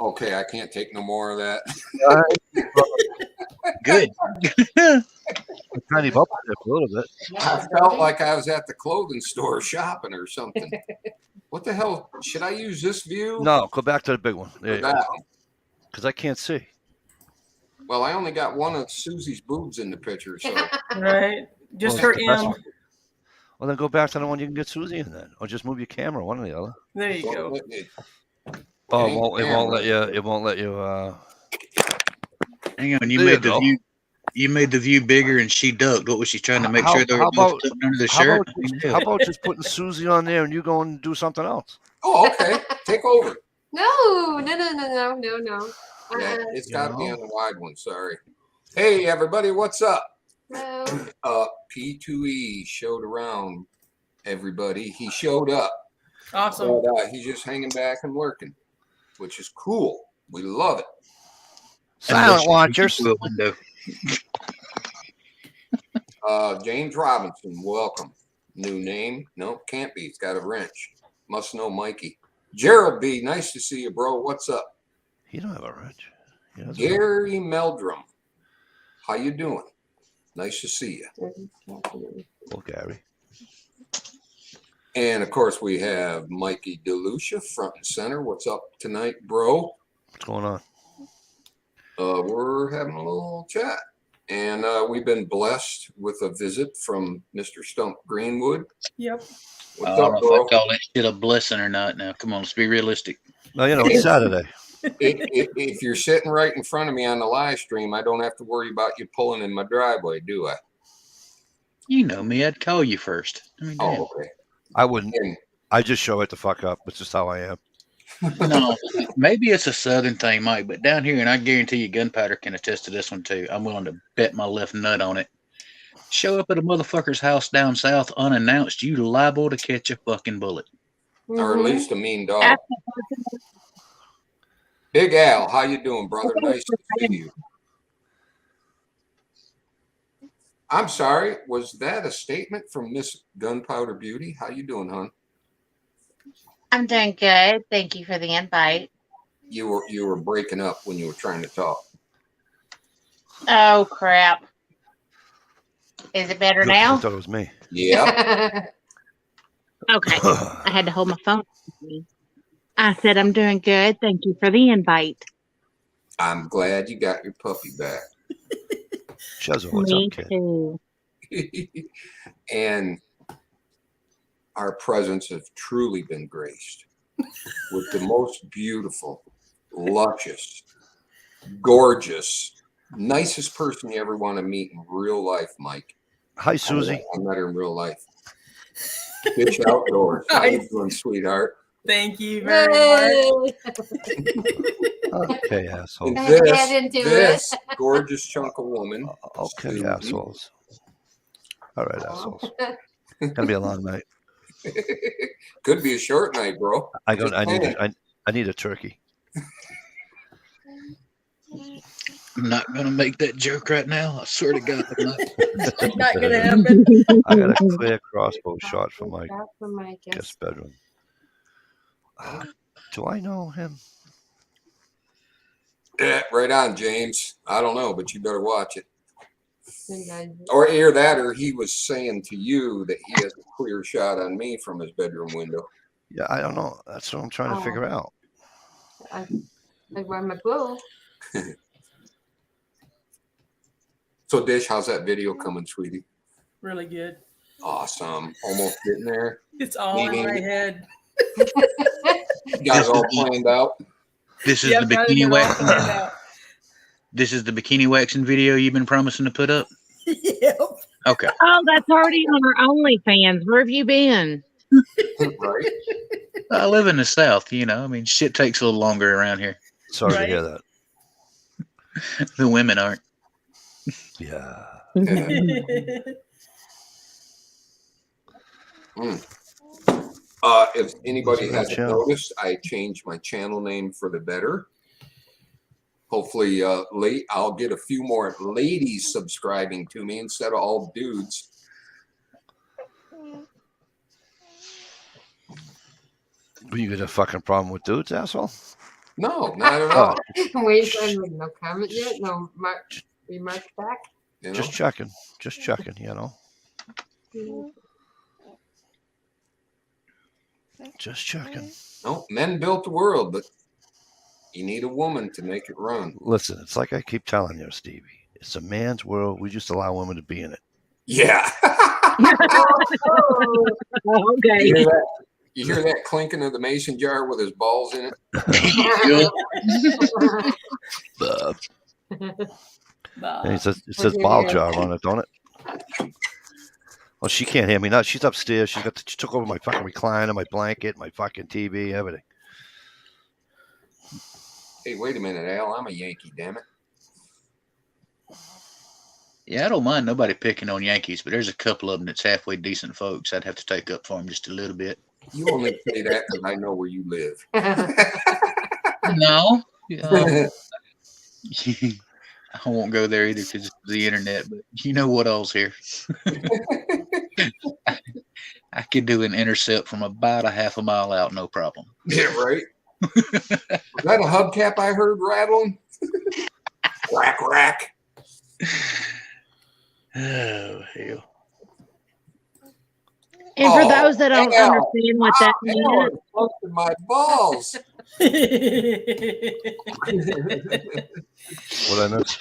Okay, I can't take no more of that. Good. Tiny bubble tip a little bit. I felt like I was at the clothing store shopping or something. What the hell? Should I use this view? No, go back to the big one. Or that one? Because I can't see. Well, I only got one of Susie's boobs in the picture, so. Right. Just Well, her it's the best M. one. Well, then go back to the one you can get Susie in then, or just move your camera, one or the other. There you go. Oh, it won't let you. It won't let you. Hang on, you There made you the go. view. You made the view bigger, and she ducked. What was she trying to make sure they were both tucked under the shirt? How about just putting Susie on there and you go and do something else? Oh, okay. Take over. No. Yeah, it's got to be on the wide one. Sorry. Hey, everybody, what's up? P2E showed around. Everybody, he showed up. Awesome. But, he's just hanging back and working, which is cool. We love it. Silent watchers. James Robinson, welcome. New name? No, can't be. It's got a wrench. Must know Mikey. Gerald B, nice to see you, bro. What's up? He don't have a wrench. Gary Meldrum, how you doing? Nice to see you. Well, Gary. And of course, we have Mikey DeLucia, front and center. What's up tonight, bro? What's going on? We're having a little chat. And we've been blessed with a visit from Mr. Stump Greenwood. Yep. What's I don't up, know bro? if I call that shit a blessing or not. Now, come on, let's be realistic. No, it's Saturday. If you're sitting right in front of me on the live stream, I don't have to worry about you pulling in my driveway, do I? You know me. I'd call you first. I mean, oh, okay. I wouldn't. I just show it the fuck up. It's just how I am. No, maybe it's a southern thing, Mike, but down here, and I guarantee you Gunpowder can attest to this one too. I'm willing to bet my left nut on it. Show up at a motherfucker's house down south unannounced, you liable to catch a fucking bullet. Or at least a mean dog. Big Al, how you doing, brother? Nice to see you. I'm sorry, was that a statement from Miss Gunpowder Beauty? How you doing, hon? I'm doing good. Thank you for the invite. You were breaking up when you were trying to talk. Oh crap. Is it better now? I thought it was me. Yeah. Okay. I had to hold my phone. I said I'm doing good. Thank you for the invite. I'm glad you got your puppy back. Chezzo, what's Me up, kid? too. And our presents have truly been graced with the most beautiful, luscious, gorgeous, nicest person you ever want to meet in real life, Mike. Hi, Susie. I met her in real life. Bitch Outdoors. How you doing, sweetheart? Thank you very much. Okay, assholes. And this gorgeous chunk of woman. Okay, Susie. assholes. All right, assholes. Gonna be a long night. Could be a short night, bro. I need a turkey. I'm not gonna make that joke right now. I swear to God, I'm not. It's not gonna happen. I got a clear crossbow shot for my guest bedroom. Do I know him? Yeah, right on, James. I don't know, but you better watch it. Or either that, or he was saying to you that he has a clear shot on me from his bedroom window. Yeah, I don't know. That's what I'm trying to figure out. I wear my glove. So, Dish, how's that video coming, sweetie? Really good. Awesome. Almost getting there. It's all in my head. You got it all planned out. This is the bikini waxing. This is the bikini waxing video you've been promising to put up. Yep. Okay. Oh, that's already on our OnlyFans. Where have you been? Right. I live in the South, you know. I mean, shit takes a little longer around here. Sorry to hear that. The women aren't. Yeah. If anybody hasn't noticed, I changed my channel name for the better. Hopefully, I'll get a few more ladies subscribing to me instead of all dudes. You got a fucking problem with dudes, asshole? No, not at all. Wait, no comment yet? No remarks back? You know? Just checking. Just checking, you know. Just checking. No, men built the world, but you need a woman to make it run. Listen, it's like I keep telling you, Stevie. It's a man's world. We just allow women to be in it. Yeah. Okay. You hear that? You hear that clinking of the mason jar with his balls in it? And it says ball jar on it, don't it? Well, she can't hear me now. She's upstairs. She took over my fucking recliner, my blanket, my fucking TV, everything. Hey, wait a minute, Al. I'm a Yankee, damn it. Yeah, I don't mind nobody picking on Yankees, but there's a couple of them that's halfway decent folks. I'd have to take up for them just a little bit. You only say that because I know where you live. No. I won't go there either because it's the internet, but you know what else here. I could do an intercept from about a half a mile out, no problem. Yeah, right. Was that a hubcap I heard rattling? Rack, rack. Oh, hell. And for those that don't Al. understand what that Al means, is busting my balls. What I miss?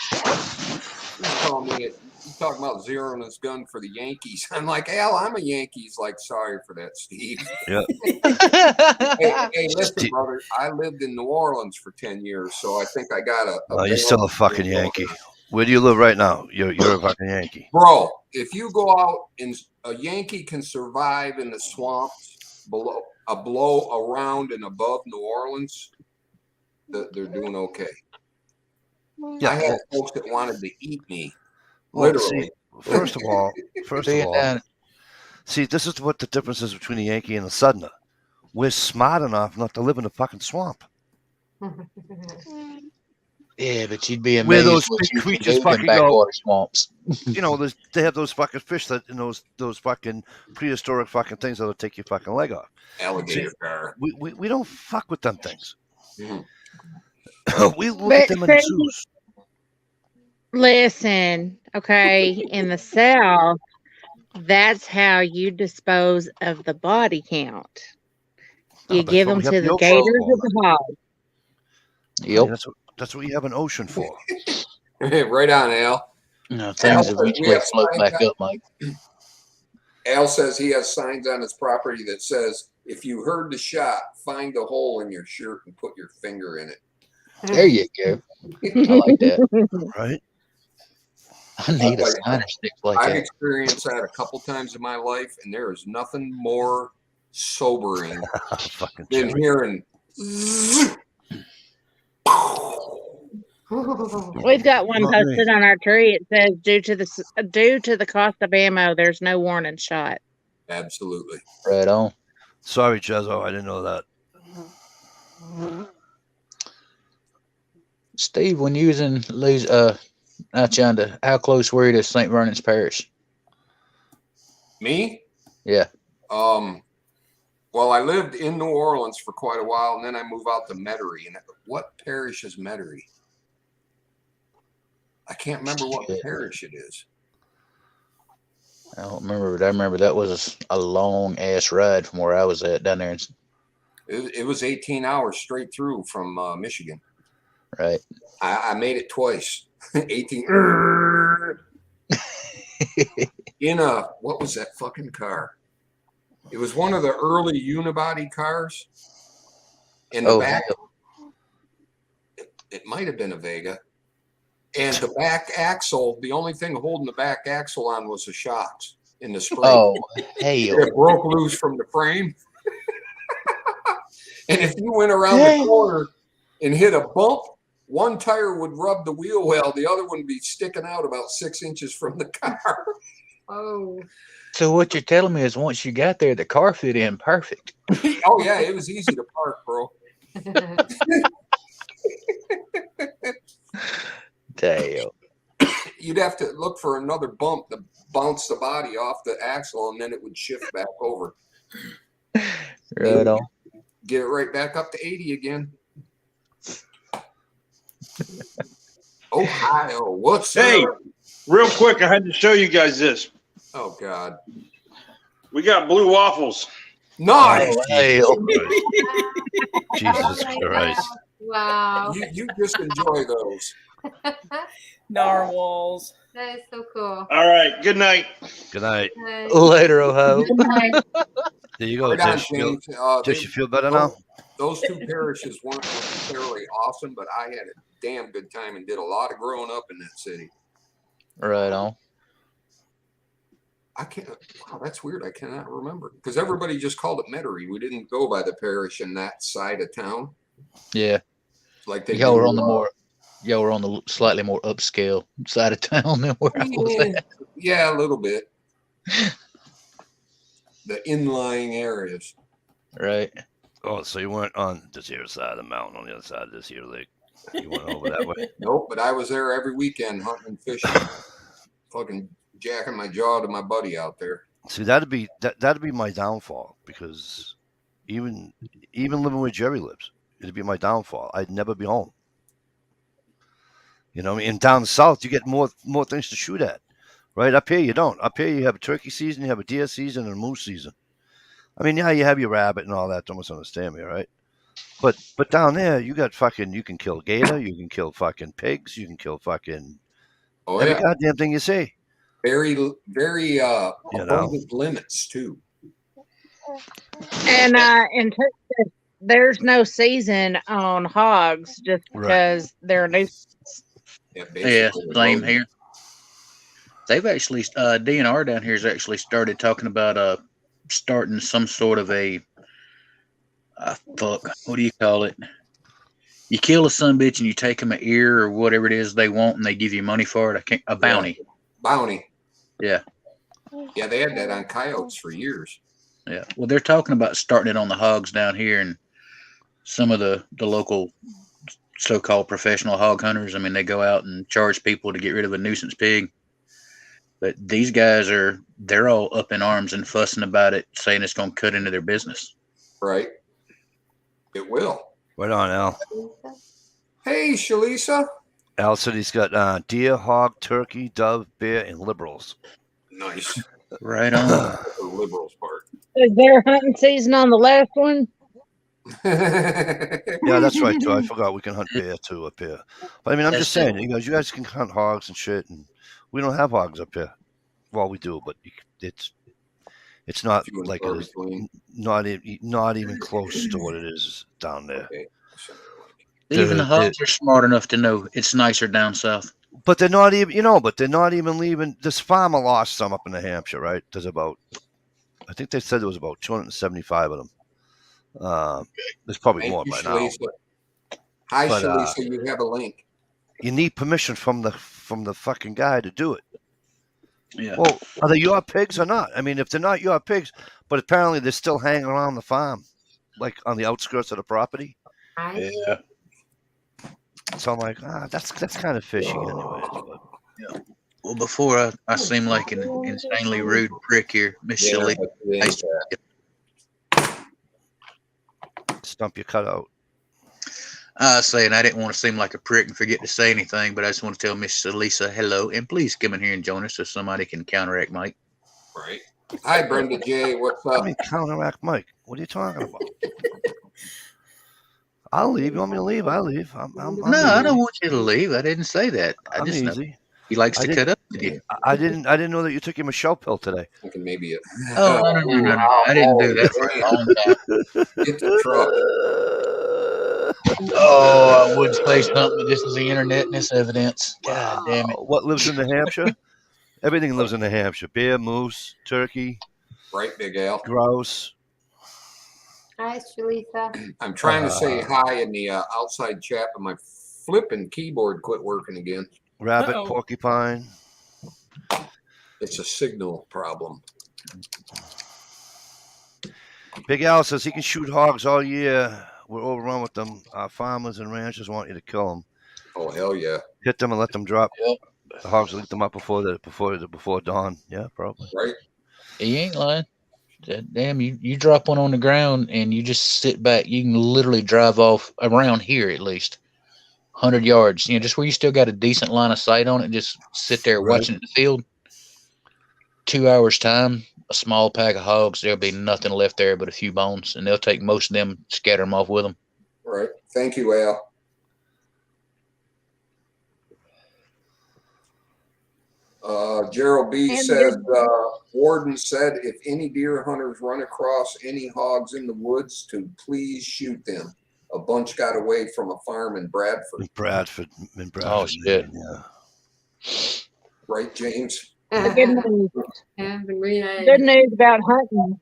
He's calling me it. He's talking about zeroing his gun for the Yankees. I'm like, Al, I'm a Yankee. He's like, sorry for that, Steve. Yeah. Hey, listen, brother. I lived in New Orleans for 10 years, so I think I got a You're still a fucking Yankee. Where do you live right now? You're a fucking Yankee. Bro, if you go out and a Yankee can survive in the swamps below around and above New Orleans, they're doing okay. Yeah. I had folks that wanted to eat me. Well, Literally. see, first of all, see, this is what the difference is between a Yankee and a Southerner. We're smart enough not to live in a fucking swamp. Yeah, but you'd be Where amazed those what big you can creatures do in fucking go. backwater swamps. You know, they have those fucking fish that in those fucking prehistoric fucking things that'll take your fucking leg off. Alligator car. We don't fuck with them things. Mhm. We look at them in the zoos. listen, okay, in the South, that's how you dispose of the body count. You That's give what them we have to the the ocean gators for. of the hog. Yep. That's what you have an ocean for. Right on, Al. No, things eventually float back up, Mike. Al says he has signs on his property that says, if you heard the shot, find a hole in your shirt and put your finger in it. There you go. I like that. Right? I need a sign stick like I've that. experienced that a couple times in my life, and there is nothing more sobering Fucking than Jerry. hearing. We've got one Not posted on our tree. It says, due to the cost of ammo, there's no warning shot. Absolutely. Right on. Sorry, Jezzo, I didn't know that. Steve, when you was in out yonder, how close were you to St. Vernon's Parish? Me? Yeah. Well, I lived in New Orleans for quite a while, and then I moved out to Metairie. And what parish is Metairie? I can't remember what parish it is. I don't remember, but I remember that was a long ass ride from where I was at down there. It was 18 hours straight through from Michigan. Right. I made it twice. 18. In what was that fucking car? It was one of the early unibody cars. In the back, it might have been a Vega. And the back axle, the only thing holding the back axle on was the shocks in the spring. Oh, hell. It broke loose from the frame. And if you went around the corner and hit a bump, one tire would rub the wheel well, the other one would be sticking out about 6 inches from the car. Oh. So what you're telling me is once you got there, the car fit in perfect. Oh, yeah, it was easy to park, bro. Damn. You'd have to look for another bump to bounce the body off the axle, and then it would shift back over. Right on. Get it right back up to 80 again. Ohio, what's Hey, up? real quick, I had to show you guys this. Oh God, We got blue waffles. nice. Oh, Jesus Christ. Wow. You just enjoy those. Narwhals. That is so cool. All right. Good night. Good night. Nice. Later, Ohio. There you go. Right on, Dish. James. Dish, you feel better now? Those two parishes weren't necessarily awesome, but I had a damn good time and did a lot of growing up in that city. Right on. I can't. Wow, that's weird. I cannot remember because everybody just called it Metairie. We didn't go by the parish in that side of town. Yeah. Like they Y'all do, were on the more. Y'all were on the slightly more upscale side of town than where I was at. Yeah, a little bit. The inlying areas. Right. Oh, so you weren't on this here side of the mountain, on the other side of this here lake. You went over that way. Nope, but I was there every weekend hunting and fishing, fucking jacking my jaw to my buddy out there. See, that'd be my downfall because even living where Jerry lives, it'd be my downfall. I'd never be home. You know, in down south, you get more things to shoot at. Right up here, you don't. Up here, you have a turkey season, you have a deer season, and a moose season. I mean, yeah, you have your rabbit and all that. Don't misunderstand me, right? But down there, you got fucking. You can kill gator, you can kill fucking pigs, you can kill fucking every goddamn thing you see. Very abundant limits too. And in Texas, there's no season on hogs just because they're new. Yeah, same here. They've actually DNR down here has actually started talking about starting some sort of a what do you call it? You kill a sumbitch and you take them an ear or whatever it is they want, and they give you money for it. A bounty. Bounty. Yeah. Yeah, they had that on coyotes for years. Yeah. Well, they're talking about starting it on the hogs down here, and some of the local so-called professional hog hunters. I mean, they go out and charge people to get rid of a nuisance pig. But these guys they're all up in arms and fussing about it, saying it's going to cut into their business. Right. It will. Right on, Al. Hey, Shalisa. Al said he's got deer, hog, turkey, dove, bear, and liberals. Nice. Right on. The liberals part. Is there hunting season on the last one? Yeah, that's right too. I forgot we can hunt bear too up here. But I mean, I'm just saying, you guys can hunt hogs and shit, and we don't have hogs up here. Well, we do, but it's not like it is, not even close to what it is down there. Okay. Even the hogs are smart enough to know it's nicer down south. But they're not even, but they're not even leaving. This farmer lost some up in New Hampshire, right? There's about, I think they said there was about 275 of them. There's probably more by now. Hi, Shalisa, you have a link. You need permission from the fucking guy to do it. Yeah. Well, are they your pigs or not? I mean, if they're not your pigs, but apparently they're still hanging around the farm, like on the outskirts of the property. Yeah. So I'm like, that's kind of fishy, anyways. But. Yeah. Well, before I seem like an insanely rude prick here, Miss Shelley. Stump your cutout. I was saying I didn't want to seem like a prick and forget to say anything, but I just want to tell Miss Lisa hello, and please come in here and join us so somebody can counteract Mike. Right. Hi, Brenda J. What's up? I mean, counteract Mike. What are you talking about? I'll leave. You want me to leave? I'll leave. I'm no, I don't want you to leave. I didn't say that. I'm just easy. Know he likes to cut up with you. I didn't know that you took your Michelle pill today. Thinking maybe it. Oh, no. I didn't do that for a long time. Get the truck. Oh, I would say something, but this is the internet and this evidence. God damn it. What lives in New Hampshire? Everything lives in New Hampshire. Bear, moose, turkey. Right, Big Al. Grouse. Hi, Shalisa. I'm trying to say hi in the outside chat, but my flipping keyboard quit working again. Rabbit, porcupine. It's a signal problem. Big Al says he can shoot hogs all year. We're overrun with them. Our farmers and ranchers want you to kill them. Oh, hell yeah. Hit them and let them drop. Yep. The hogs will eat them up before dawn. Yeah, probably. Right. He ain't lying. Damn, you drop one on the ground and you just sit back. You can literally drive off around here at least. 100 yards, just where you still got a decent line of sight on it, and just sit there Right. watching it in the field. 2 hours time, a small pack of hogs, there'll be nothing left there but a few bones, and they'll take most of them, scatter them off with them. Right. Thank you, Al. Gerald B. And says, Warden said if any deer hunters run across any hogs in the woods to please shoot them. A bunch got away from a farm in Bradford. In Bradford. Oh, shit. Yeah. Right, James? the good news, And Renee. good news about hunting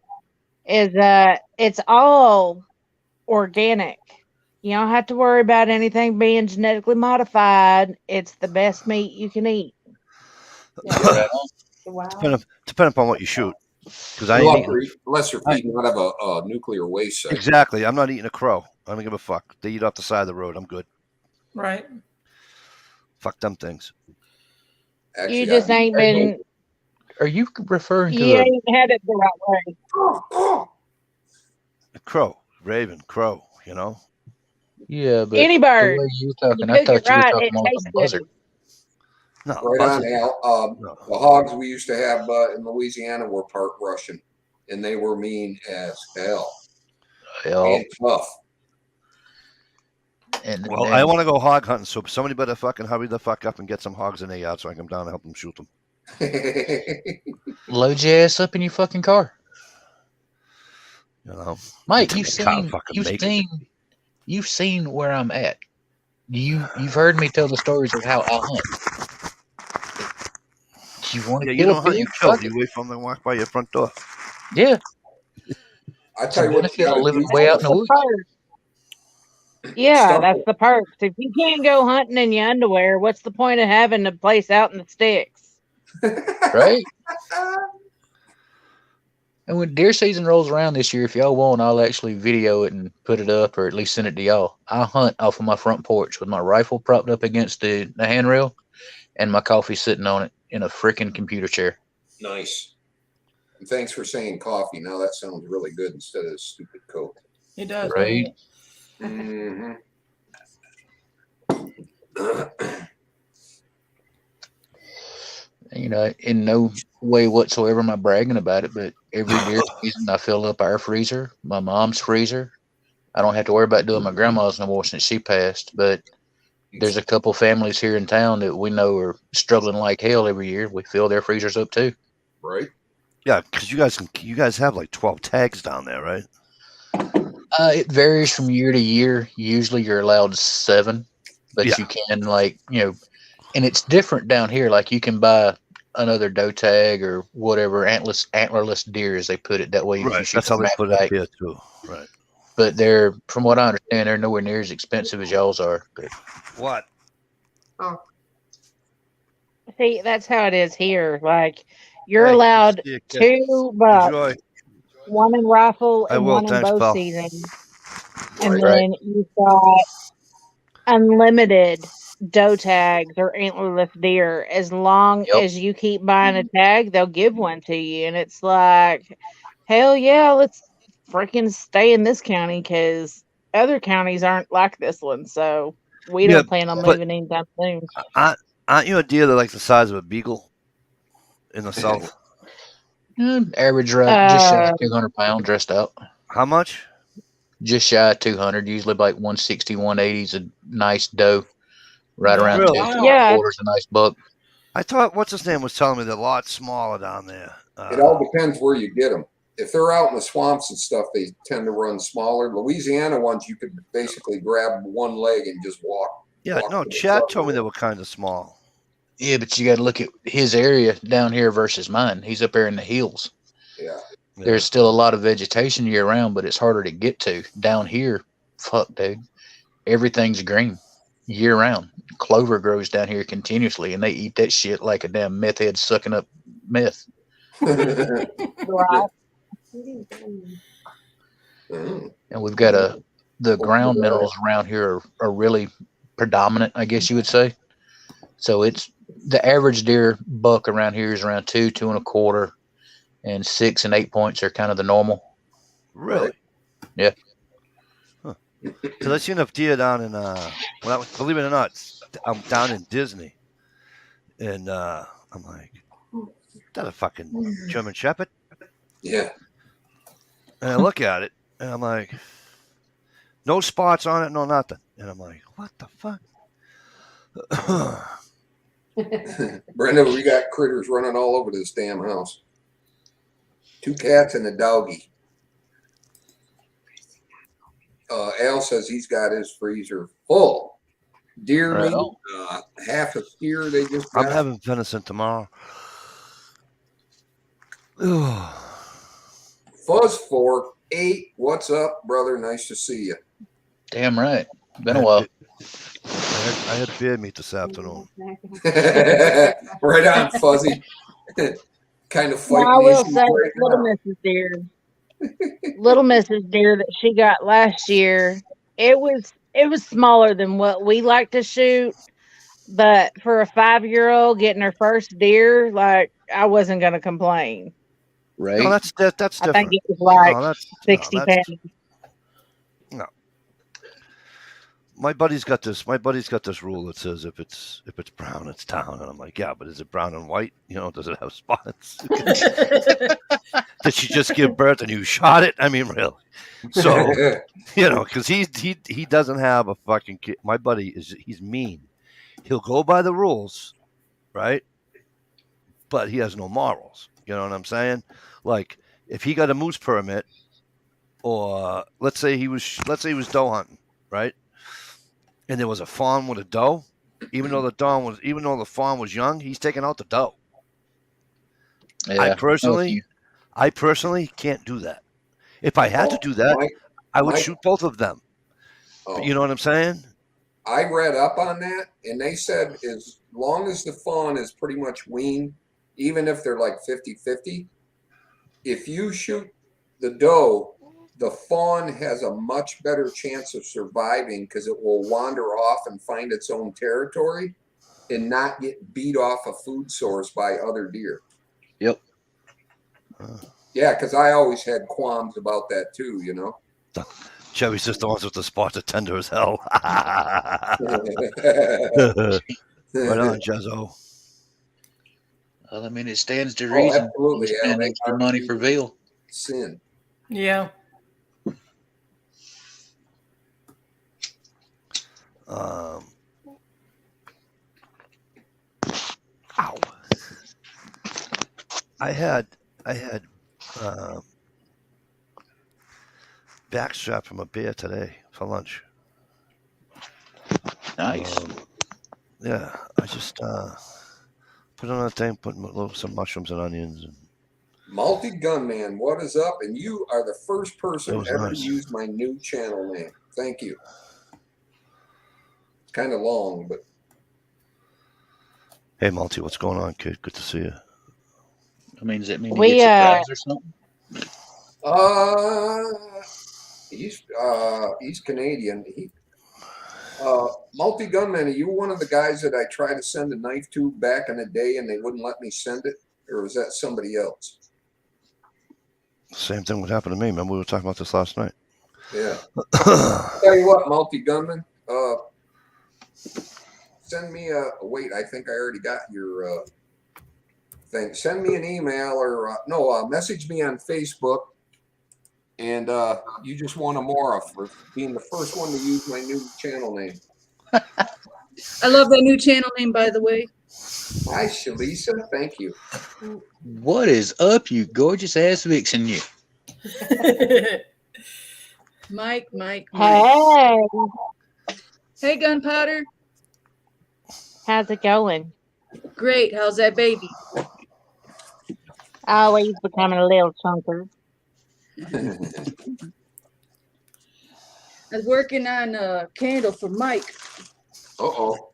is it's all organic. You don't have to worry about anything being genetically modified. It's the best meat you can eat. Right on. Wow. Depending upon what you shoot. Because I ain't eating. Unless you're feeding out of a nuclear waste site. Exactly. I'm not eating a crow. I don't give a fuck. They eat off the side of the road. I'm good. Right. Fuck them things. Actually, You just ain't been. Are you referring You to ain't had it the right way. A crow, raven, crow. You know. Yeah, but Any the bird, way you were you talking, I cook it thought you were right, talking it more like tastes a good. buzzard. No. Right on, buzzard. Al. No. The hogs we used to have in Louisiana were part Russian, and they were mean as hell Hell, and tough. and Well, I want to go hog hunting, so somebody better fucking hurry the fuck up and get some hogs in their yard so I can come down and help them shoot them. load your ass up in your fucking car, You know, Mike. You've Can't seen, fucking you've make it. seen, you've seen where I'm at. You've heard me tell the stories of how I hunt. You want Yeah, to you kill don't a hunt, you pig? kill. Fuck it. You wait for them to walk by your front door. Yeah, I it's tell a you what, you benefit of gotta living do. way out in That's the the woods. perk. Yeah, Stump that's it. the perks. If you can't go hunting in your underwear, what's the point of having a place out in the sticks? Right? And when deer season rolls around this year, if y'all want, I'll actually video it and put it up, or at least send it to y'all. I hunt off of my front porch with my rifle propped up against the handrail and my coffee sitting on it in a freaking computer chair. Nice. And thanks for saying coffee. Now that sounds really good instead of stupid Coke. It does. Right? Mm-hmm. In no way whatsoever am I bragging about it, but every deer season I fill up our freezer, my mom's freezer. I don't have to worry about doing my grandma's no more since she passed, but there's a couple families here in town that we know are struggling like hell every year. We fill their freezers up too. Right? Yeah, because you guys have like 12 tags down there, right? It varies from year to year. Usually you're allowed 7, but Yeah. you can and it's different down here. Like you can buy another doe tag or whatever, antlerless deer as they put it. That way you can Right. shoot That's how them they back put to it up back. here too. Right. But they're, from what I understand, they're nowhere near as expensive as y'all's are. But What? See, that's how it is here. Like, you're Hey, allowed good to see you, kid. 2 bucks, Enjoy. one in rifle I and will. one in Thanks, bow pal. season. And Right. then you've got unlimited doe tags or antlerless deer. As long yep, as you keep buying a tag, they'll give one to you. And it's like, hell yeah, let's freaking stay in this county because other counties aren't like this one. So we Yeah, don't plan on but moving anytime soon. aren't you a deer that like the size of a beagle in the south? average right, just shy of Uh, 200 pounds dressed out. How much? Just shy of 200, usually like 160, 180 is a nice doe. Right Yeah. around Really? 2, yeah, 2 quarters, a nice buck. I thought what's his name was telling me they're a lot smaller down there. It all depends where you get them. If they're out in the swamps and stuff, they tend to run smaller. Louisiana ones, you could basically grab one leg and just walk. Yeah, walk no, to the Chad truck told me with they it. were kind of small. Yeah, but you got to look at his area down here versus mine. He's up there in the hills. Yeah. Yeah. There's still a lot of vegetation year round, but it's harder to get to. Down here, fuck, dude, everything's green year round. Clover grows down here continuously, and they eat that shit like a damn meth head sucking up meth. right. Mm. And we've got the ground minerals around here are really predominant, I guess you would say. So it's the average deer buck around here is around 2, 2 1/4, and 6 and 8 points are kind of the normal. Really? Yeah. Huh. Because I seen a deer down in believe it or not, I'm down in Disney, and I'm like, is that a fucking German Shepherd? Yeah. And I look at it, and I'm like, no spots on it, no nothing. And I'm like, what the fuck? Brenda, we got critters running all over this damn house. 2 cats and a doggy. Al says he's got his freezer full. Deer Right meat, on. half a steer they just I'm got. having venison tomorrow. Fuzz Fork 8, what's up, brother? Nice to see you. Damn right. Been a while. I had beer meat this afternoon. Right on, Fuzzy. Kind of Now, fighting I will issues say, right little now. Mrs. Deer, little Mrs. Deer that she got last year, it was smaller than what we like to shoot. But for a 5-year-old getting her first deer, like I wasn't gonna complain. No, Right? that's I think different. it was like No, 60 that's pounds. no. My buddy's got this rule that says if it's brown, it's down, and I'm like, yeah, but is it brown and white? You know, does it have spots? Did she just give birth and you shot it? I mean, really? So you know, because he doesn't have a fucking kid. My buddy he's mean. He'll go by the rules, right? But he has no morals. You know what I'm saying? Like if he got a moose permit, or let's say he was doe hunting, right? And there was a fawn with a doe, even though the fawn was young, he's taking out the doe. Yeah. I I'm with personally can't do that. If I had to do that, I would shoot both of them. But you know what I'm saying? I read up on that, and they said as long as the fawn is pretty much weaned, even if they're like 50-50, if you shoot the doe, the fawn has a much better chance of surviving because it will wander off and find its own territory and not get beat off a food source by other deer. Yep. Yeah, because I always had qualms about that too, you know. Chevy's just the ones with the spots are tender as hell. Right on, Jezzo. Well, I mean, it stands to reason. Absolutely. We're spending some money for veal. Sin. Yeah. Ow. I had backstrap from a bear today for lunch. Nice. Yeah, I just put it on a thing, put some mushrooms and onions. And Multi-Gunman, what is up? And you are the first person ever nice. to use my new channel name. Thank you. It's kind of long, but hey, Multi, what's going on, kid? Good to see you. I mean, does that mean you get surprised or something? he's Canadian. Multi-Gunman, are you one of the guys that I tried to send a knife to back in the day and they wouldn't let me send it? Or was that somebody else? Same thing would happen to me. Remember we were talking about this last night. Yeah. Tell you what, Multi-Gunman, send me wait, I think I already got your thing. Send me an email or message me on Facebook, and you just won a Mora for being the first one to use my new channel name. I love that new channel name, by the way. Hi, Shalisa. Thank you. What is up, you gorgeous ass vixen, you? Mike. Hey, Hey, Gunpowder. how's it going? Great. How's that baby? Oh, he's becoming a little chunker. I was working on a candle for Mike.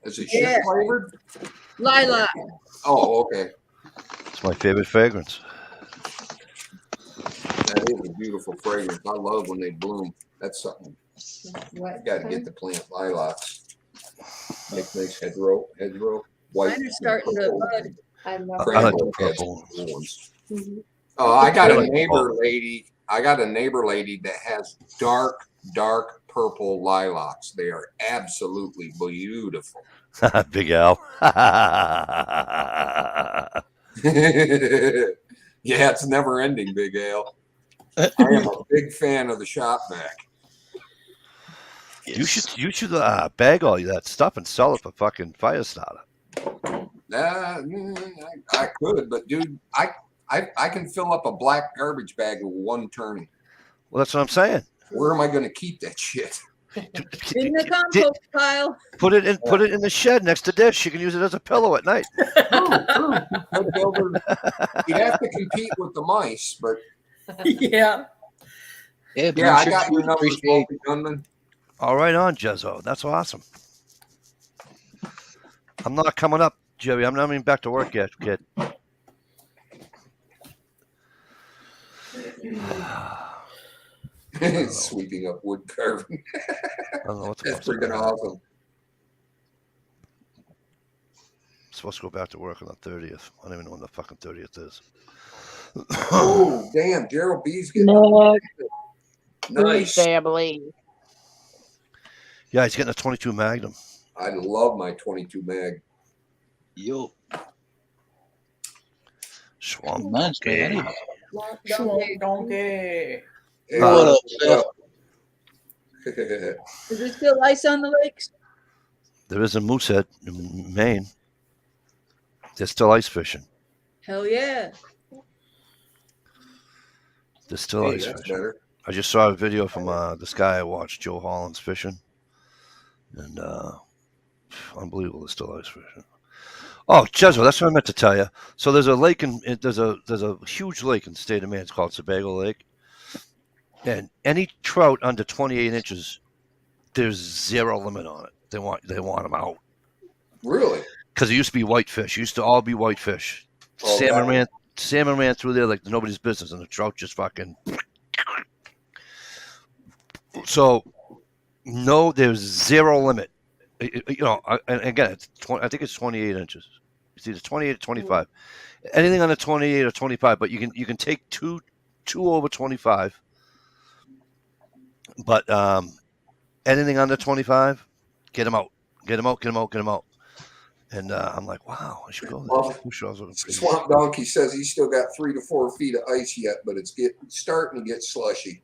Is it shit flavored? Lilac. Oh, okay. It's my favorite fragrance. That is a beautiful fragrance. I love when they bloom. That's something. I got to get the plant lilacs. Make nice hedgerow. White. Mine are starting to bud. I love I like the purple ones. Mhm. I got I a like neighbor lady. I got a neighbor lady that has dark purple lilacs. They are absolutely beautiful. Big Al. Yeah, it's never ending, Big Al. I am a big fan of the shop vac. You should bag all that stuff and sell it for fucking fire starter. I could, but dude, I can fill up a black garbage bag with one turning. Well, that's what I'm saying. Where am I going to keep that shit? In the compost pile. Put it in the shed next to dish. You can use it as a pillow at night. True. You'd have to compete with the mice, but Yeah. Yeah, yeah, I sure got your you numbers, appreciate- Multi-Gunman. All right on, Jezzo. That's awesome. I'm not coming up, Jerry. I'm not even back to work yet, kid. Sweeping up wood carving. I don't know what the That's fuck's freaking going on. awesome. I'm supposed to go back to work on the 30th. I don't even know when the fucking 30th is. Oh, damn. Gerald B's getting Next nice. Tuesday, I believe. Yeah, he's getting a 22 Magnum. I love my 22 mag. Yo, Swamp. reminds me. I need Donkey. Hey, What up, what's Seth? Is there still ice on the lakes? There is a Moosehead in Maine. They're still ice fishing. Hell yeah. They're still Hey, ice that's fishing. better. I just saw a video from this guy I watched, Joe Holland's fishing, and unbelievable. They're still ice fishing. Oh, Jezzo, that's what I meant to tell you. So there's a lake there's a huge lake in the state of Maine. It's called Sebago Lake, and any trout under 28 inches, there's zero limit on it. They want them out Really? because it used to be whitefish. It used to all be whitefish. Oh, Salmon ran through there like nobody's business, and the trout just fucking. So, no, there's zero limit. And again, I think it's 28 inches. It's either 28 or 25. Anything under 28 or 25, but you can take two over 25. But anything under 25, get them out. And I'm like, wow, I should go there. Well, Swamp Donkey says he's still got 3 to 4 feet of ice yet, but it's starting to get slushy.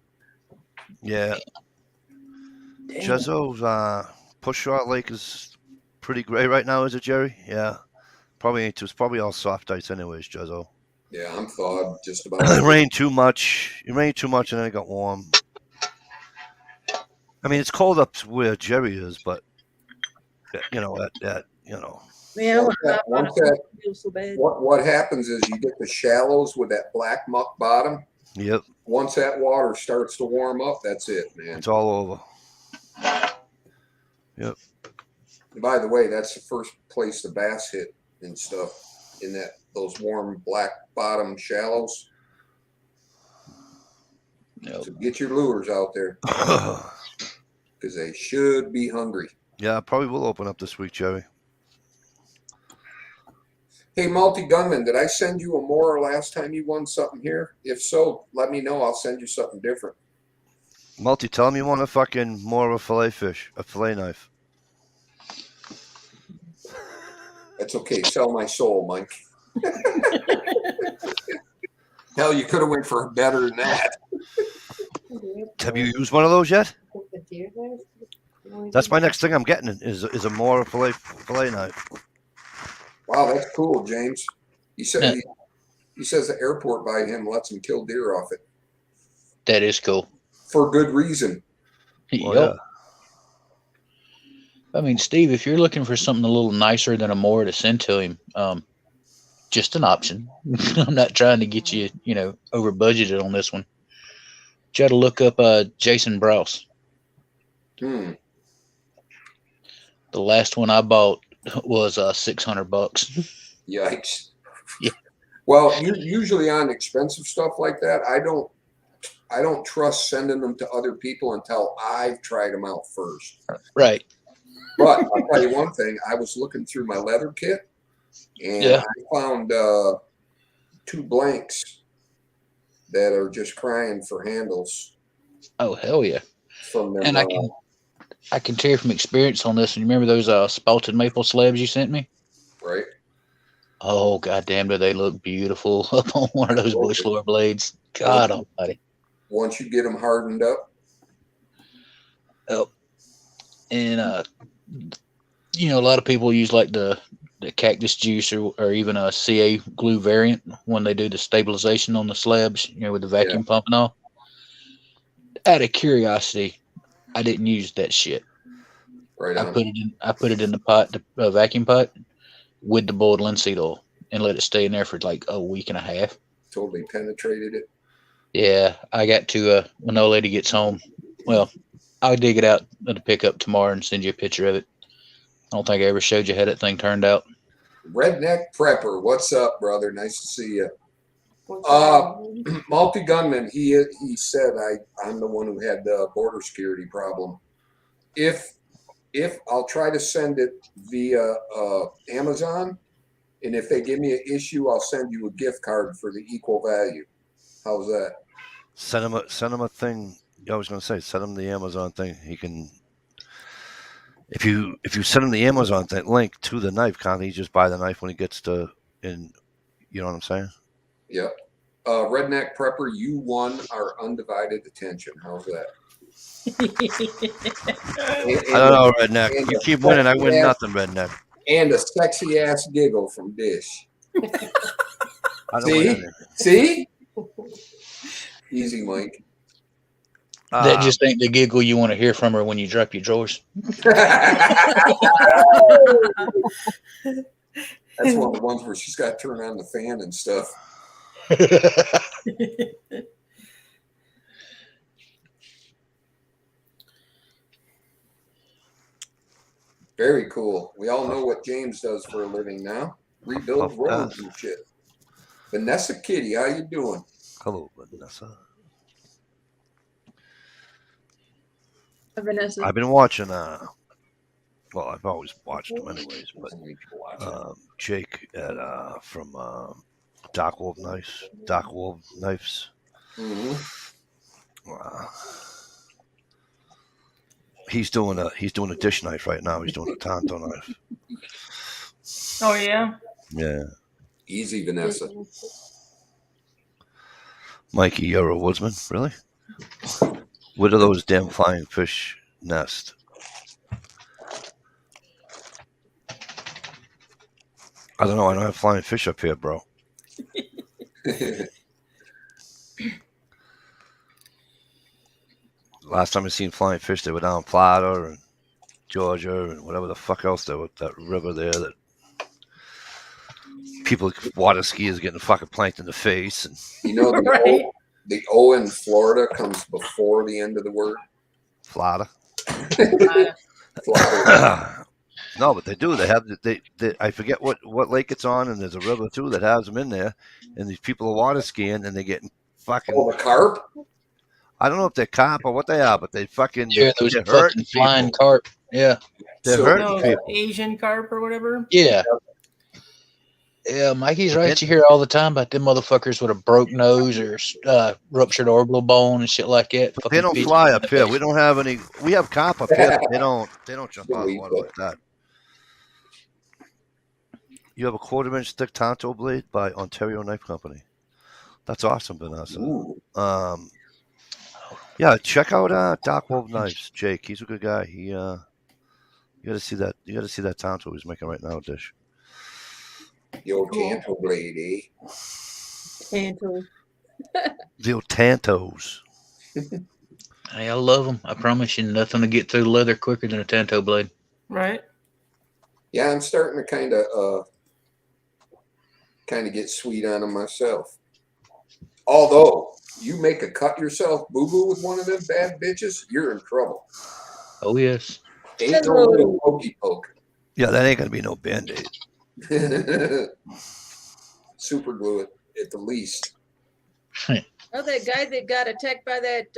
Yeah. Jezzo's Push Shot Lake is pretty great right now, is it, Jerry? Yeah. Probably ain't too. It's probably all soft ice anyways, Jezzo. Yeah, I'm thawed just about. It rained too much. And then it got warm. I mean, it's cold up where Jerry is, but Man, feel so bad. What happens is you get the shallows with that black muck bottom. Yep. Once that water starts to warm up, that's it, man. It's all over. Yep. And by the way, that's the first place the bass hit and stuff in those warm black bottom shallows. Nope. So get your lures out there because they should be hungry. Yeah, probably will open up this week, Jerry. Hey, Multi-Gunman, did I send you a Mora last time you won something here? If so, let me know. I'll send you something different. Multi, tell him you want more of a fillet knife. That's okay. Sell my soul, Mike. Hell, you could have went for better than that. Have you used one of those yet? That's my next thing I'm getting is a more fillet knife. Wow, that's cool, James. He said he says the airport by him lets him kill deer off it. That is cool. For good reason. Well, Yep. I mean, Steve, if you're looking for something a little nicer than a Mora to send to him, just an option. I'm not trying to get you, over budgeted on this one. Try to look up Jason Browse. The last one I bought was $600. Yikes. Yeah. Well, usually on expensive stuff like that, I don't trust sending them to other people until I've tried them out first. Right. But I'll tell you one thing. I was looking through my leather kit, and I found 2 blanks that are just crying for handles. Oh, hell yeah. from them. And I can tell you from experience on this. And you remember those spalted maple slabs you sent me? right? Oh goddamn, do they look beautiful up on one of those bush floor blades? God Almighty! Once you get them hardened up, Oh, and you know, a lot of people use like the cactus juice or even a CA glue variant when they do the stabilization on the slabs. You know, with the vacuum pump and all. Out of curiosity, I didn't use that shit. right on. I put it in the pot, the vacuum pot, with the boiled linseed oil, and let it stay in there for like a week and a half. Totally penetrated it. Yeah, I got to when the old lady gets home. Well, I'll dig it out at the pickup tomorrow and send you a picture of it. I don't think I ever showed you how that thing turned out. Redneck Prepper, what's up, brother? Nice to see you. Multi Gunman, he said I'm the one who had the border security problem. If I'll try to send it via Amazon, and if they give me an issue, I'll send you a gift card for the equal value. How's that? Send him a thing. I was going to say, send him the Amazon thing. He can. If you send him the Amazon link to the knife, can't he just buy the knife when he gets to in? You know what I'm saying? Yep. Redneck Prepper, you won our undivided attention. How's that? I don't know, Redneck. You keep winning, I win nothing, Redneck. And a sexy ass giggle from Dish. I don't win anything. See? Easy, Mike. That just ain't the giggle you want to hear from her when you drop your drawers. That's one of the ones where she's got to turn on the fan and stuff. Very cool. We all know what James does for a living now. Rebuild roads and shit. Vanessa Kitty, how you doing? Hello, Vanessa. Vanessa. I've been watching. Well, I've always watched them anyways, but Jake at from Dark Wolf Knives. Mm-hmm. He's doing a dish knife right now. He's doing a Tonto knife. Oh yeah. Yeah. Easy, Vanessa. Mikey, you're a woodsman, really? What are those damn flying fish nest? I don't know. I don't have flying fish up here, bro. Last time I seen flying fish, they were down Florida and Georgia and whatever the fuck else there was, that river there that people, water skiers getting fucking planked in the face. And you know, the O in Florida comes before the end of the word. Florida. Florida. No, but they do. They have they I forget what lake it's on, and there's a river too that has them in there. And these people are water skiing, and they're getting fucking. Oh, the carp. I don't know if they're carp or what they are, but they fucking those they're fucking hurting flying people. carp. Yeah, they're hurting people. Asian carp or whatever. Yeah. Yeah, Mikey's right. You hear all the time about them motherfuckers with a broke nose or ruptured orbital bone and shit like that. They don't fly up here. We don't have any. We have carp up here. But they don't jump out of the water like that. You have a 1/4-inch thick Tonto blade by Ontario Knife Company. That's awesome, Vanessa. Yeah, check out Dark Wolf Knives, Jake. He's a good guy. He you gotta see that. You gotta see that Tonto he's making right now, Dish. The old Tanto blade, eh? Tanto. The old Tantos. Hey, I love them. I promise you, nothing to get through leather quicker than a Tanto blade. Right. Yeah, I'm starting to kind of get sweet on them myself. Although you make a cut yourself boo-boo with one of them bad bitches, you're in trouble. Oh yes. Ain't no little pokey poke. Yeah, that ain't gonna be no Band-Aid. Super glue it at the least. Oh, that guy that got attacked by that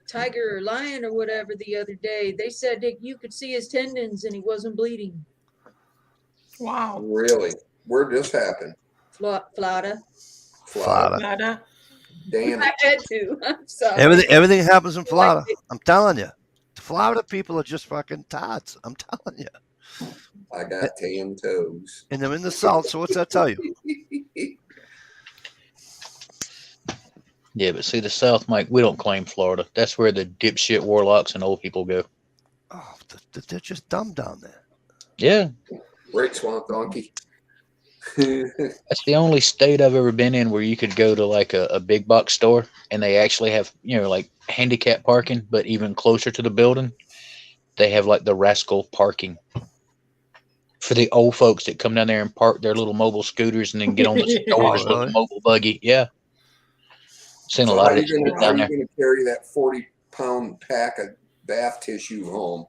tiger or lion or whatever the other day, they said that you could see his tendons and he wasn't bleeding. Wow. Really? Where'd this happen? Florida. Damn I it. had to. I'm sorry. Everything happens in Florida. I'm telling you. Florida people are just fucking tots. I'm telling you. I got 10 toes. And they're in the South, so what's that tell you? Yeah, but see, the South, Mike, we don't claim Florida. That's where the dipshit warlocks and old people go. Oh, they're just dumb down there. Yeah, Right, Swamp Donkey. that's the only state I've ever been in where you could go to like a big box store and they actually have, like handicap parking, but even closer to the building, they have like the rascal parking for the old folks that come down there and park their little mobile scooters and then get on the stores with really? a mobile buggy. Yeah. Seen a So lot how of are that you shit gonna down there. carry that 40-pound pack of bath tissue home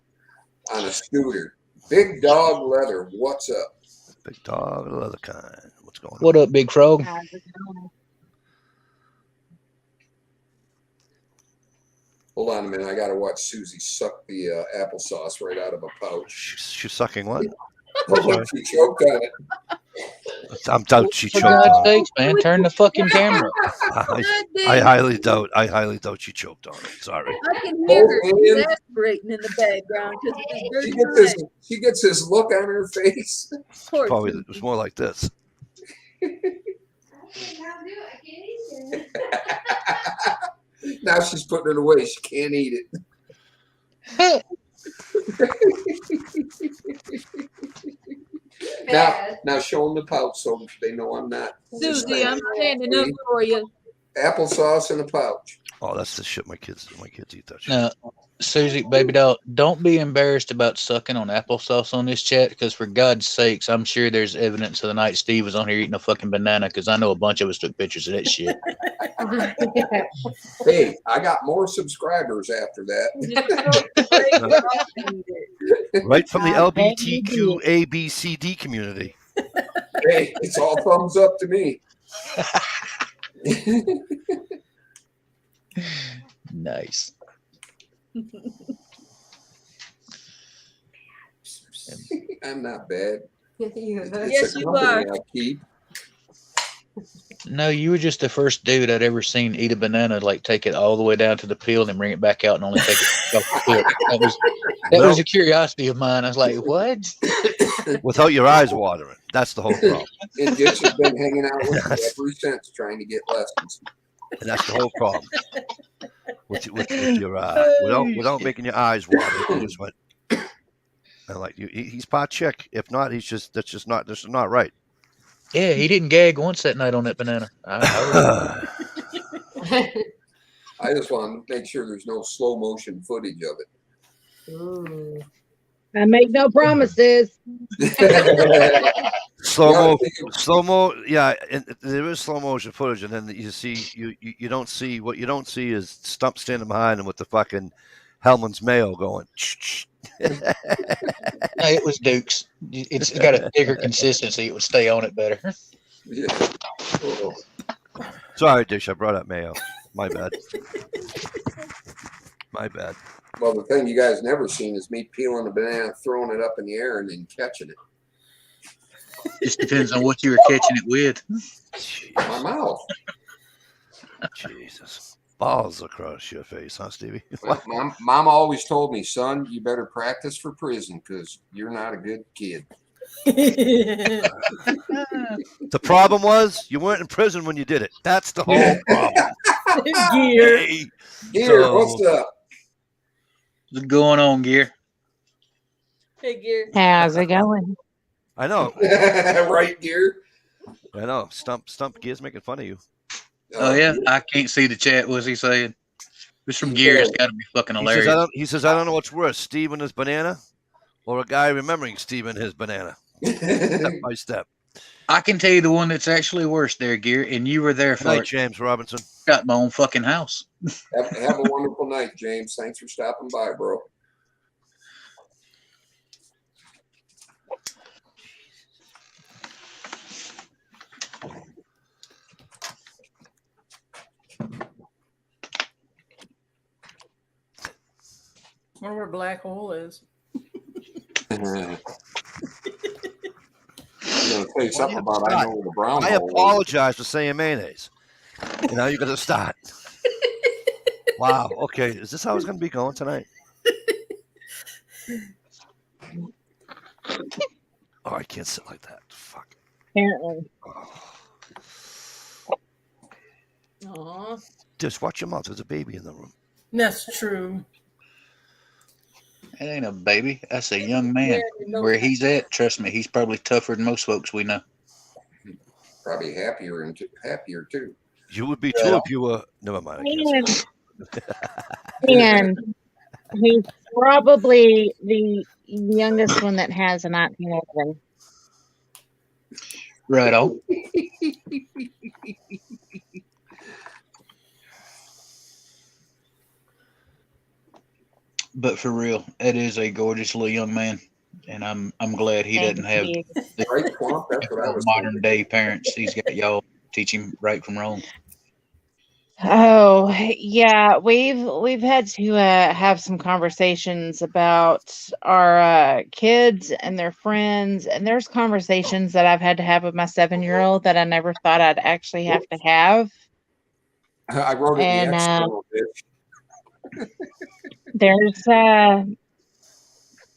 on a scooter? Big dog leather. What's up? Big dog, the other kind. What's going on? What up, Big Frog? How's it going? Hold on a minute. I gotta watch Susie suck the applesauce right out of a pouch. She's sucking what? Oh, she choked on it. I'm doubt she For choked God's on it. sakes, man, turn the fucking camera. I highly doubt she choked on it. Sorry. I can hear her. Oh, She's man. aspirating in the background because it's She dirty gets mind. she gets this look on her face. Poor Probably Susie. it was more like this. Now she's putting it away. She can't eat it. Now show them the pouch so they know I'm not. just Susie, I'm saying. standing up for you. Applesauce in a pouch. Oh, that's the shit my kids eat that shit. Now, Susie, baby doll, don't be embarrassed about sucking on applesauce on this chat because, for God's sakes, I'm sure there's evidence of the night Steve was on here eating a fucking banana because I know a bunch of us took pictures of that shit. Hey, I got more subscribers after that. Right from the I bet you LBTQ ABCD community. Hey, it's all thumbs up to me. Nice. I'm not bad. Yeah, Yes, a you company are. I keep. No, you were just the first dude I'd ever seen eat a banana, like take it all the way down to the peel and then bring it back out and only take it off the peel. That was a curiosity of mine. I was like, what? Without your eyes watering. That's the whole problem. And Ditch has been hanging out with me ever since trying to get lessons. And that's the whole problem. With your without making your eyes water, you just went. And like he's pot chick. If not, that's just not right. Yeah, he didn't gag once that night on that banana. I just want to make sure there's no slow motion footage of Ooh. I make no promises. it. Slow mo. Yeah, and there is slow motion footage, and then you see you don't see what you don't see is Stump standing behind him with the fucking Hellman's mayo going. No, it was Duke's. It's got a thicker consistency. It would stay on it better. Yeah. Oh. Sorry, Dish, I brought up mayo. My bad. My bad. Well, the thing you guys never seen is me peeling the banana, throwing it up in the air, and then catching it. Just depends on what you were catching it with. My mouth. Jesus. Balls across your face, huh, Stevie? Mom always told me, son, you better practice for prison because you're not a good kid. The problem was you weren't in prison when you did it. That's the whole problem. Gear. Hey, Gear, so- what's up? What's going on, Gear? Hey, Gear. How's it going? I know. Right, Gear? I know. Stump Gear's making fun of you. Oh, yeah? I can't see the chat. What's he saying? This from Gear has got to be fucking hilarious. He says, I don't know what's worse, Steve and his banana or a guy remembering Steve and his banana. Step by step. I can tell you the one that's actually worse there, Gear, and you were there Good for night, it. James Robinson. Got my own fucking house. Have a wonderful night, James. Thanks for stopping by, bro. I wonder where black hole is. I'm gonna tell you something about I know where the brown I hole is. apologize for saying mayonnaise. And now you're going to start. Wow. Okay. Is this how it's going to be going tonight? Oh, I can't sit like that. Fuck. Apparently. Aw. Just watch your mouth. There's a baby in the room. That's true. It ain't a baby. That's a young man. Where he's at, trust me, he's probably tougher than most folks we know. Probably happier too. You would be too if you were. Never mind. I can't say And he's probably the youngest one that has a 1911. Right on. But for real, it is a gorgeous little young man, and I'm glad he Thank doesn't have you. the Right, Swamp? That's what I was modern thinking. day parents. He's got y'all teach him right from wrong. Oh, yeah, we've had to have some conversations about our kids and their friends, and there's conversations that I've had to have with my 7-year-old that I never thought I'd actually have to have. I wrote it in And the external ditch.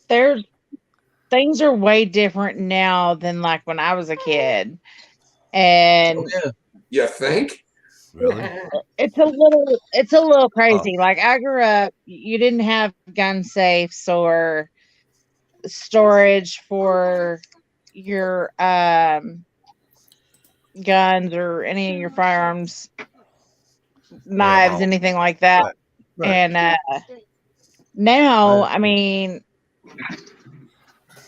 there's things are way different now than like when I was a kid. And Oh, yeah. You think? Really? it's a little crazy. Like I grew up, you didn't have gun safes or storage for your guns or any of your firearms, knives, Ammo. anything like that. Right. Right. And now, Right. I mean,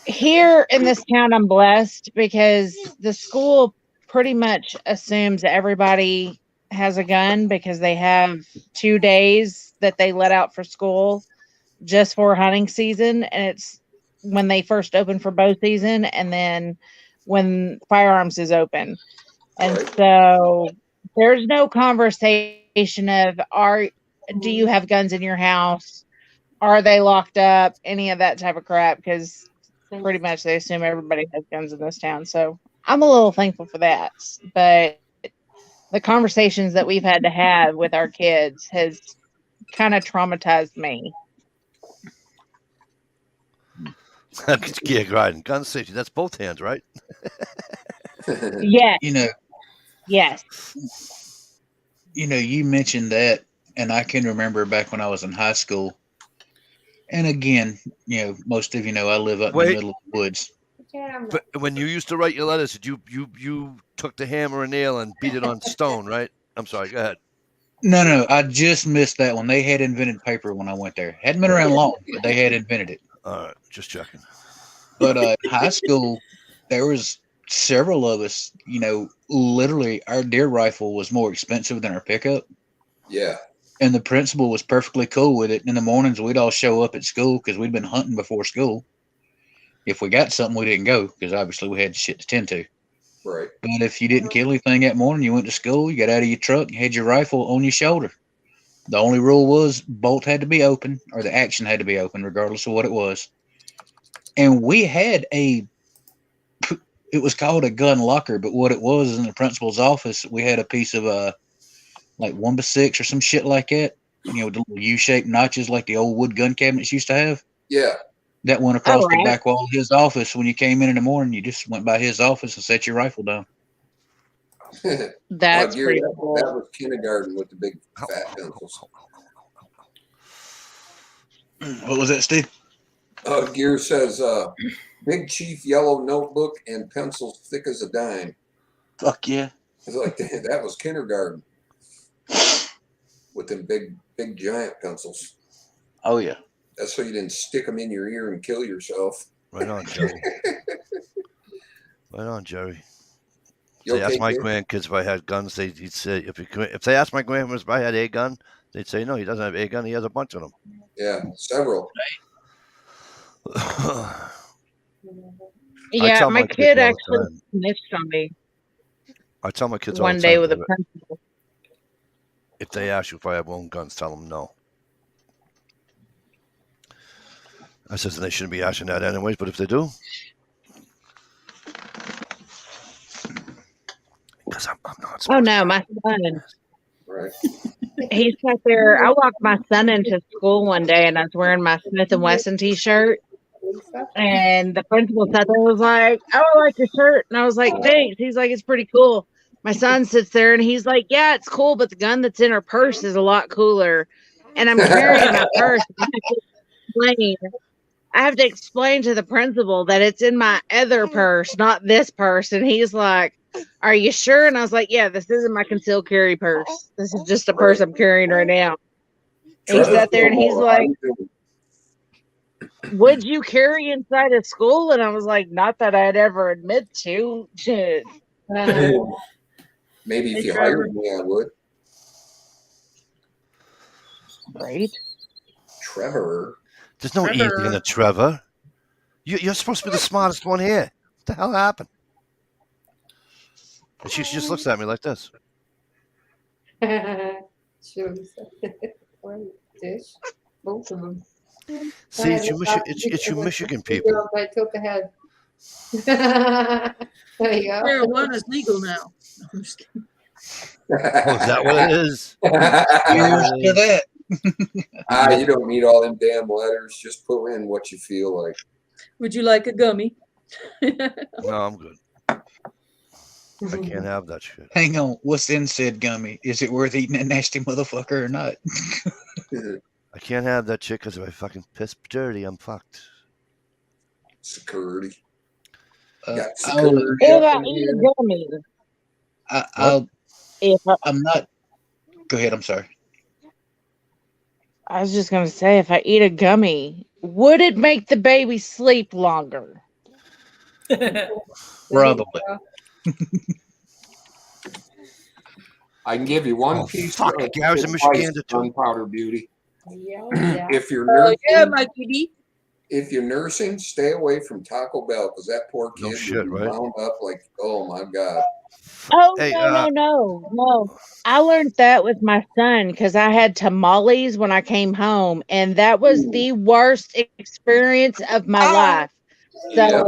here in this town, I'm blessed because the school pretty much assumes everybody has a gun because they have 2 days that they let out for school just for hunting season. And it's when they first open for bow season and then when firearms is open. And Right. so there's no conversation of do you have guns in your house? Are they locked up? Any of that type of crap, because pretty much they assume everybody has guns in this town. So I'm a little thankful for that. But the conversations that we've had to have with our kids has kind of traumatized me. Yeah, riding. Gun safety. That's both hands, right? Yes. You know, Yes. you mentioned that, and I can remember back when I was in high school. And again, most of you know I live up in the middle of the woods. But when you used to write your letters, did you took the hammer and nail and beat it on stone, right? I'm sorry. Go ahead. No, I just missed that one. They had invented paper when I went there. Hadn't been around long, but they had invented it. All right, just checking. But in high school, there was several of us. Literally, our deer rifle was more expensive than our pickup. Yeah. And the principal was perfectly cool with it. In the mornings, we'd all show up at school because we'd been hunting before school. If we got something, we didn't go because obviously we had shit to tend to. Right. But if you didn't kill anything that morning, you went to school, you got out of your truck, you had your rifle on your shoulder. The only rule was bolt had to be open or the action had to be open, regardless of what it was. And we had it was called a gun locker, but what it was in the principal's office, we had a piece of like 1x6 or some shit like that, with the little U-shaped notches like the old wood gun cabinets used to have. Yeah. That went across the back wall of his office. When you came in the morning, you just went by his office and set your rifle down. That's Gary, pretty cool. that was kindergarten with the big fat pencils. What was that, Steve? Gear says, Big Chief yellow notebook and pencils thick as a dime. Fuck yeah. It's like that was kindergarten with them big giant pencils. Oh yeah. That's so you didn't stick them in your ear and kill yourself. Right on, Jerry. Right on, Jerry. You They okay, asked my Gary? grandkids if I had guns. He'd say if they asked my grandparents if I had a gun, they'd say no. He doesn't have a gun. He has a bunch of them. Yeah, several. Yeah, my kids kid all the actually time. snitched on me I tell my kids all one the day time, with a principal. if they ask you if I have own guns, tell them no. I says they shouldn't be asking that anyways, but if they do, because I'm not. Oh no, my son. Right. He sat there. I walked my son into school one day, and I was wearing my Smith and Wesson T-shirt, And the principal sat there and was like, "Oh, I like your shirt." And I was like, "Thanks." He's like, "It's pretty cool." My son sits there and he's like, "Yeah, it's cool, but the gun that's in her purse is a lot cooler." And I'm carrying my purse. I have to explain to the principal that it's in my other purse, not this purse. And he's like, "Are you sure?" And I was like, "Yeah, this isn't my concealed carry purse. This is just a purse I'm carrying right now." And he sat there and he's like, "Would you carry inside of school?" And I was like, "Not that I'd ever admit to." Maybe if Hey, you Trevor. hired me, I would. Right? Trevor. There's no Trevor. evening in a Trevor. You're supposed to be the smartest one here. What the hell happened? And she just looks at me like this. Shows. Dish. Both of them. See, it's you Michigan people. I tilt the head. There you go. Marijuana's legal now. I'm just kidding. Oh, is that what it is? Here's to that. You don't need all them damn letters. Just put in what you feel like. Would you like a gummy? No, I'm good. I can't have that shit. Hang on. What's in said gummy? Is it worth eating that nasty motherfucker or not? I can't have that shit because if I fucking piss dirty, I'm fucked. Security. I'll, security If up I in eat here. a gummy, I'm not. Go ahead. I'm sorry. I was just going to say, if I eat a gummy, would it make the baby sleep longer? Probably. I can give you one Oh, piece fuck. of Gary's in advice, Michigan, too. Gunpowder Beauty. Yeah. If you're Oh nursing, yeah, Mikey D. if you're nursing, stay away from Taco Bell because that poor kid No will shit, be right? wound up like, oh my god. Oh, Hey, no. I learned that with my son because I had tamales when I came home, and that was the worst experience of my life. So Yep.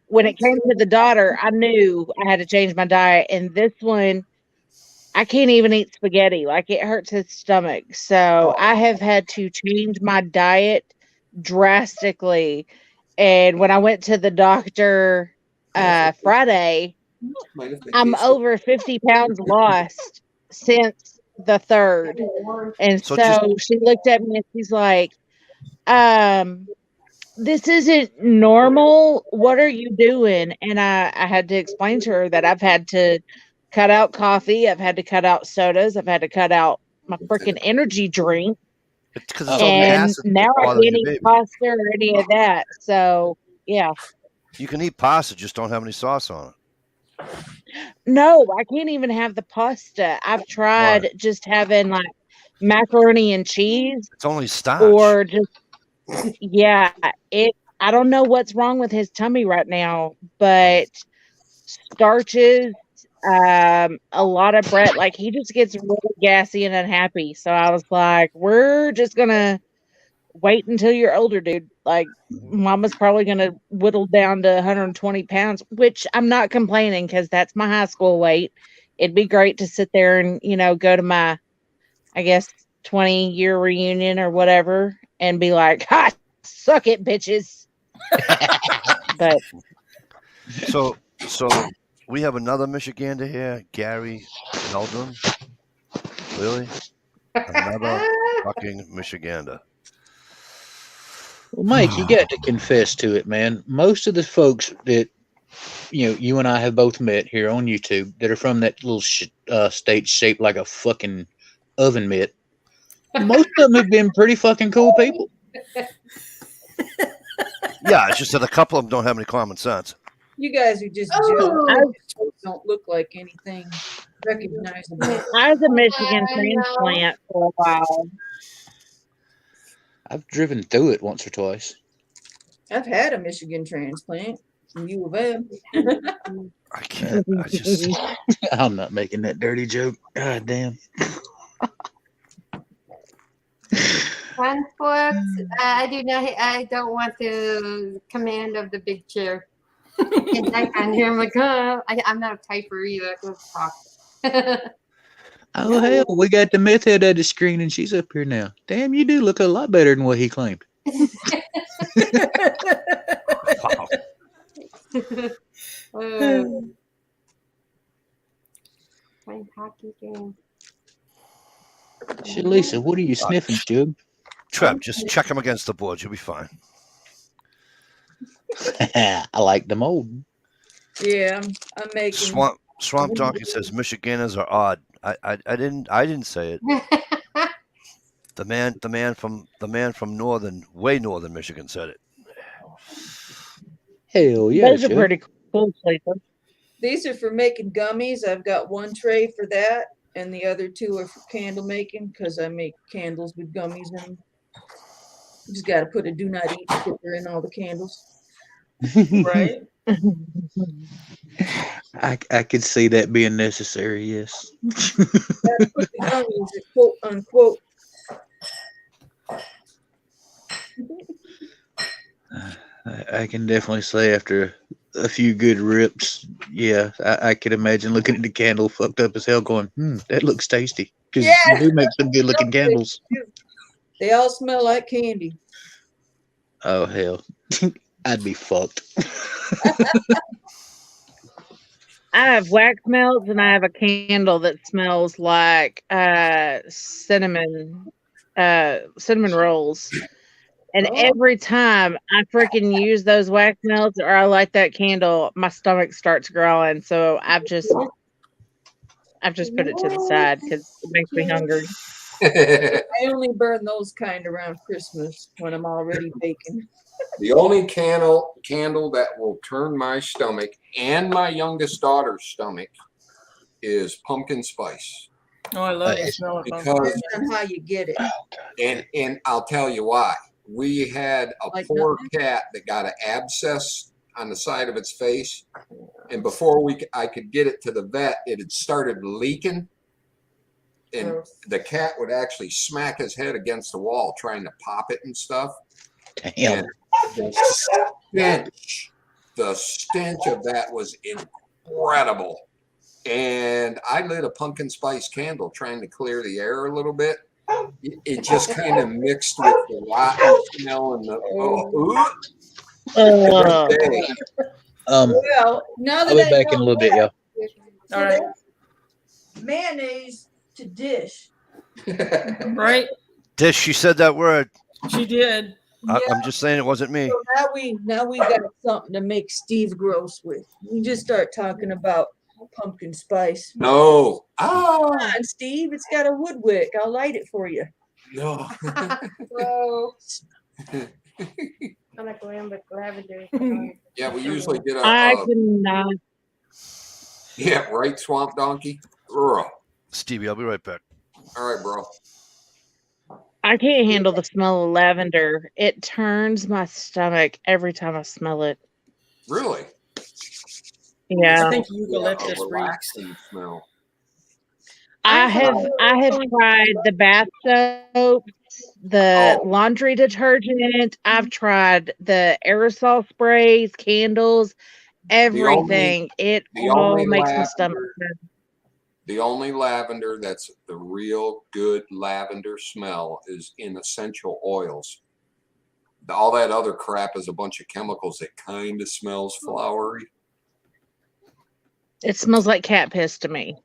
when it came to the daughter, I knew I had to change my diet. And this one, I can't even eat spaghetti. Like, it hurts his stomach. So I have had to change my diet drastically. And when I went to the doctor Friday, Mind if I I'm taste it? over 50 pounds lost since the 3rd. And So so she looked at me and she's like, this isn't normal. What are you doing? And I had to explain to her that I've had to cut out coffee. I've had to cut out sodas. I've had to cut out my freaking energy drink. it's because it's Oh, all And passive now I bothering can't your eat baby. pasta or any of that. So, yeah. You can eat pasta, just don't have any sauce on it. No, I can't even have the pasta. I've tried just having like macaroni and cheese It's only starch. or just yeah, I don't know what's wrong with his tummy right now, but starches, a lot of bread, like he just gets really gassy and unhappy. So I was like, we're just gonna wait until you're older, dude. Like mama's probably gonna whittle down to 120 pounds, which I'm not complaining because that's my high school weight. It'd be great to sit there and, go to my, I guess, 20-year reunion or whatever and be like, ha, suck it, bitches. But So we have another Michigander here, Gary Meldrum. Really? Another fucking Michigander. Well, Mike, you got to confess to it, man. Most of the folks that you and I have both met here on YouTube that are from that little state shaped like a fucking oven mitt, most of them have been pretty fucking cool people. Yeah, it's just that a couple of them don't have any common sense. You guys are just Oh. don't look like anything recognizable. I was a Michigan transplant for a while. I've driven through it once or twice. I've had a Michigan transplant from U of M. I can't. I just. I'm not making that dirty joke. God damn. Conflict. I don't want the command of the big chair. And I can hear him like, I'm not a typer either. Let's talk. Oh, hell, we got the meth head at the screen and she's up here now. Damn, you do look a lot better than what he claimed. Wow. Playing hockey game. Shalisa, what are you sniffing, Jug? Trev, just check him against the board. You'll be fine. I like the mold. Yeah, I'm making. Swamp Donkey says Michiganders are odd. I didn't say it. The man from way northern Michigan said it. Hell yeah, Those are Jug. pretty cool, Sleeper. These are for making gummies. I've got one tray for that, and the other two are for candle making because I make candles with gummies in them. You just got to put a do not eat sticker in all the candles. Right? I could see that being necessary, yes. Got to put the gummies at quote unquote. I can definitely say after a few good rips, yeah, I could imagine looking at the candle fucked up as hell going, that looks tasty. Because Yeah. you do make some good looking candles. They all smell like candy. Oh, hell. I'd be fucked. I have wax melts and I have a candle that smells like cinnamon rolls. And every time I freaking use those wax melts or I light that candle, my stomach starts growling. So I've just put it to the side because it makes me hungry. I only burn those kind around Christmas when I'm already baking. The only candle that will turn my stomach and my youngest daughter's stomach is pumpkin spice. Oh, I love the smell of pumpkin. Because Depends on how you get it. and I'll tell you why. We had a Like poor nothing? cat that got an abscess on the side of its face, and before I could get it to the vet, it had started leaking, and the cat would actually smack his head against the wall trying to pop it and stuff. Damn. And the stench of that was incredible. And I lit a pumpkin spice candle trying to clear the air a little bit. It just kind of mixed with the rotten smell and the well, now that I'll be I back know in a little bit, y'all. All right. mayonnaise to dish. Right? Dish, she said that word. She did. I'm just saying it wasn't me. So now we got something to make Steve gross with. We just start talking about pumpkin spice. No. Come on, Steve. It's got a wood wick. I'll light it for you. No. Gross. I'm like lavender. Yeah, we usually get I cannot. Yeah, right, Swamp Donkey. Ugh. Stevie, I'll be right back. All right, bro. I can't handle the smell of lavender. It turns my stomach every time I smell it. Really? Yeah. I think eucalyptus A reeks. relaxing smell. I have tried the bath soap, the laundry detergent. I've tried the aerosol sprays, candles, everything. It all makes my stomach turn. The only lavender that's the real good lavender smell is in essential oils. All that other crap is a bunch of chemicals that kind of smells flowery. It smells like cat piss to me.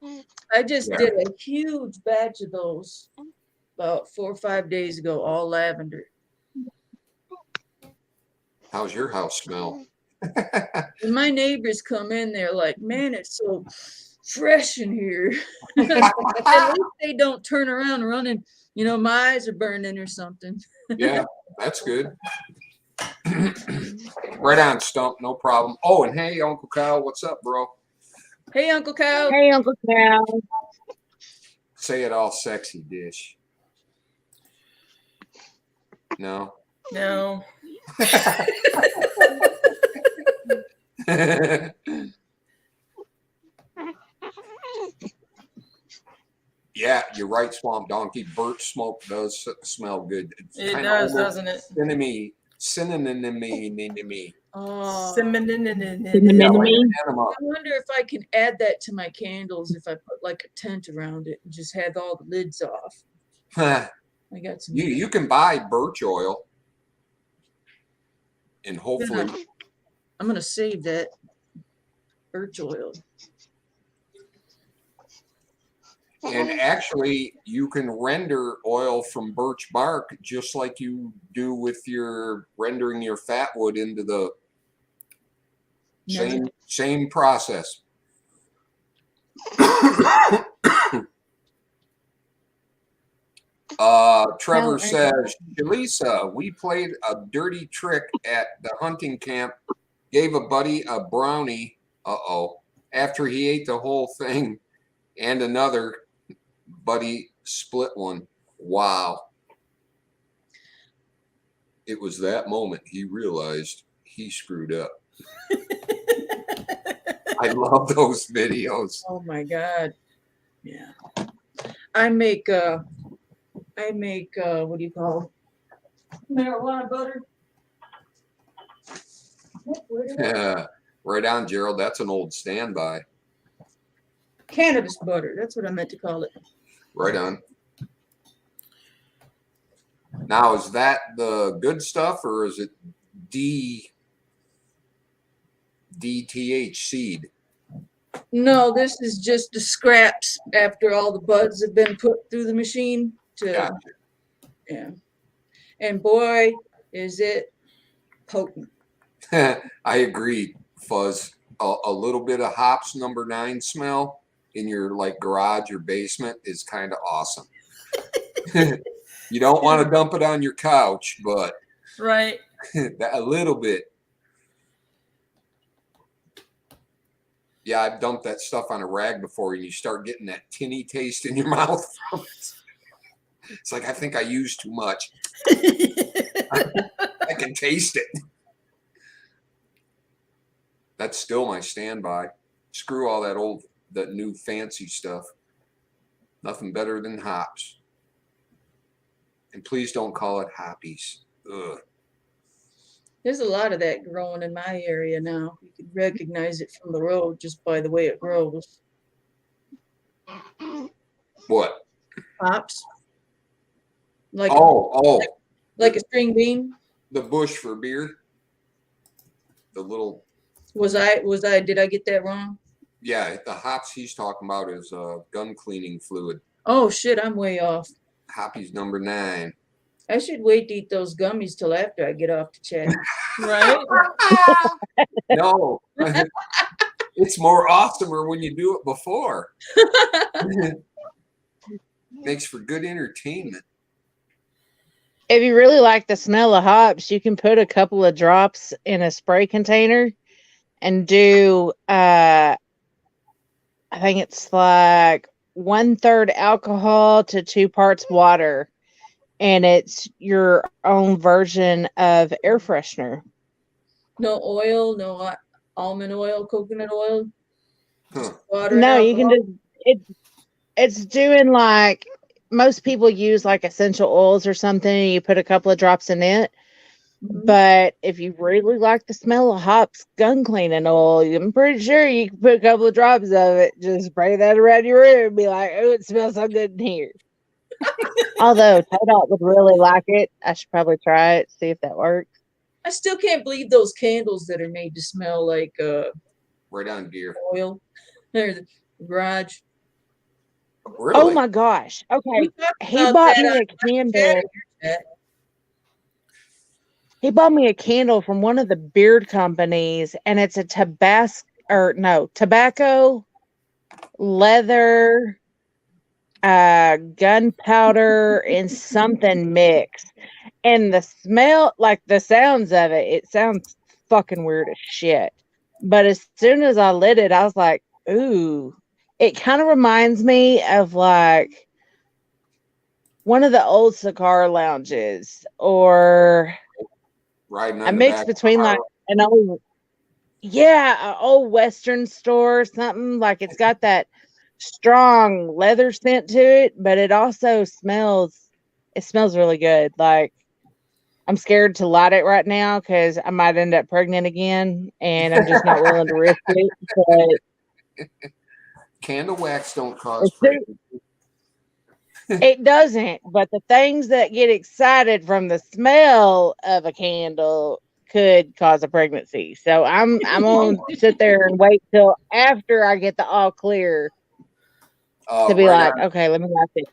I just did a huge batch of those about 4 or 5 days ago, all lavender. How's your house smell? When my neighbors come in, they're like, man, it's so fresh in here. At least they don't turn around running. You know, my eyes are burning or something. Yeah, that's good. Right on, Stump. No problem. Oh, and hey, Uncle Kyle, what's up, bro? Hey, Uncle Cow. Hey, Uncle Cow. Say it all sexy, Dish. No. No. Yeah, you're right, Swamp Donkey. Birch smoke does smell good. It does, doesn't it? Cinnamon-y. Oh. Cinnamon. Yeah, like anima. I wonder if I can add that to my candles if I put like a tent around it and just have all the lids off. I got some. You can buy birch oil and hopefully I'm gonna save that birch oil. And actually, you can render oil from birch bark just like you do with your rendering your fat wood into the Never same process. Trevor No, says, Shalisa, we played a dirty trick at the hunting camp, gave a buddy a brownie, after he ate the whole thing, and another buddy split one. Wow. It was that moment he realized he screwed up. I love those videos. Oh my God. Yeah. I make what do you call it? Marijuana butter. Yeah, right on, Gerald. That's an old standby. Cannabis butter. That's what I meant to call it. Right on. Now, is that the good stuff or is it DTH seed? No, this is just the scraps after all the buds have been put through the machine to Gotcha. yeah. And boy, is it potent. I agree, Fuzz. A little bit of hops number 9 smell in your like garage or basement is kind of awesome. You don't want to dump it on your couch, but Right. a little bit. Yeah, I've dumped that stuff on a rag before, and you start getting that tinny taste in your mouth. It's like, I think I used too much. I can taste it. That's still my standby. Screw all that new fancy stuff. Nothing better than hops. And please don't call it hoppies. Ugh. There's a lot of that growing in my area now. You can recognize it from the road just by the way it grows. What? Hops. Like Like a string bean. the bush for beer. The little. Was I did I get that wrong? Yeah, the hops he's talking about is gun cleaning fluid. Oh shit, I'm way off. Hoppies number 9. I should wait to eat those gummies till after I get off the chat. Right. No, it's more awesomer when you do it before. Makes for good entertainment. If you really like the smell of hops, you can put a couple of drops in a spray container and do I think it's like 1/3 alcohol to 2 parts water, and it's your own version of air freshener. No oil, no almond oil, coconut oil. Huh. Water and No, you can alcohol. just it's doing like most people use like essential oils or something, and you put a couple of drops in it. Mhm. But if you really like the smell of hops gun cleaning oil, I'm pretty sure you can put a couple of drops of it. Just spray that around your room and be like, oh, it smells so good in here. Although Todot would really like it. I should probably try it, see if that works. I still can't believe those candles that are made to smell like Right on, gear. oil. There's the garage. Really? Oh my gosh. Okay. We talked He about bought that me on a candle. chat. He bought me a candle from one of the beard companies, and it's a tobacco, leather, gunpowder, and something mix. And the smell, like the sounds of it, it sounds fucking weird as shit. But as soon as I lit it, I was like, ooh. It kind of reminds me of like one of the old cigar lounges, or Riding a on the mix back between like an old, an old Western store or something. Like it's got that strong leather scent to it, but it also smells really good. Like I'm scared to light it right now because I might end up pregnant again, and I'm just not willing to risk it. But candle wax don't cause it's it doesn't, but the things that get excited from the smell of a candle could cause a pregnancy. So I'm gonna sit there and wait till after I get the all clear to be right like, on, okay, let me watch it.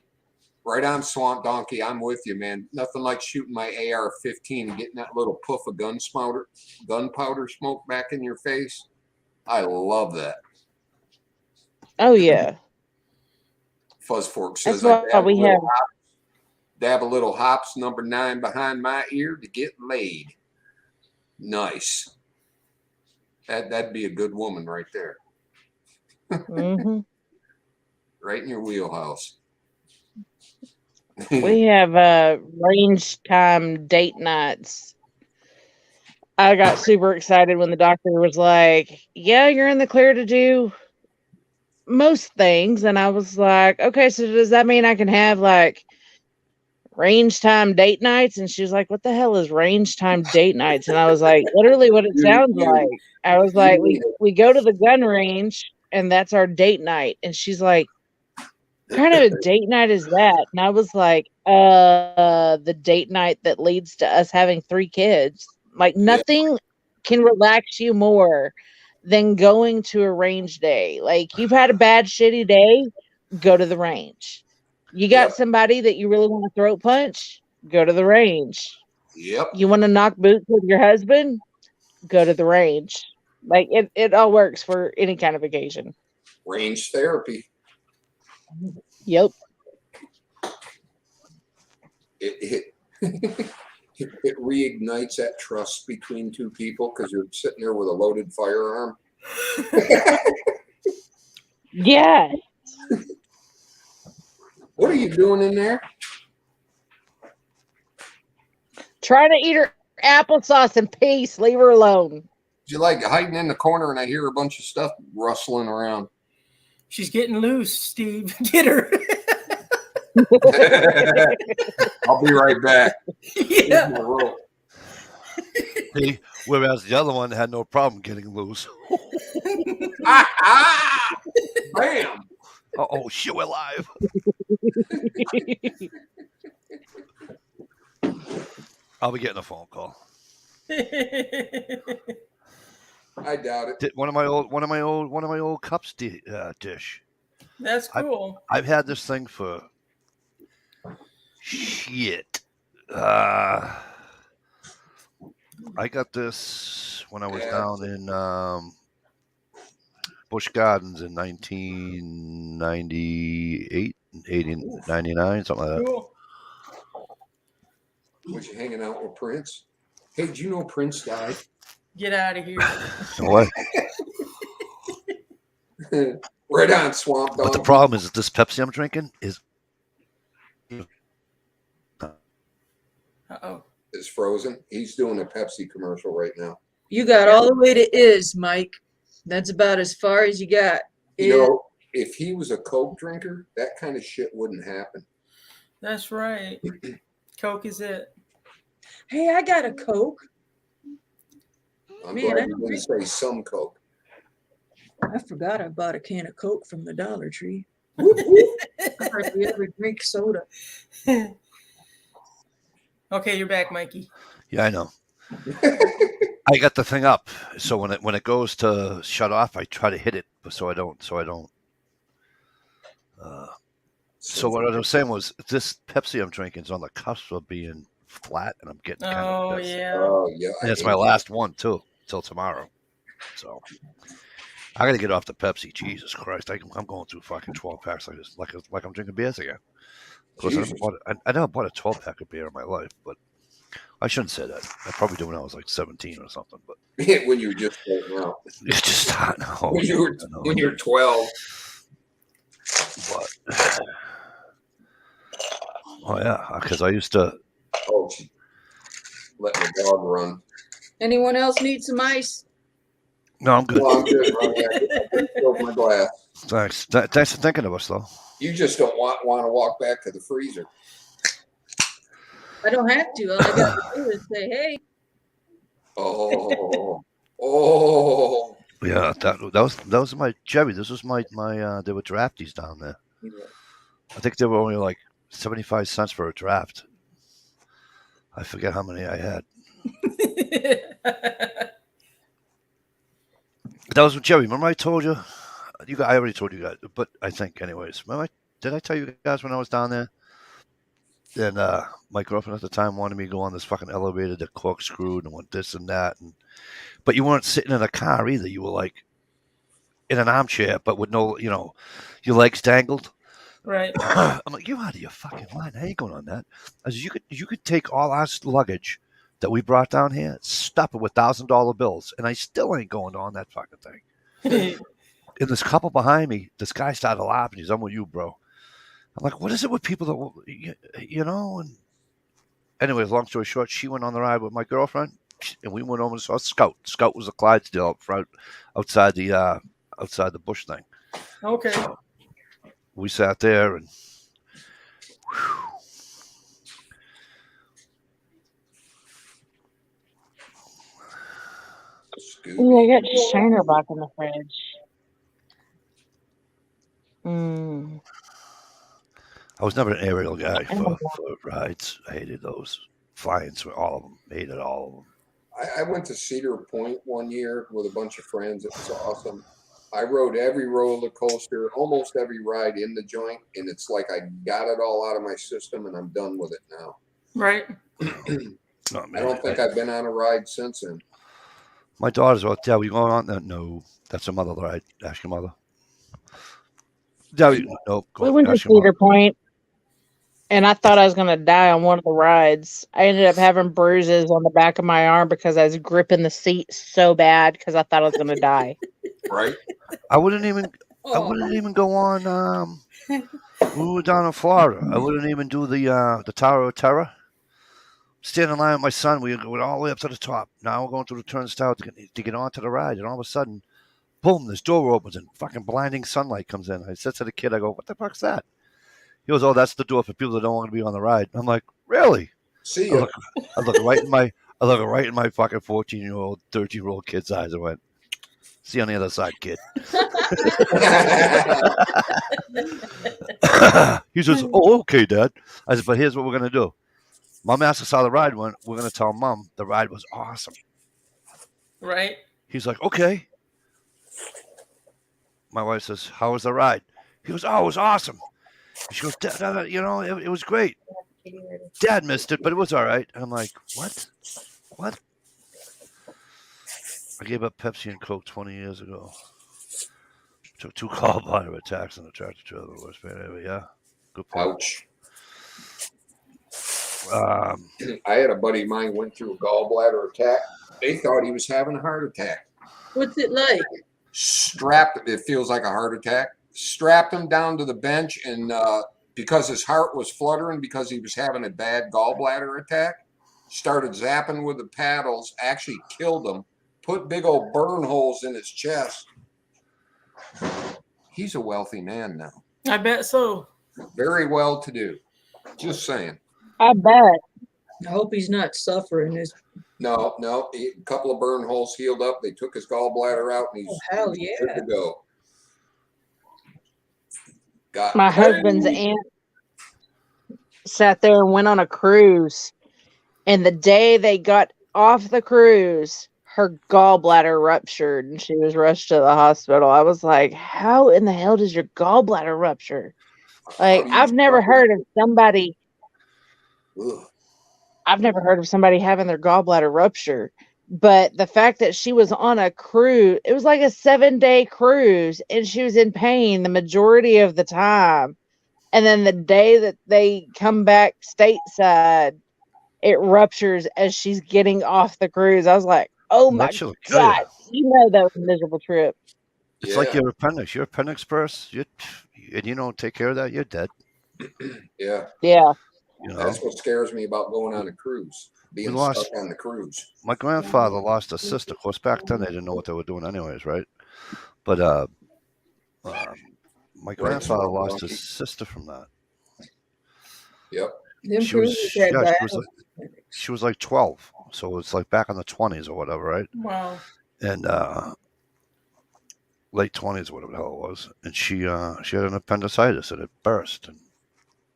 right on, Swamp Donkey. I'm with you, man. Nothing like shooting my AR-15 and getting that little puff of gunpowder smoke back in your face. I love that. Oh yeah, Fuzz Fork that's says I why we have. dab a little hops number 9 behind my ear to get laid. Nice. That'd be a good woman right there. hmm Right in your wheelhouse. We have range time date nights. I got super excited when the doctor was like, "Yeah, you're in the clear to do most things," and I was like, "Okay, so does that mean I can have like range time date nights?" And she was like, "What the hell is range time date nights?" And I was like, "Literally, what it You, sounds you, like." I was you like, need "We go to the gun range, and that's our date night." And she's like, "What kind of a date night is that?" And I was like, the date night that leads to us having 3 kids. Like, Yeah, nothing can relax you more than going to a range day. Like, you've had a bad, shitty day, go to the range. You got yep, somebody that you really want to throat punch, go to the range. yep. You want to knock boots with your husband, go to the range. Like, it all works for any kind of occasion. Range therapy. Yep. It it reignites that trust between two people because you're sitting there with a loaded firearm. Yeah. What are you doing in there? Trying to eat her applesauce in peace. Leave her alone. You like hiding in the corner and I hear a bunch of stuff rustling around. She's getting loose, Steve. Get her. I'll be right back. Here's Yeah. my rope. See, whereas the other one had no problem getting loose. Ah! Bam! Oh shit, we're live. I'll be getting a phone call. I doubt it. One of my old cups dish. That's cool. I've had this thing for shit. I got this when I was down in Busch Gardens in 1998, 99, something like that. Cool. Was you hanging out with Prince? Hey, did you know Prince died? Get out of here. No way. Right on, Swamp Dog. But the problem is that this Pepsi I'm drinking is Uh-oh. Is frozen. He's doing a Pepsi commercial right now. You got all the way to is, Mike. That's about as far as you got. You know, if he was a Coke drinker, that kind of shit wouldn't happen. That's right. Coke is it. Hey, I got a Coke. I'm Man, glad I you don't didn't say some Coke. I forgot I bought a can of Coke from the Dollar Tree. Whoop, whoop. I hardly ever drink soda. Okay, you're back, Mikey. yeah, I know. I got the thing up, so when it goes to shut off, I try to hit it, so I don't. So what I was saying was, this Pepsi I'm drinking is on the cusp of being flat, and I'm getting kind Oh, of pissed. yeah. Oh, yeah. And it's my last one too, till tomorrow. So I got to get off the Pepsi. Jesus Christ, I'm going through fucking 12 packs like this, like I'm drinking beers again. Of course, I never bought a 12 pack of beer in my life, but I shouldn't say that. I probably did when I was like 17 or something. But when you were just starting out. it's just not. No, When you were 12. But oh yeah, because I used to. Oh, let the dog run. Anyone else need some ice? No, I'm good. Well, I'm good, Ronnie. I just filled my glass. Thanks. Thanks for thinking of us, though. You just don't want to walk back to the freezer. I don't have to. All I got to do is say, hey. Oh. Yeah, that was my Jerry. This was my there were drafties down there. I think they were only like 75 cents for a draft. I forget how many I had. That was with Jerry. Remember I told you? I already told you guys, but I think anyways. Did I tell you guys when I was down there? And my girlfriend at the time wanted me to go on this fucking elevator that corkscrewed and went this and that. But you weren't sitting in a car either. You were like in an armchair, but with no, your legs dangled. Right. I'm like, you're out of your fucking mind. How you going on that? I said, you could take all our luggage that we brought down here, stuff it with $1,000 bills, and I still ain't going on that fucking thing. And this couple behind me, this guy started laughing. He's, I'm with you, bro. I'm like, what is it with people that, And anyways, long story short, she went on the ride with my girlfriend, and we went over and saw Scout. Scout was a Clydesdale up front, outside the bush thing. Okay. So we sat there and. Ooh, I got Shiner back in the fridge. Mm. I was never an aerial guy for rides. I hated those. Flying through all of them. Hated all of them. I went to Cedar Point one year with a bunch of friends. It was awesome. I rode every roller coaster, almost every ride in the joint, and it's like I got it all out of my system, and I'm done with it now. Right. I don't think I've been on a ride since then. My daughter's like, Dad, we going on that? No, that's a mother ride. Ask your mother. Dad, no. We went to Cedar Point, and I thought I was going to die on one of the rides. I ended up having bruises on the back of my arm because I was gripping the seat so bad because I thought I was going to die. Right. I wouldn't even go on. We were down in Florida. I wouldn't even do the Tower of Terror. Stand in line with my son. We went all the way up to the top. Now we're going through the turnstile to get onto the ride, and all of a sudden, boom! This door opens and fucking blinding sunlight comes in. I said to the kid, "I go, what the fuck's that?" He goes, "Oh, that's the door for people that don't want to be on the ride." I'm like, "Really?" See ya. I look right in my fucking 14-year-old, 13-year-old kid's eyes and went, "See you on the other side, kid." He says, "Oh, okay, Dad." I said, "But here's what we're gonna do. Mom asked us how the ride went. We're gonna tell Mom the ride was awesome." Right. He's like, "Okay." My wife says, "How was the ride?" He goes, "Oh, it was awesome." She goes, "Dad, it was great. Dad missed it, but it was all right." And I'm like, "What? What?" I gave up Pepsi and Coke 20 years ago. Took 2 gallbladder attacks on the tractor trailer. Worst pain ever. Yeah, good point. Ouch. Um, I had a buddy of mine went through a gallbladder attack. They thought he was having a heart attack. What's it like? Strapped, it feels like a heart attack. Strapped him down to the bench, and because his heart was fluttering because he was having a bad gallbladder attack, started zapping with the paddles, actually killed him, put big old burn holes in his chest. He's a wealthy man now. I bet so. Very well to do. Just saying. I bet. I hope he's not suffering. No, a couple of burn holes healed up. They took his gallbladder out, and he's hell good yeah. to go. My husband's aunt sat there and went on a cruise, and the day they got off the cruise, her gallbladder ruptured, and she was rushed to the hospital. I was like, "How in the hell does your gallbladder rupture?" Like, I've never heard of somebody. Ugh. I've never heard of somebody having their gallbladder rupture, but the fact that she was on a cruise, it was like a 7-day cruise, and she was in pain the majority of the time. And then the day that they come back stateside, it ruptures as she's getting off the cruise. I was like, "Oh my that should kill you. God, you know that was a miserable trip." It's like your appendix. Your appendix bursts, and you don't take care of that, you're dead. Yeah. Yeah. That's what scares me about going on a cruise, being stuck on the cruise. My grandfather lost a sister. Of course, back then they didn't know what they were doing anyways, right? But my grandfather lost his sister from that. Yep. She was like 12, so it's like back in the 20s or whatever, right? Wow. And late 20s, whatever the hell it was, and she had an appendicitis and it burst and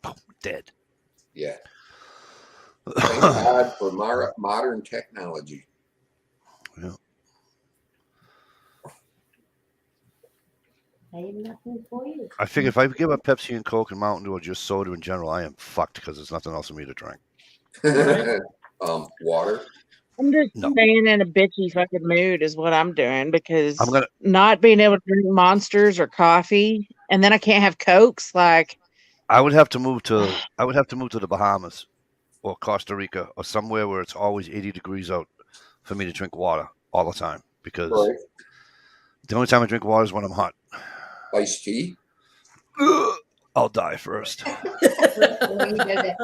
boom, dead. Yeah. Thank God for modern technology. Yeah. I have nothing for you. I figure if I give up Pepsi and Coke and Mountain Dew or just soda in general, I am fucked because there's nothing else for me to drink. Water. I'm just No. staying in a bitchy fucking mood is what I'm doing because I'm gonna. not being able to drink Monsters or coffee, and then I can't have Cokes. Like, I would have to move to. I would have to move to the Bahamas or Costa Rica or somewhere where it's always 80 degrees out for me to drink water all the time because Right. the only time I drink water is when I'm hot. Iced tea. I'll die first. When he does it.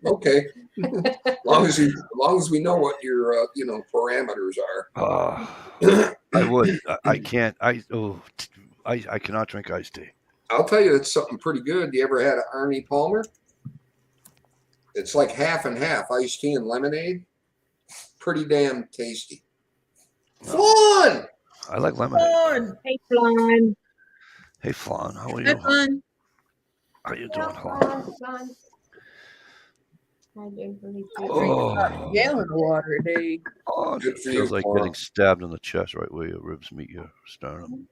Okay. As long as we know what your parameters are. I would. I can't. I cannot drink iced tea. I'll tell you, it's something pretty good. You ever had an Arnie Palmer? It's like half and half, iced tea and lemonade. Pretty damn tasty. No. Fun. I like lemonade. Fun. hey, Flan. Hey, Flan, how are Have you? fun. How you doing, Flan? Fun. I do believe I you. drink about a gallon of water a day. Oh, Good it for feels you, like Flan. getting stabbed in the chest right where your ribs meet your sternum.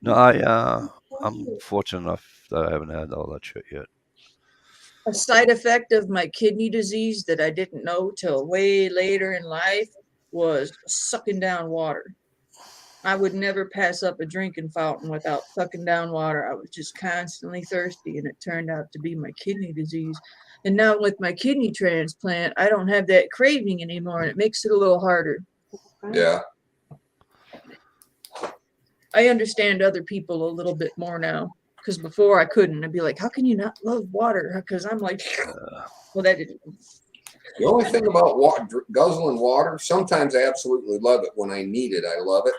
No, I'm fortunate enough that I haven't had all that shit yet. A side effect of my kidney disease that I didn't know till way later in life was sucking down water. I would never pass up a drinking fountain without sucking down water. I was just constantly thirsty, and it turned out to be my kidney disease. And now with my kidney transplant, I don't have that craving anymore, and it makes it a little harder. Yeah. I understand other people a little bit more now, because before I couldn't. I'd be like, how can you not love water? Because I'm like, well, that didn't. The only thing about guzzling water, sometimes I absolutely love it. When I need it, I love it.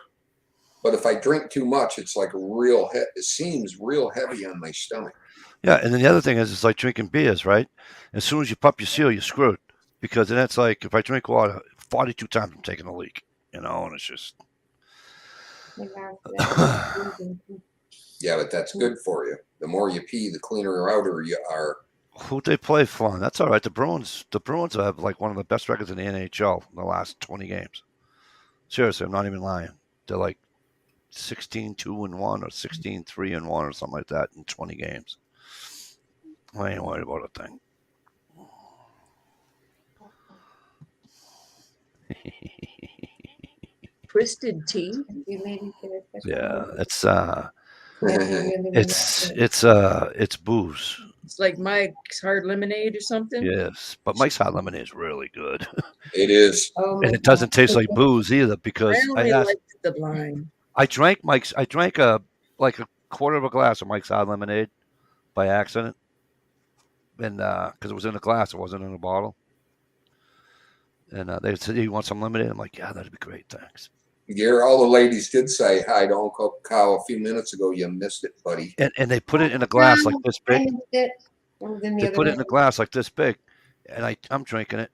But if I drink too much, it's like it seems real heavy on my stomach. Yeah, and then the other thing is, it's like drinking beers, right? As soon as you pop your seal, you're screwed. Because then it's like, if I drink water, 42 times I'm taking a leak, and it's just. Yeah, but that's good for you. The more you pee, the cleaner outer you are. Who'd they play, Flan? That's all right. The Bruins have like one of the best records in the NHL in the last 20 games. Seriously, I'm not even lying. They're like 16-2-1 or 16-3-1 or something like that in 20 games. I ain't worried about a thing. Twisted tea. Yeah, it's booze. It's like Mike's hard lemonade or something. Yes, but Mike's Hot Lemonade is really good, It is. and it doesn't taste like booze either. Because I only like the blind. I drank a quarter of a glass of Mike's Hot Lemonade by accident, and because it was in a glass, it wasn't in a bottle. And they said, "You want some lemonade?" I'm like, "Yeah, that'd be great, thanks." Gary, all the ladies did say hi to Uncle Kyle a few minutes ago. You missed it, buddy. And they put it in a glass like this big. They They put it in a glass like this big, and I'm drinking it,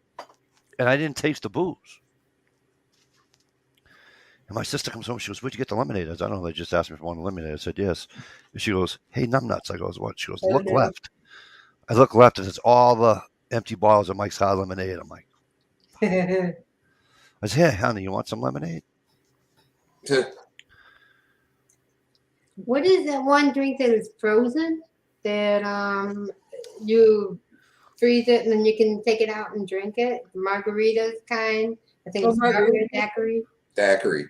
and I didn't taste the booze. And my sister comes home. She goes, "Where'd you get the lemonade?" I said, "I don't know. They just asked me if I wanted lemonade." I said, "Yes." And she goes, "Hey, numbnuts." I goes, "What?" She goes, "Look left." I look left, and it's all the empty bottles of Mike's Hot Lemonade. I'm like, I said, "Hey, honey, you want some lemonade?" What is that one drink that is frozen? That you freeze it and then you can take it out and drink it. Margaritas kind. I think it's margarita daiquiri. Daiquiri.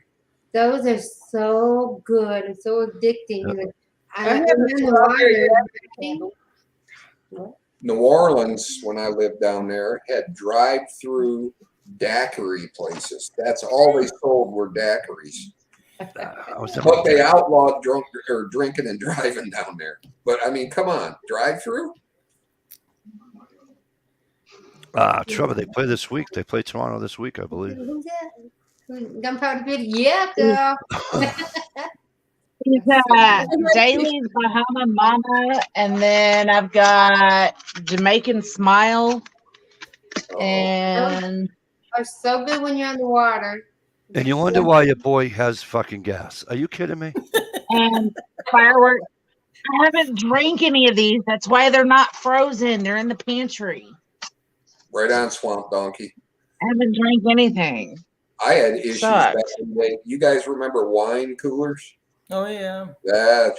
Those are so good and so addicting. Yep. I'm in the water. New Orleans, when I lived down there, had drive-through daiquiri places. That's all they sold were daiquiris. But they outlawed drinking and driving down there. But I mean, come on, drive-through? Trevor, they play this week. They play Toronto this week, I believe. Who's that? Gunpowder Bid? Yeah, girl. He's Daly's Bahama Mama, and then I've got Jamaican Smile, and Are so good when you're on the water. And you wonder why your boy has fucking gas. Are you kidding me? and fireworks. I haven't drank any of these. That's why they're not frozen. They're in the pantry. Right on, Swamp Donkey. I haven't drank anything. I had issues Sucks. back in the day. You guys remember wine coolers? Oh yeah.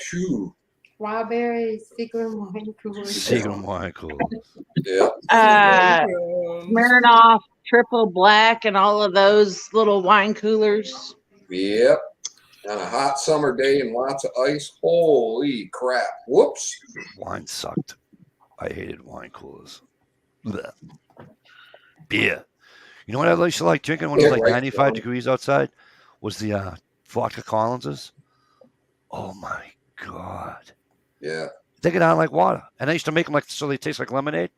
Shoo. Strawberry secret wine cooler. Secret wine cooler. Yeah. Smirnoff Triple Black and all of those little wine coolers. Yep. On a hot summer day and lots of ice. Holy crap. Whoops. Wine sucked. I hated wine coolers. Blech. Beer. You know what I used to like drinking when it was like Right, 95 John. degrees outside? Was the vodka Collinses. Oh my God. Yeah. They get out like water. And I used to make them like so they taste like lemonade.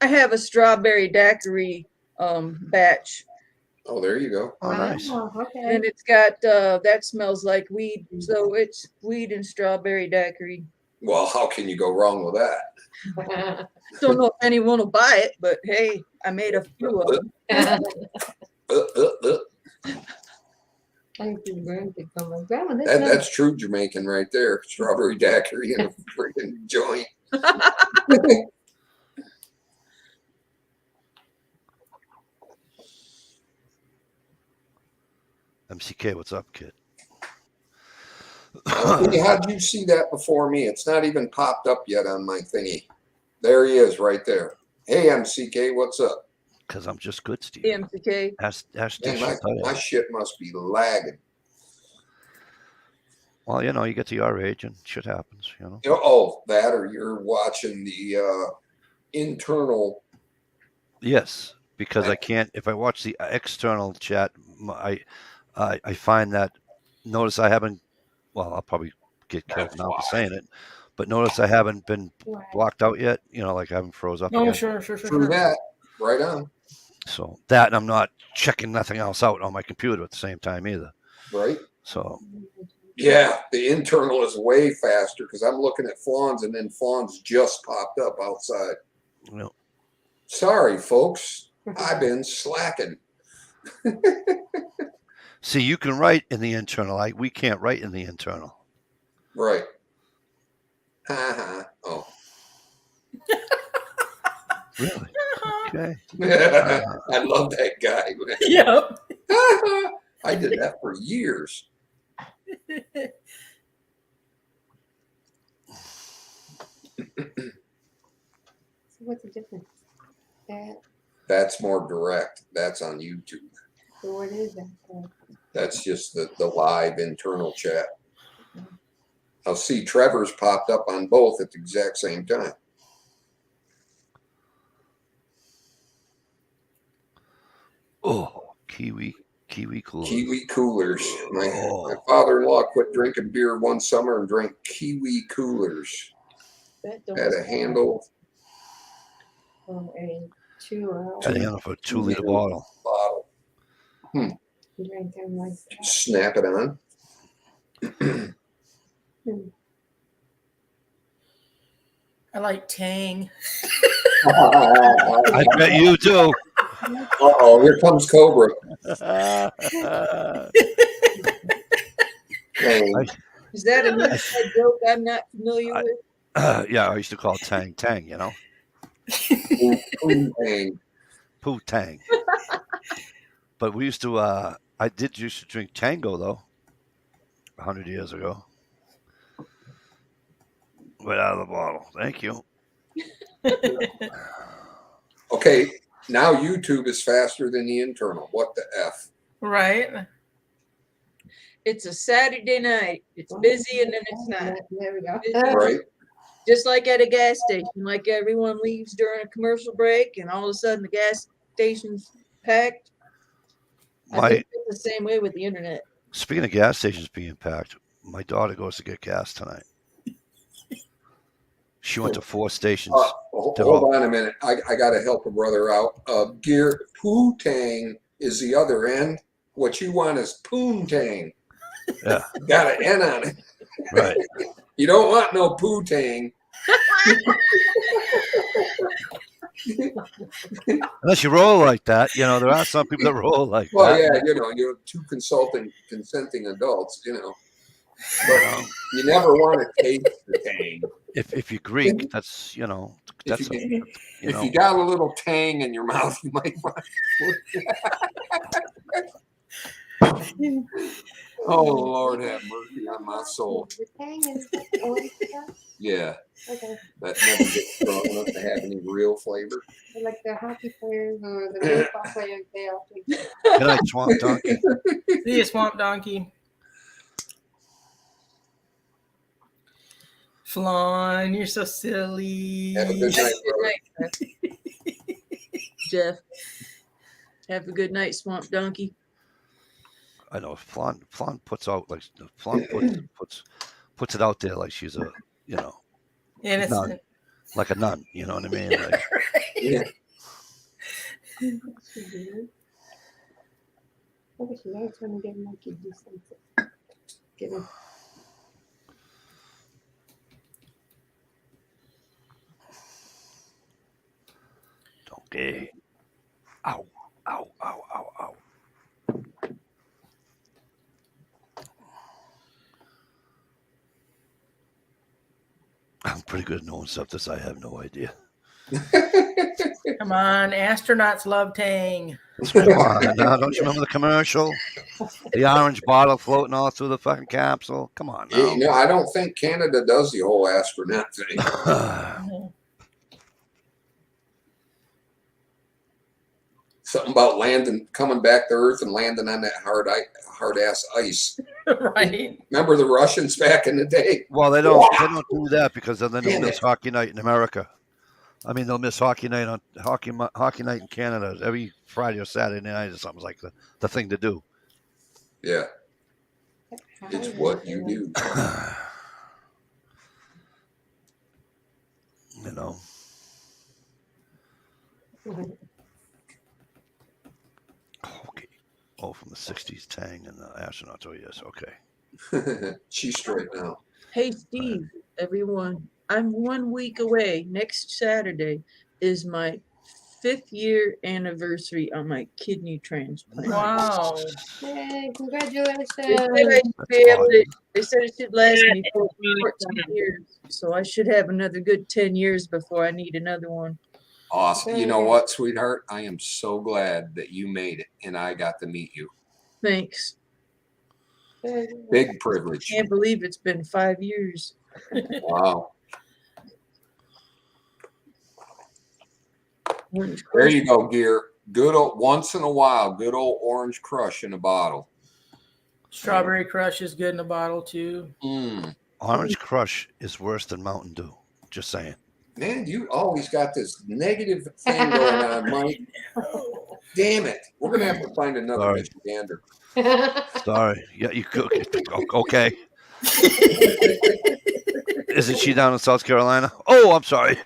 I have a strawberry daiquiri batch, Oh, there you go. Oh, nice. Oh, okay. and it's got that smells like weed, so it's weed and strawberry daiquiri. Well, how can you go wrong with that? Don't know if anyone will buy it, but hey, I made a few of them. Thank you, Grandma. Grandma, That's true Jamaican right there. Strawberry daiquiri and a freaking joint. MCK, what's up, kid? How'd you see that before me? It's not even popped up yet on my thingy. There he is right there. Hey, MCK, what's up? Because I'm just good, Steve. MCK. Ask Man, Steve. my shit must be lagging. Well, you know, you get to your age and shit happens, you know. Oh, that or you're watching the internal. Yes, because I can't. If I watch the external chat, I find that. Notice I haven't. Well, I'll probably get killed That's now for why. saying it, but notice I haven't been blocked out yet. You know, like I haven't froze up. Oh, again. sure. Through that, right on. So that and I'm not checking nothing else out on my computer at the same time either. Right? So Yeah, the internal is way faster because I'm looking at Fawns and then Fawns just popped up outside. you know, Sorry, folks. I've been slacking. see, you can write in the internal. We can't write in the internal. Right. Oh. Really? Okay. I love that guy. Man. Yep. I did that for years. So what's the difference? That's more direct. That's on YouTube. So what is that? That's just the live internal chat. I'll see Trevor's popped up on both at the exact same time. Oh, kiwi cooler. Kiwi coolers. My Oh. father-in-law quit drinking beer one summer and drank kiwi coolers. That don't Had a sound- handle Oh, a 2 hour. Had a handle for a 2-liter bottle. bottle. Drink them like that. Snap it on. I like Tang. I bet you do. Uh-oh, here comes Cobra. Tang. Is that an inside joke I'm not familiar with? Yeah, I used to call it Tang, you know? Tang. Poo Tang. But we used to, I did used to drink Tango, though, 100 years ago. Right out of the bottle. Thank you. Okay, now YouTube is faster than the internal. What the F? Right. It's a Saturday night. It's busy and then it's not. There we go. Right? Just like at a gas station, like everyone leaves during a commercial break and all of a sudden the gas station's packed. I think it's the same way with the internet. Speaking of gas stations being packed, my daughter goes to get gas tonight. She went to 4 stations. Hold on a minute. I got to help a brother out. Poo-tang is the other end. What you want is poontang. Yeah. Got an N on it. Right. You don't want no poo-tang. Unless you roll like that. You know, there are some people that roll like Well, that. yeah, you know, you're two consenting adults, you know. You know, You never want to taste the tang. if you're Greek, that's If that's you, you if know. you got a little tang in your mouth, you might want. Oh Lord, have mercy on my soul. The tang is orange stuff. Yeah, Okay. that never gets strong enough to have any real flavor. Like the hockey players or the baseball players, they all take it. Good night, Swamp Donkey. See you, Swamp Donkey. Flan, you're so silly. Have a good night, Good brother. night, Jeff. Have a good night, Swamp Donkey. I know Flan puts out like Flan puts it out there like she's a nun, Innocent. like a nun. You know what I mean? Like, Yeah. Maybe she likes when you get monkey do something. Get him. donkey. Ow, ow, ow, ow, ow. I'm pretty good at knowing stuff that I have no idea. Come on, astronauts love tang. Come on, now, don't you remember the commercial? The orange bottle floating all through the fucking capsule. Come on now. You know, I don't think Canada does the whole astronaut thing. Something about landing, coming back to Earth and landing on that hard ass ice. Right. Remember the Russians back in the day? Well, they don't do that because then they'll miss hockey night in America. I mean, they'll miss hockey night on hockey night in Canada every Friday or Saturday night or something like the thing to do. Yeah, it's what you do. You know. Okay. Oh, from the '60s, Tang and the astronauts. Oh yes, okay. She's straight now. Hey, Steve, everyone. I'm 1 week away. Next Saturday is my 5th year anniversary on my kidney transplant. Wow. Yay, They congratulations. said I should be able to- they said it should last me for 14 years, so I should have another good 10 years before I need another one. Awesome. You know what, sweetheart? I am so glad that you made it and I got to meet you. Thanks. Big privilege. Can't believe it's been 5 years. Wow. There you go, Gear. Good old, once in a while, good old Orange Crush in a bottle. Strawberry Crush is good in a bottle too. Orange Crush is worse than Mountain Dew. Just saying. Man, you always got this negative thing going on, Mike. Damn it. We're going to have to find another Sorry. Michigander. Sorry. Yeah, you could. Okay. Isn't she down in South Carolina? Oh, I'm sorry.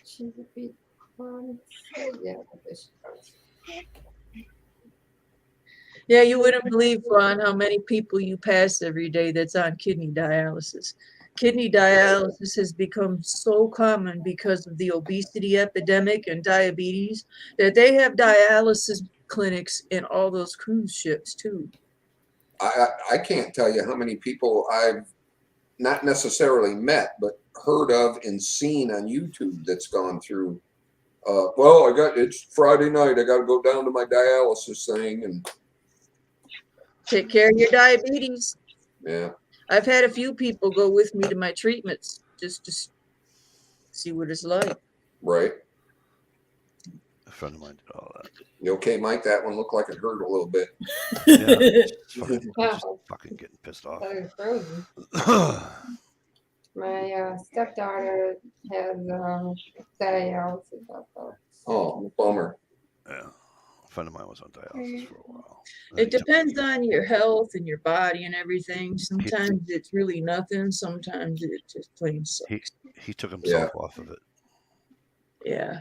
She's a bit fun. Yeah, Yeah, you wouldn't believe, Ron, how many people you pass every day that's on kidney dialysis. Kidney dialysis has become so common because of the obesity epidemic and diabetes that they have dialysis clinics in all those cruise ships too. I can't tell you how many people I've not necessarily met, but heard of and seen on YouTube that's gone through. Well, it's Friday night. I got to go down to my dialysis thing and take care of your diabetes. Yeah. I've had a few people go with me to my treatments just to see what it's like. Right. A friend of mine did all that. You okay, Mike? That one looked like it hurt a little bit. Yeah. Just fucking getting pissed off. Frozen. My stepdaughter has dialysis also. Oh, bummer. Yeah. A friend of mine was on dialysis for a while. It depends on your health and your body and everything. Sometimes it's really nothing. Sometimes it just plain sucks. He took himself off of it. Yeah.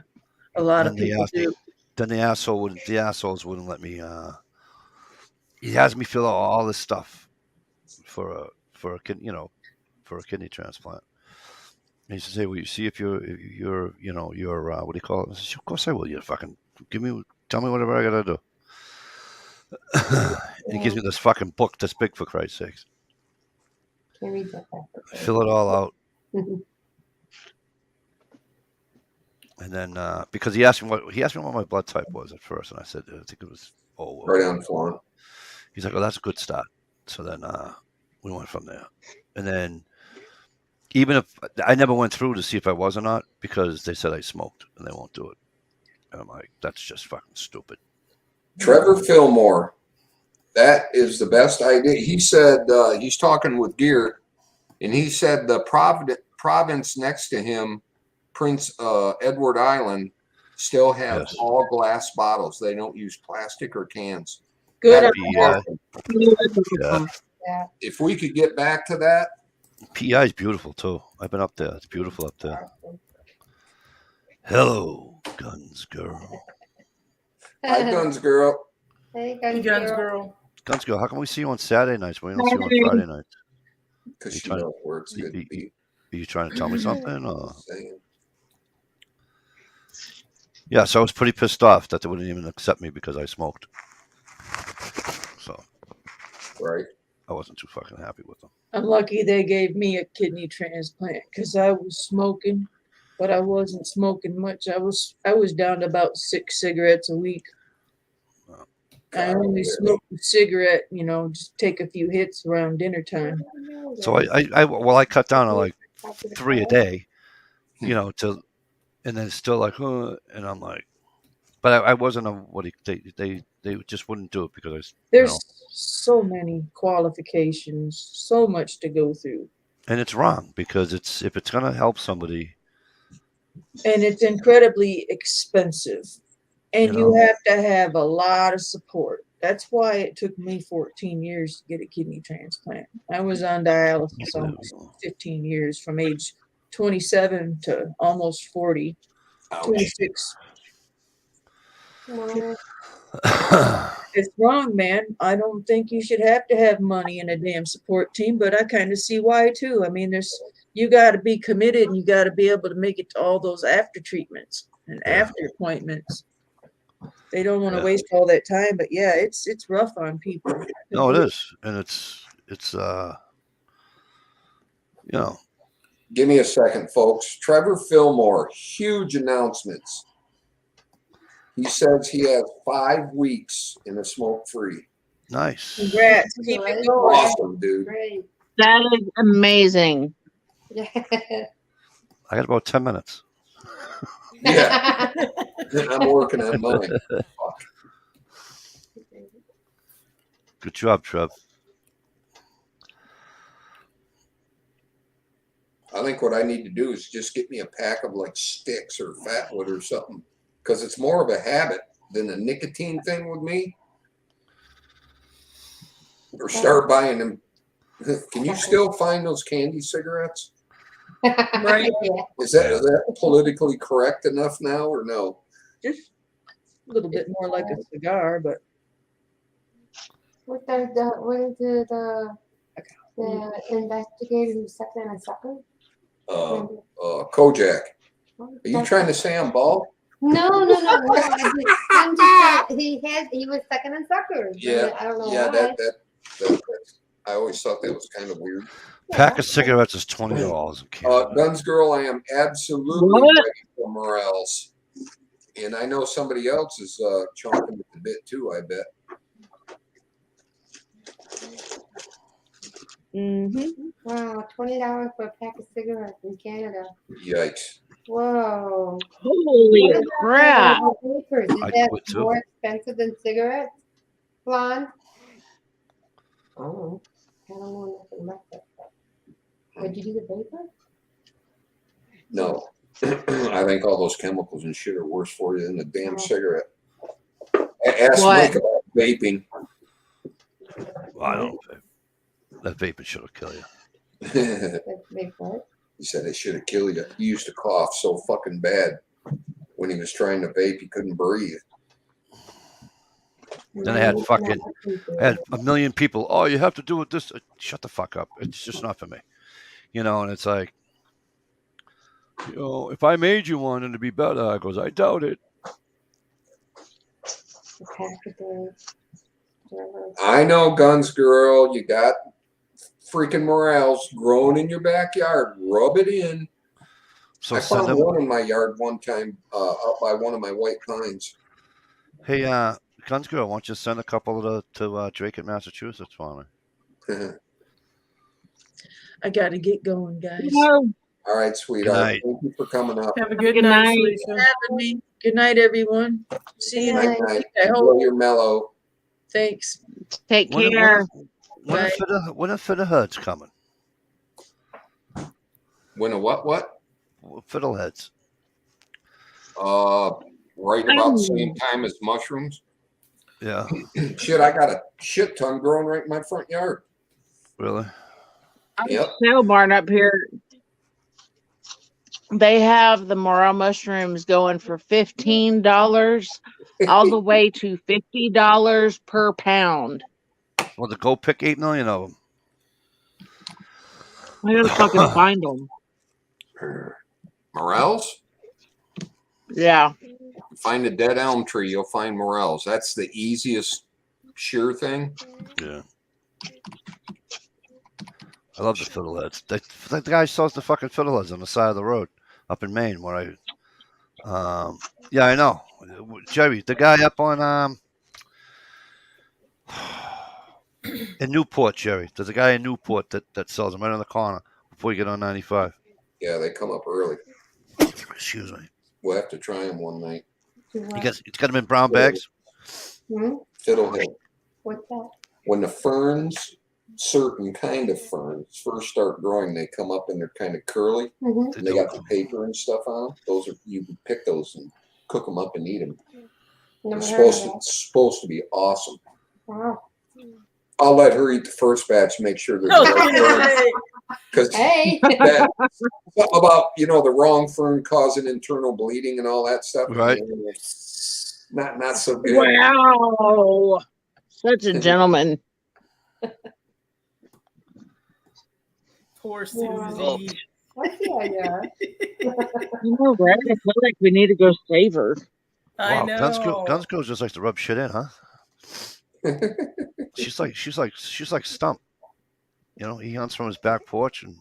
A lot of people do. Then the assholes wouldn't let me. He has me fill out all this stuff for a kidney transplant. He used to say, "Well, you see if you're what do you call it?" I said, "Of course I will. You fucking tell me whatever I gotta do." And he gives me this fucking book that's big, for Christ's sakes. Can read that back. Fill it all out, and then because he asked me what my blood type was at first, and I said I think it was Right on Flan. He's like, "Oh, that's a good start." So then we went from there, and then even if I never went through to see if I was or not, because they said I smoked and they won't do it, and I'm like, that's just fucking stupid. Trevor Fillmore. That is the best idea. He said he's talking with Gear, and he said the province next to him, Prince Edward Island, still have Yes. all glass bottles. They don't use plastic or cans. Good. That'd on be awesome. Yeah. If we could get back to that. PEI is beautiful too. I've been up there. It's beautiful up there. Hello, Guns Girl. Hi, Guns Girl. Hey, Hey, Guns Girl. Guns Girl, how come we see you on Saturday nights when we don't see you on Friday nights? Because she knows where it's good to be. Are you trying to tell me something? Or? Yeah, so I was pretty pissed off that they wouldn't even accept me because I smoked. So, right, I wasn't too fucking happy with them. I'm lucky they gave me a kidney transplant because I was smoking, but I wasn't smoking much. I was down to about 6 cigarettes a week. I only smoked a cigarette, just take a few hits around dinner time. So I cut down to like 3 a day, and then still like, and I'm like, but I wasn't a they just wouldn't do it because there's so many qualifications, so much to go through, and it's wrong because if it's gonna help somebody, and it's incredibly expensive, and you have to have a lot of support. That's why it took me 14 years to get a kidney transplant. I was on dialysis almost 15 years, from age 27 to almost 40. Ouch. 26. It's wrong, man. I don't think you should have to have money and a damn support team, but I kind of see why too. I mean, you got to be committed, and you got to be able to make it to all those after treatments and after appointments. They don't want to waste all that time, but yeah, it's rough on people. No, it is, and it's Give me a second, folks. Trevor Fillmore, huge announcements. He says he has 5 weeks in a smoke-free. Nice. Congrats. Keep it going. Awesome, dude. Great. That is amazing. Yeah. I got about 10 minutes. Yeah. I'm working on mine. Fuck. Good job, Trev. I think what I need to do is just get me a pack of like sticks or fatwood or something, because it's more of a habit than a nicotine thing with me. Or start buying them. Can you still find those candy cigarettes? Right. Yeah. Is that politically correct enough now or no? Just a little bit more like a cigar, but What is the investigator who's sucking a sucker? Kojak. Are you trying to say I'm bald? No. I'm just saying he was sucking a sucker. Yeah. I don't know Yeah, why. that I always thought that was kind of weird. Pack of cigarettes is $20 in Canada. Guns Girl, I am absolutely ready for Morales. And I know somebody else is chomping at the bit too, I bet. Wow, $20 for a pack of cigarettes in Canada. Yikes. Whoa. Holy crap. Vapors? Is that more expensive than cigarettes? Blonde? Oh, I don't know nothing about that stuff. Would you do the vapor? No. I think all those chemicals and shit are worse for you than the damn cigarette. Ask Mike about vaping. Well, I don't know. That vaping should have killed you. He said it should have killed you. He used to cough so fucking bad when he was trying to vape, he couldn't breathe. Then I had a million people. Oh, you have to do it this. Shut the fuck up. It's just not for me. And it's like, You know, if I made you one, it'd be better. I goes, I doubt it. I know, Guns Girl. You got freaking morels growing in your backyard. Rub it in. So I send found them. one in my yard one time up by one of my white pines. Hey, Guns Girl, why don't you send a couple to Drake in Massachusetts for me? I got to get going, guys. No. All right, sweetheart. night. Thank you for coming up. Have a good Good night, night. Lisa. Having me. Good night, everyone. See you Good next Night, night. week. I Enjoy hope. your mellow. Tthanks. Take When care. are fiddleheads coming? When a what? Fiddleheads. Right about the same time as mushrooms. Yeah, Shit, I got a shit ton growing right in my front yard. really. Yep. Sale barn up here. They have the morel mushrooms going for $15 all the way to $50 per pound. Well, to go pick 8 million of them. I gotta fucking find them. Morels? Yeah. Find a dead elm tree, you'll find morels. That's the easiest, sure thing. Yeah. I love the fiddleheads. The guy sells the fucking fiddleheads on the side of the road up in Maine where yeah, I know. Jerry, the guy up on in Newport, Jerry. There's a guy in Newport that sells them right on the corner before you get on 95. Yeah, they come up early. Excuse me. We'll have to try them one night. It's got them in brown bags. Fiddlehead. What's that? When the ferns, certain kind of ferns, first start growing, they come up and they're kind of curly. Mhm. And they got the paper and stuff on them. Those are, you can pick those and cook them up and eat them. Never It's heard of supposed to be awesome. Wow. I'll let her eat the first batch, make sure they're Oh, the right ferns. Because Hey. that something about the wrong fern causing internal bleeding and all that stuff. Right. Not so good. Wow. Such a gentleman. Poor Wow. Susie. Yeah. You know, right? I feel like we need to go save her. I Wow, know. Guns Girl just likes to rub shit in, huh? She's like Stump. You know, he hunts from his back porch and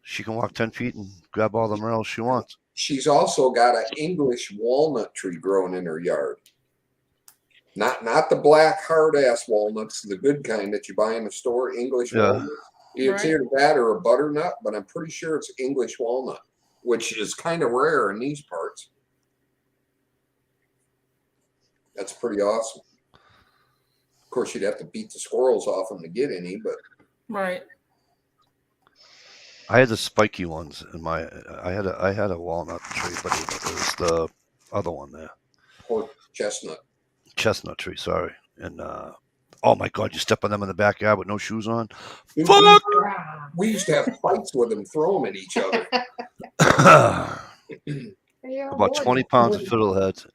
she can walk 10 feet and grab all the morels she wants. She's also got an English walnut tree growing in her yard. Not the black hard ass walnuts, the good kind that you buy in the store. English walnut. It's Right. either that or a butternut, but I'm pretty sure it's English walnut, which is kind of rare in these parts. That's pretty awesome. Of course, you'd have to beat the squirrels off them to get any, but Right. I had the spiky ones in my. I had a walnut tree, but it was the other one there. or chestnut. Chestnut tree, sorry. And oh my god, you step on them in the backyard with no shoes on. Dude, Fuck! we used to have fights with them, throw them at each other. About 20 pounds of fiddleheads.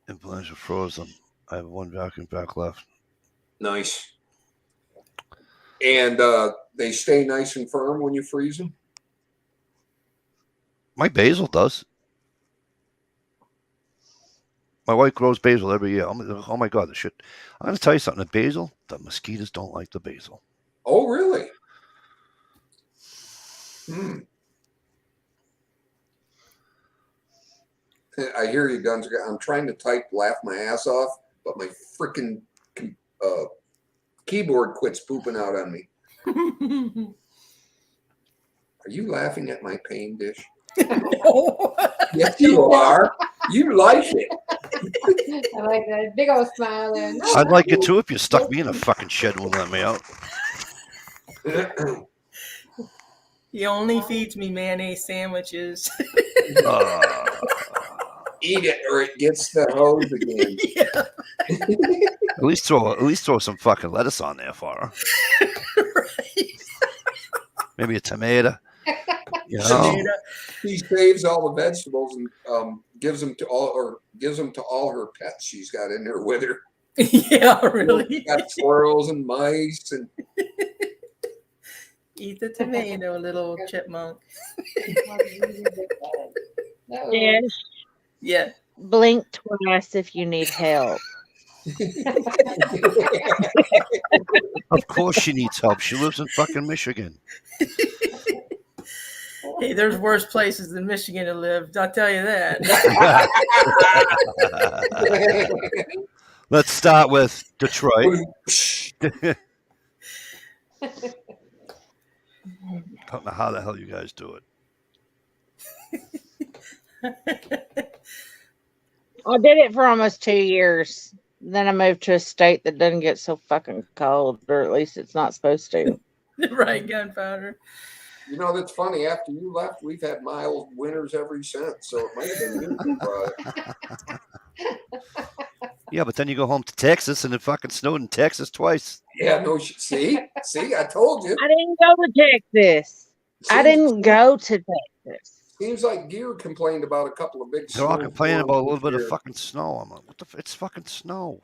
And Blanche froze them. I have one vacuum pack left. Nice. And they stay nice and firm when you freeze them? My basil does. My wife grows basil every year. Oh my god, the shit. I'm going to tell you something. The basil, the mosquitoes don't like the basil. Oh, really? I hear you, Guns. I'm trying to type, laugh my ass off, but my freaking keyboard quits pooping out on me. Are you laughing at my pain dish? No. Yes, you are. You like it. I like that big old smile there. No, I'd like it too if you stuck me in a fucking shed and wouldn't let me out. He only feeds me mayonnaise sandwiches. Eat it or it gets the hose again. Yeah. At least throw some fucking lettuce on there for her. Right. Maybe a tomato. You know? Tomato. She saves all the vegetables and gives them to all her pets she's got in there with her. Yeah, really. She's got squirrels and mice and Eat the tomato, little chipmunk. Yeah. Yeah. Blink twice if you need help. Of course she needs help. She lives in fucking Michigan. Hey, there's worse places than Michigan to live. I'll tell you that. Let's start with Detroit. Don't know how the hell you guys do it. I did it for almost 2 years. Then I moved to a state that doesn't get so fucking cold, or at least it's not supposed to. Right, gunpowder. You know, that's funny. After you left, we've had mild winters ever since. So it might have been you who brought it. Yeah, but then you go home to Texas and it fucking snowed in Texas twice. Yeah, no, see, I told you. I didn't go to Texas. I didn't go to Texas. Seems like Gear complained about a couple of big. They're all complaining snowstorms about a little this bit of year. fucking snow. I'm like, what the? It's fucking snow.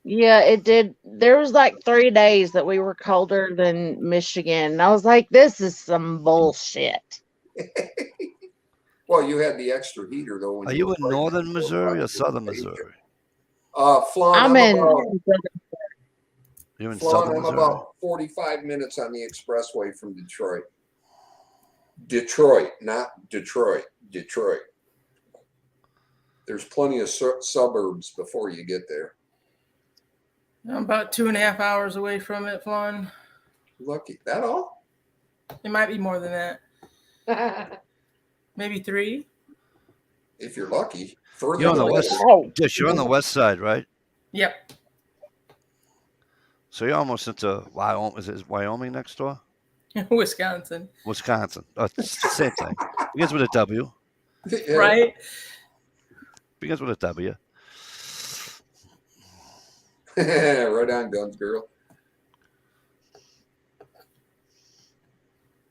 Yeah, it did. There was like 3 days that we were colder than Michigan. And I was like, this is some bullshit. Well, you had the extra heater though. When Are you were in right northern next door to Missouri or us. southern Missouri? Flan, I'm in. You're in Flan, southern I'm Missouri. about 45 minutes on the expressway from Detroit. Detroit, not Detroit. Detroit. There's plenty of suburbs before you get there. I'm about 2.5 hours away from it, Flan. Lucky. That all? It might be more than that. Maybe 3. If you're lucky. Further You're on the away. west. Yes, you're on the west side, right? Yep. So you're almost into Wyoming. Is Wyoming next door? Wisconsin. Wisconsin. It's the same thing. Begins with a W. Yeah. Right? Begins with a W. Right on, guns, girl.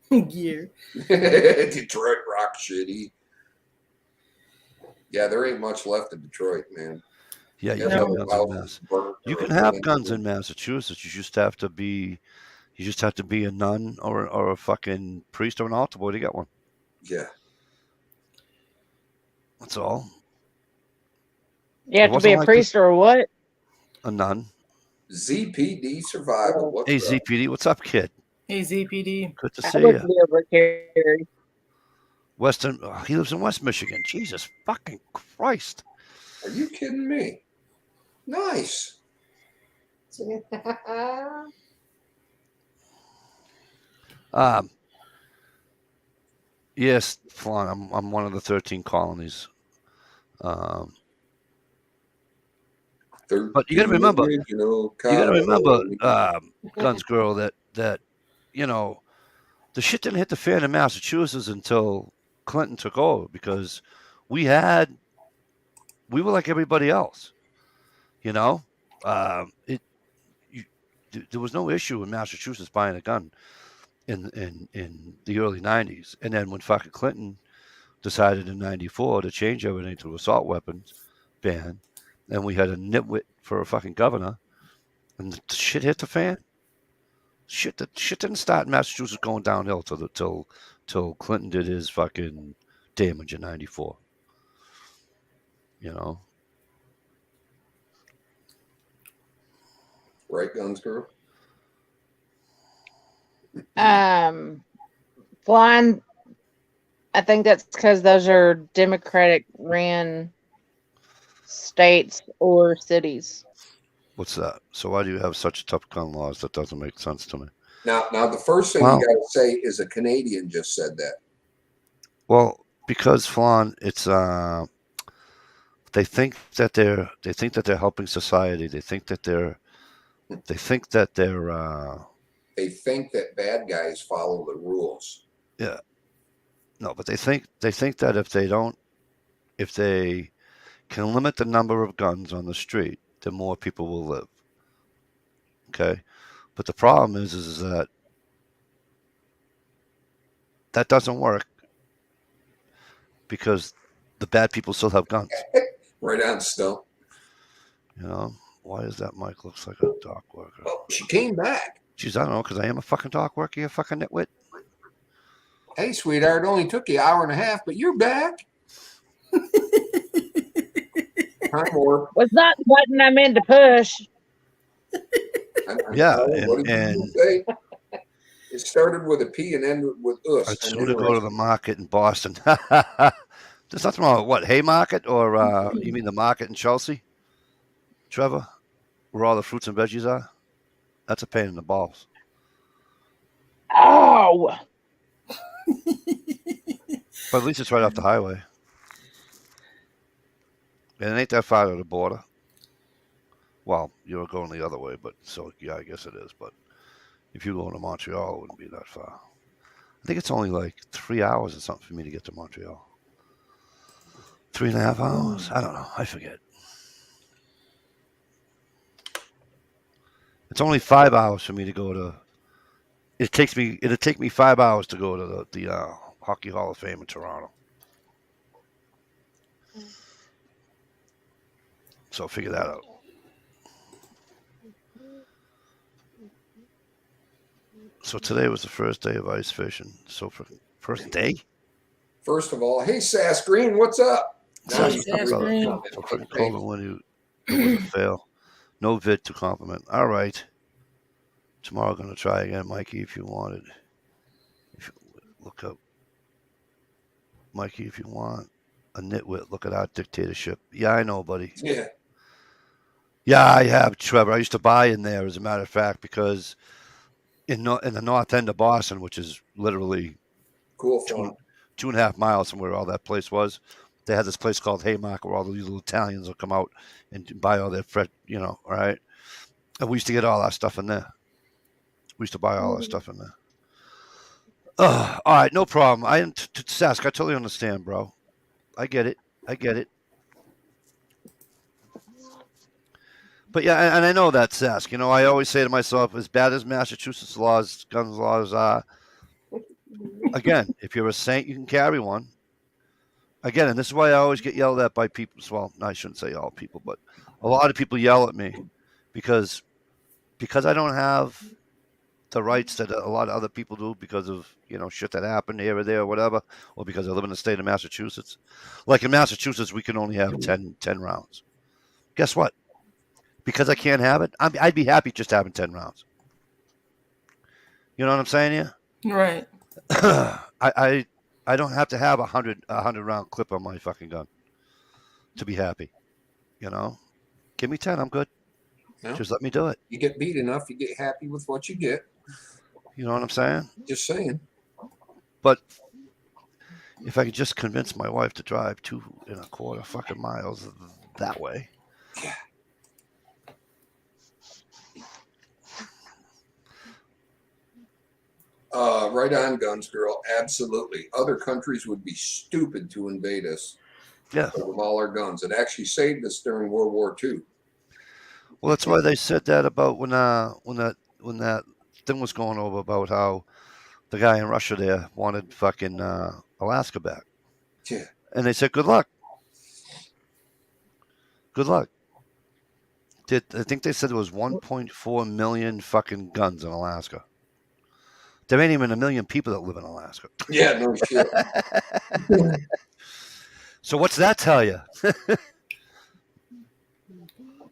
Gear. Detroit rock shitty. Yeah, there ain't much left of Detroit, man. Yeah, you Yeah, can have no. guns in Mass. You can have guns in Massachusetts. You just have to be a nun or a fucking priest or an altar boy to get one. Yeah. That's all. You have to be a priest or what? A nun. ZPD survival. What's Hey, up? ZPD, what's up, kid? Hey, ZPD. Good to I see wouldn't you. be able to carry. He lives in West Michigan. Jesus fucking Christ. Are you kidding me? Nice. Yes, Flan, I'm one of the 13 colonies. But you got to remember, Guns Girl, that you know, the shit didn't hit the fan in Massachusetts until Clinton took over, because we were like everybody else. You know, there was no issue in Massachusetts buying a gun in the early 90s. And then when fucking Clinton decided in 94 to change everything to assault weapons ban, and we had a nitwit for a fucking governor, and the shit hit the fan. Shit didn't start in Massachusetts going downhill till Clinton did his fucking damage in 94. You know? Right, Guns Girl? Flying, I think that's because those are Democratic ran states or cities. What's that? So why do you have such tough gun laws? That doesn't make sense to me. Now the first thing you got to say is a Canadian just said that. Well, because Flan, it's they think that they're helping society. They think that they think that bad guys follow the rules. Yeah. No, but they think that if they can limit the number of guns on the street, then more people will live. Okay? But the problem is that doesn't work, because the bad people still have guns. Right on, Stump. You know? Why is that mic looks like a dock worker? Oh, she came back. Geez, I don't know, because I am a fucking dock worker, you fucking nitwit. Hey, sweetheart, it only took you an hour and a half, but you're back. Time warp. Was not the button I meant to push. Yeah, What did and you say? It started with a P and ended with us. I'd sooner go to the market in Boston. There's nothing wrong with what, Haymarket, or you mean the market in Chelsea, Trevor, where all the fruits and veggies are? That's a pain in the balls. Oh, But at least it's right off the highway. And it ain't that far to the border. Well, you're going the other way, but so yeah, I guess it is. But if you go to Montreal, it wouldn't be that far. I think it's only like 3 hours or something for me to get to Montreal. 3.5 hours? I don't know. I forget. It's only 5 hours for me to go to. It'll take me 5 hours to go to the Hockey Hall of Fame in Toronto. So figure that out. So today was the first day of ice fishing. So for first day? First of all, hey, Sass Green, what's up? Sass you Sass brother. Green. So fucking cold and when it was a fail. No vid to compliment. All right. Tomorrow gonna try again, Mikey, if you wanted. If you look up Mikey, if you want a nitwit, look at our dictatorship. Yeah, I know, buddy. Yeah. Yeah, I have, Trevor. I used to buy in there, as a matter of fact, because in the north end of Boston, which is literally Cool fun. 2.5 miles from where all that place was, they had this place called Haymarket where all these little Italians will come out and buy all their fresh, all right? And we used to get all our stuff in there. We used to buy all our stuff in there. All right, no problem. Sask, I totally understand, bro. I get it. But yeah, and I know that, Sask. I always say to myself, as bad as Massachusetts gun laws are, again, if you're a saint, you can carry one. Again, and this is why I always get yelled at by people. Well, I shouldn't say all people, but a lot of people yell at me because I don't have the rights that a lot of other people do because of shit that happened here or there or whatever, or because I live in the state of Massachusetts. Like in Massachusetts, we can only have 10 rounds. Guess what? Because I can't have it, I'd be happy just having 10 rounds. You know what I'm saying here? Right. I don't have to have a 100 round clip on my fucking gun to be happy. Give me 10, I'm good. No. Just let me do it. You get beat enough, you get happy with what you get. You know what I'm saying? Just saying. But if I could just convince my wife to drive 2.25 fucking miles that way. Yeah. Right on, Guns Girl. Absolutely. Other countries would be stupid to invade us. Yeah. With all our guns. It actually saved us during World War II. Well, that's why they said that about when that thing was going over about how the guy in Russia there wanted fucking Alaska back. Yeah. And they said, good luck. Good luck. I think they said there was 1.4 million fucking guns in Alaska. There ain't even 1 million people that live in Alaska. Yeah, no shit. So what's that tell you?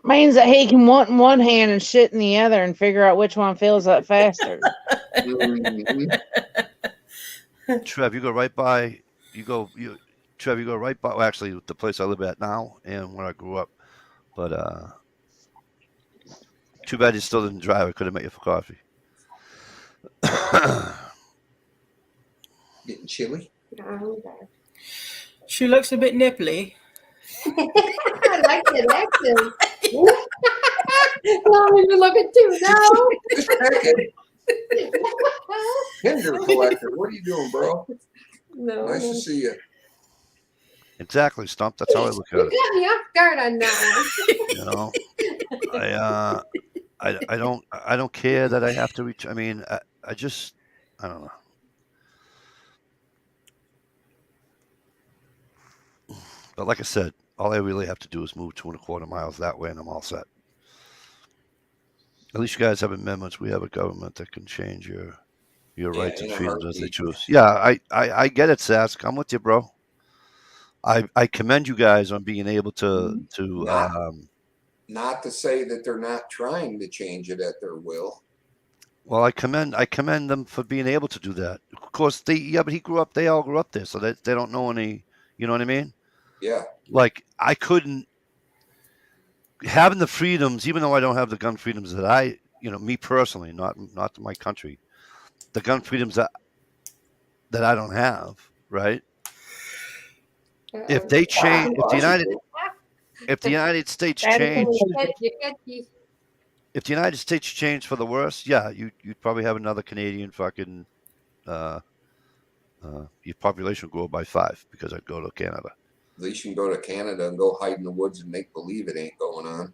means that he can want in one hand and shit in the other and figure out which one fills up faster. Mhm. Trev, you go right by. Trev, you go right by. Well, actually, the place I live at now and where I grew up. But too bad you still didn't drive. I could have met you for coffee. Getting chilly. She looks a bit nipply. I like that accent. Well, we look at too now. Just checking. Hinder collector. What are you doing, bro? No. Nice to see you. Exactly, Stump. That's how I look at You it. got me off guard on that one. I don't care that I have to reach. I mean, I just, I don't know. But like I said, all I really have to do is move 2.25 miles that way, and I'm all set. At least you guys have amendments. We have a government that can change your rights in and a freedoms as they heartbeat. choose. Yeah, I get it, Sask. I'm with you, bro. I commend you guys on being able to Not- Not to say that they're not trying to change it at their will. well, I commend them for being able to do that. Of course, but they all grew up there, so they don't know any. You know what I mean? Yeah. Like I couldn't having the freedoms, even though I don't have the gun freedoms that me personally, not my country, the gun freedoms that I don't have, right? If they change, if the United States That's changed, Catchy. if the United States changed for the worse, yeah, you'd probably have another Canadian fucking your population would grow by 5 because I'd go to Canada. At least you can go to Canada and go hide in the woods and make believe it ain't going on.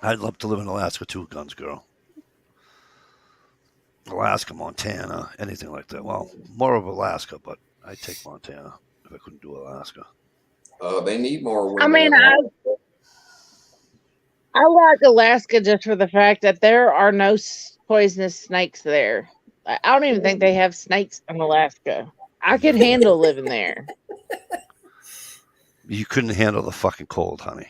I'd love to live in Alaska too, guns girl. Alaska, Montana, anything like that. Well, more of Alaska, but I'd take Montana if I couldn't do Alaska. They need more women. I mean, I like Alaska just for the fact that there are no poisonous snakes there. I don't even think they have snakes in Alaska. I could handle living there. You couldn't handle the fucking cold, honey.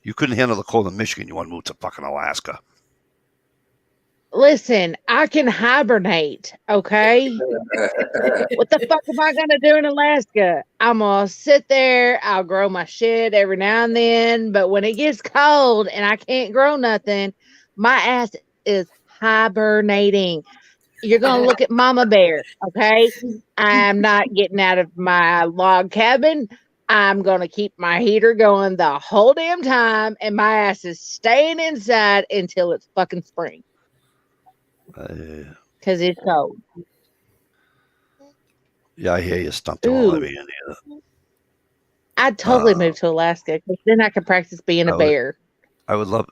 You couldn't handle the cold in Michigan. You want to move to fucking Alaska. Listen, I can hibernate, okay? What the fuck am I gonna do in Alaska? I'm gonna sit there, I'll grow my shit every now and then, but when it gets cold and I can't grow nothing, my ass is hibernating. You're gonna look at Mama Bear, okay? I'm not getting out of my log cabin. I'm gonna keep my heater going the whole damn time, and my ass is staying inside until it's fucking spring. Because it's cold. Yeah, I hear you. Stumped him all me in here. I'd totally move to Alaska because then I could practice being a bear. I would move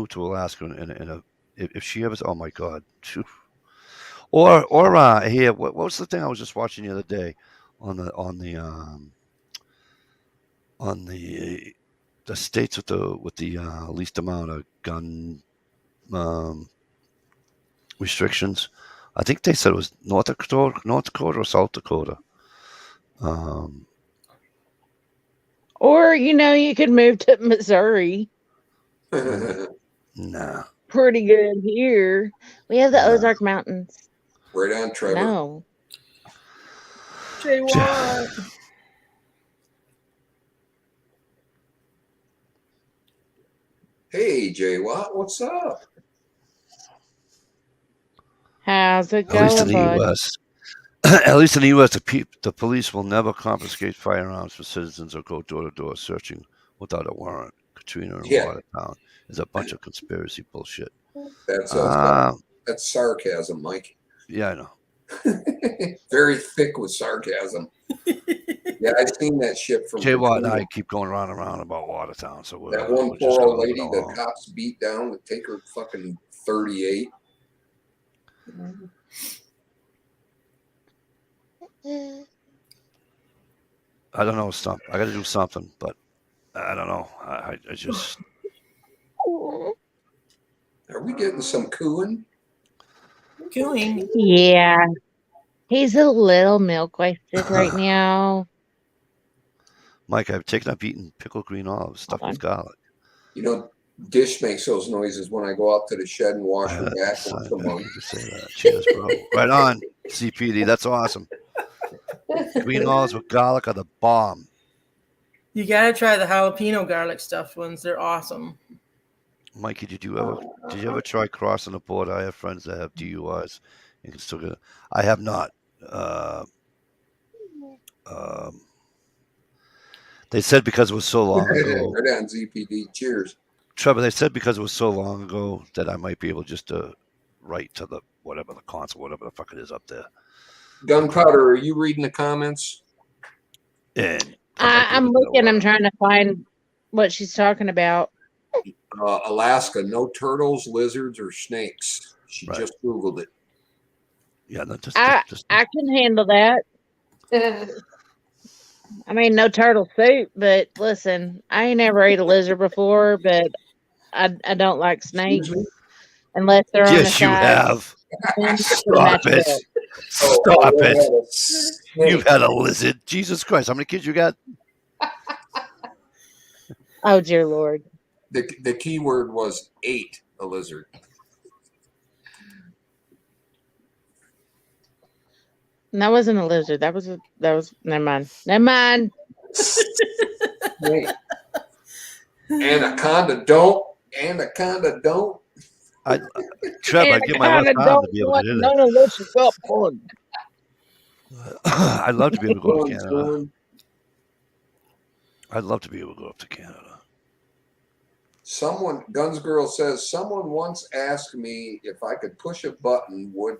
to Alaska if she ever. Oh my god. Or here. What was the thing I was just watching the other day on the states with the least amount of gun restrictions? I think they said it was North Dakota or South Dakota. Or you could move to Missouri. Nah. Pretty good here. We have the Ozark Mountains. Right on, Trevor. No. Jay Watt. Hey, Jay Watt, what's up? How's it At least in going, the bud? U.S. At least in the U.S., the police will never confiscate firearms for citizens or go door to door searching without a warrant. Katrina and Watertown is a bunch of conspiracy bullshit. That's sarcasm, Mike. Yeah, I know. Very thick with sarcasm. Yeah, I've seen that shit from Jay Watt and Katrina. I keep going round and round about Watertown. So that one poor old lady the cops beat down to take her fucking 38. I don't know, Stump. I got to do something, but I don't know. I just. Are we getting some cooing? Cooing. Yeah. He's a little milk wasted right now. Mike, I've taken up eating pickled green olives stuffed with garlic. You know, Dish makes those noises when I go out to the shed and wash her back once a month. Say that. Cheers, bro. Right on, CPD. That's awesome. Green olives with garlic are the bomb. You gotta try the jalapeno garlic stuffed ones. They're awesome. Mikey, did you ever try crossing the border? I have friends that have DUIs and can still get it. I have not. They said because it was so long ago. Right on, ZPD. Cheers. Trevor, they said because it was so long ago that I might be able just to write to the consul, whatever the fuck it is up there. Gunpowder, are you reading the comments? And I'm looking. I'm trying to find what she's talking about. Alaska, no turtles, lizards, or snakes. She just Googled it. Yeah, I can handle that. I mean, no turtle soup, but listen, I ain't never ate a lizard before, but I don't like Excuse snakes me? unless they're on the Yes, you side have. with a Stop matching it. belt. Stop you it. had a You've snake. had a lizard. Jesus Christ. How many kids you got? Oh dear Lord. The key word was ate a lizard. And that wasn't a lizard. That was never mind. Never mind. Snake. Anaconda don't. Anaconda don't. Trev, And I I give my left kinda arm to don't be able to want do none of this got porn. that. I'd love to be able to go to Guns Canada. going. I'd love to be able to go up to Canada. Someone, Guns Girl says, someone once asked me if I could push a button, would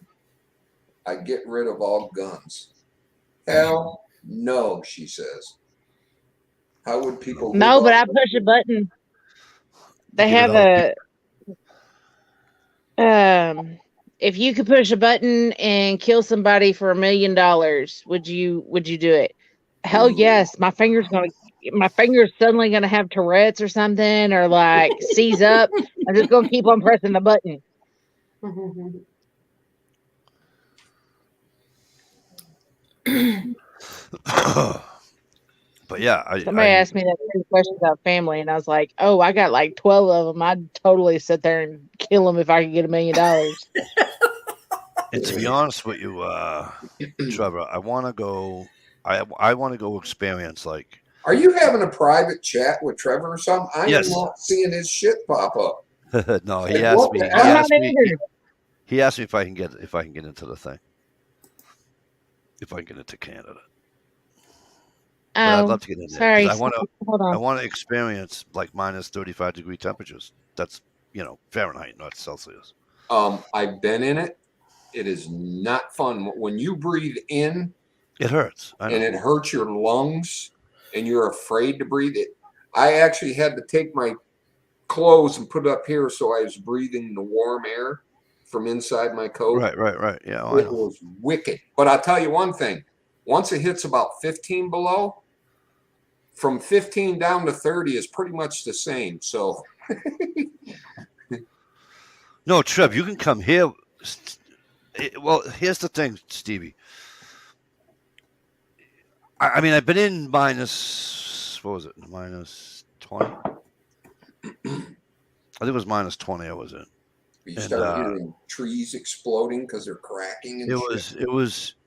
I get rid of all guns? Hell no, she says. How would people live No, but I off push a button. They Get have it all. if you could push a button and kill somebody for $1 million, would you do it? Hell yes. My finger's suddenly gonna have Tourette's or something, or like seize up. I'm just gonna keep on pressing the button. But yeah, Somebody asked me that same question about family, and I was like, "Oh, I got like 12 of them. I'd totally sit there and kill them if I could get $1 million." and to be honest with you, Trevor, I want to go. I want to go experience like. Are you having a private chat with Trevor or something? I Yes. am not seeing his shit pop up. No, Like, he asked what me. the He hell? I'm not asked me. either. He asked me if I can get into the thing. If I can get into Canada, but I'd Oh, love to get in there sorry. because Hold I on. want to experience like minus 35-degree temperatures. That's Fahrenheit, not Celsius. I've been in it. It is not fun. When you breathe in It hurts. I know. and it hurts your lungs and you're afraid to breathe it. I actually had to take my clothes and put it up here so I was breathing the warm air from inside my coat. Right. Yeah, I It know. was wicked. But I'll tell you one thing. Once it hits about 15 below, from 15 down to 30 is pretty much the same. So No, Trev, you can come here. Well, here's the thing, Stevie. I mean, I've been in minus. What was it? minus 20. I think it was minus 20. I was in. you And, start hearing trees exploding because they're cracking and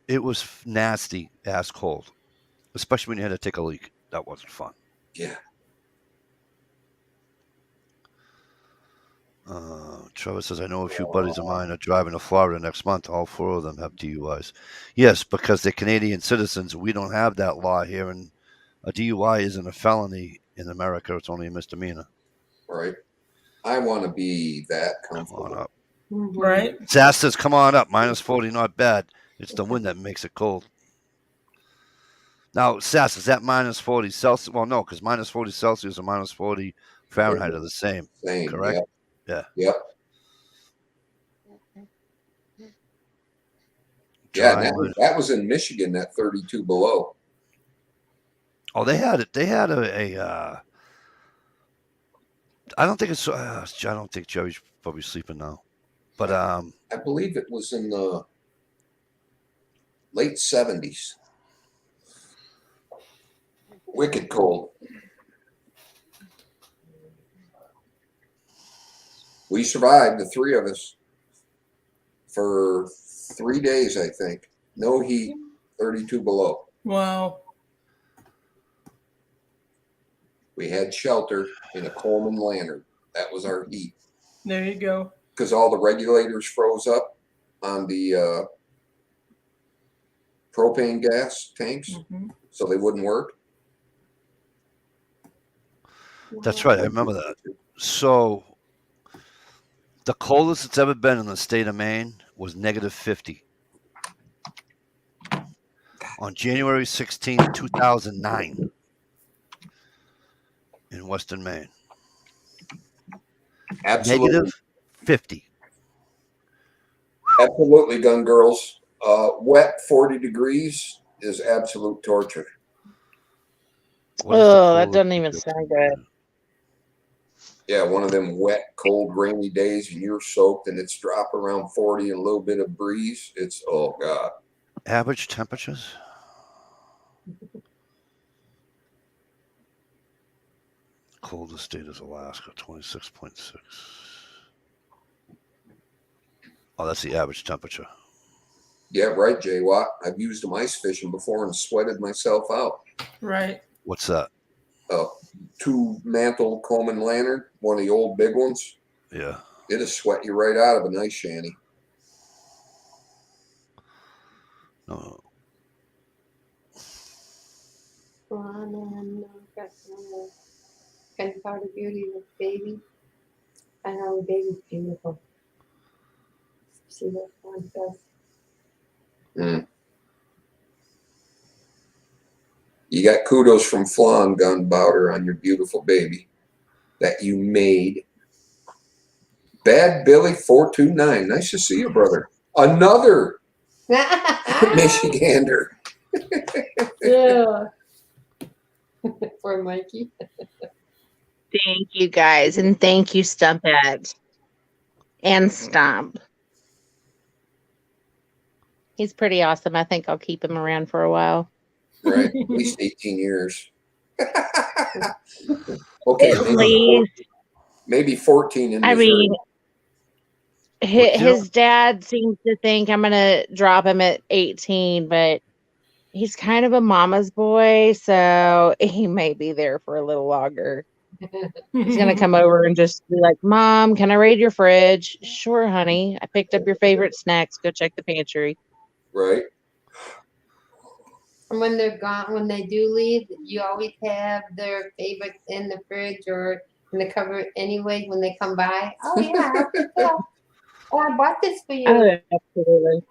It was nasty ass cold, especially when you had to take a leak. That wasn't fun. Yeah. Trevor says, I know a few buddies of mine are driving to Florida next month. All 4 of them have DUIs. Yes, because they're Canadian citizens. We don't have that law here, and a DUI isn't a felony in America. It's only a misdemeanor. Right. I want to be that Come comfortable. on up. Right? Sass says, come on up. Minus 40, not bad. It's the wind that makes it cold. Now, Sass, is that minus 40 Celsius? Well, no, because minus 40 Celsius and minus 40 Fahrenheit are the same. Same. Correct? Yep. Yeah. Yep. Yeah, that was in Michigan, that 32 below. Oh, they had it. They had a I don't think it's. I don't think Jerry's probably sleeping now, but I believe it was in the late 70s. Wicked cold. We survived, the 3 of us, for 3 days, I think. No heat, 32 below. Wow. We had shelter in a Coleman lantern. That was our heat. There you go. Because all the regulators froze up on the propane gas tanks, so they wouldn't work. that's right. I remember that. So the coldest it's ever been in the state of Maine was negative 50 on January 16th, 2009 in Western Maine. Absolutely. Negative 50. Absolutely, gun girls. Wet 40 degrees is absolute torture. What is the Oh, that coolest doesn't even pickup sound you good. had? Yeah, one of them wet, cold, rainy days, and you're soaked, and it's dropping around 40 and a little bit of breeze. It's oh god. Average temperatures? Coldest state is Alaska, 26.6. Oh, that's the average temperature. Yeah, right, Jay Watt. I've used them ice fishing before and sweated myself out. Right. What's that? 2-mantle Coleman lantern, one of the old big ones. Yeah. It'll sweat you right out of an ice shanty. No. Gunpowder Beauty with baby. I know the baby's beautiful. See what one says. Mm. You got kudos from Flan Gunpowder on your beautiful baby that you made. Bad Billy 429. Nice to see you, brother. Another Michigander. Yeah. For Mikey. Thank you guys, and thank you, Stumpette and Stomp. He's pretty awesome. I think I'll keep him around for a while. Right, at least 18 years. Okay, At least, maybe 14 in I Missouri. mean, his dad seems to think I'm gonna drop him at 18, but he's kind of a mama's boy, so he may be there for a little longer. He's gonna come over and just be like, "Mom, can I raid your fridge?" Sure, honey. I picked up your favorite snacks. Go check the pantry. Right. And when they're gone, when they do leave, you always have their favorites in the fridge or in the cupboard anyway when they come by. Oh yeah, oh, I bought this for you. Oh, absolutely.